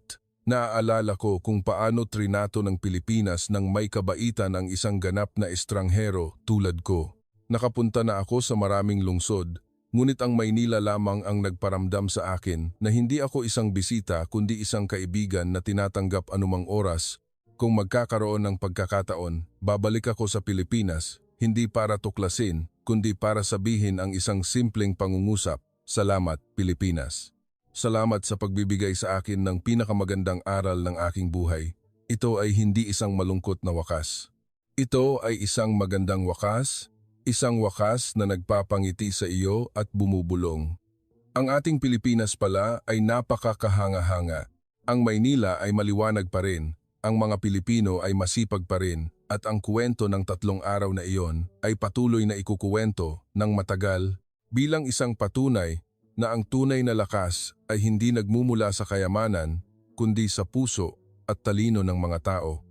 naaalala ko kung paano trinato ng Pilipinas ng may kabaitan ang isang ganap na estranghero tulad ko. Nakapunta na ako sa maraming lungsod, ngunit ang Maynila lamang ang nagparamdam sa akin na hindi ako isang bisita kundi isang kaibigan na tinatanggap anumang oras. Kung magkakaroon ng pagkakataon, babalik ako sa Pilipinas, hindi para tuklasin, kundi para sabihin ang isang simpleng pangungusap, "Salamat, Pilipinas." Salamat sa pagbibigay sa akin ng pinakamagandang aral ng aking buhay. Ito ay hindi isang malungkot na wakas. Ito ay isang magandang wakas, isang wakas na nagpapangiti sa iyo at bumubulong. Ang ating Pilipinas pala ay napakakahanga-hanga. Ang Maynila ay maliwanag pa rin, ang mga Pilipino ay masipag pa rin, at ang kwento ng 3 araw na iyon ay patuloy na ikukuwento ng matagal bilang isang patunay na ang tunay na lakas ay hindi nagmumula sa kayamanan, kundi sa puso at talino ng mga tao.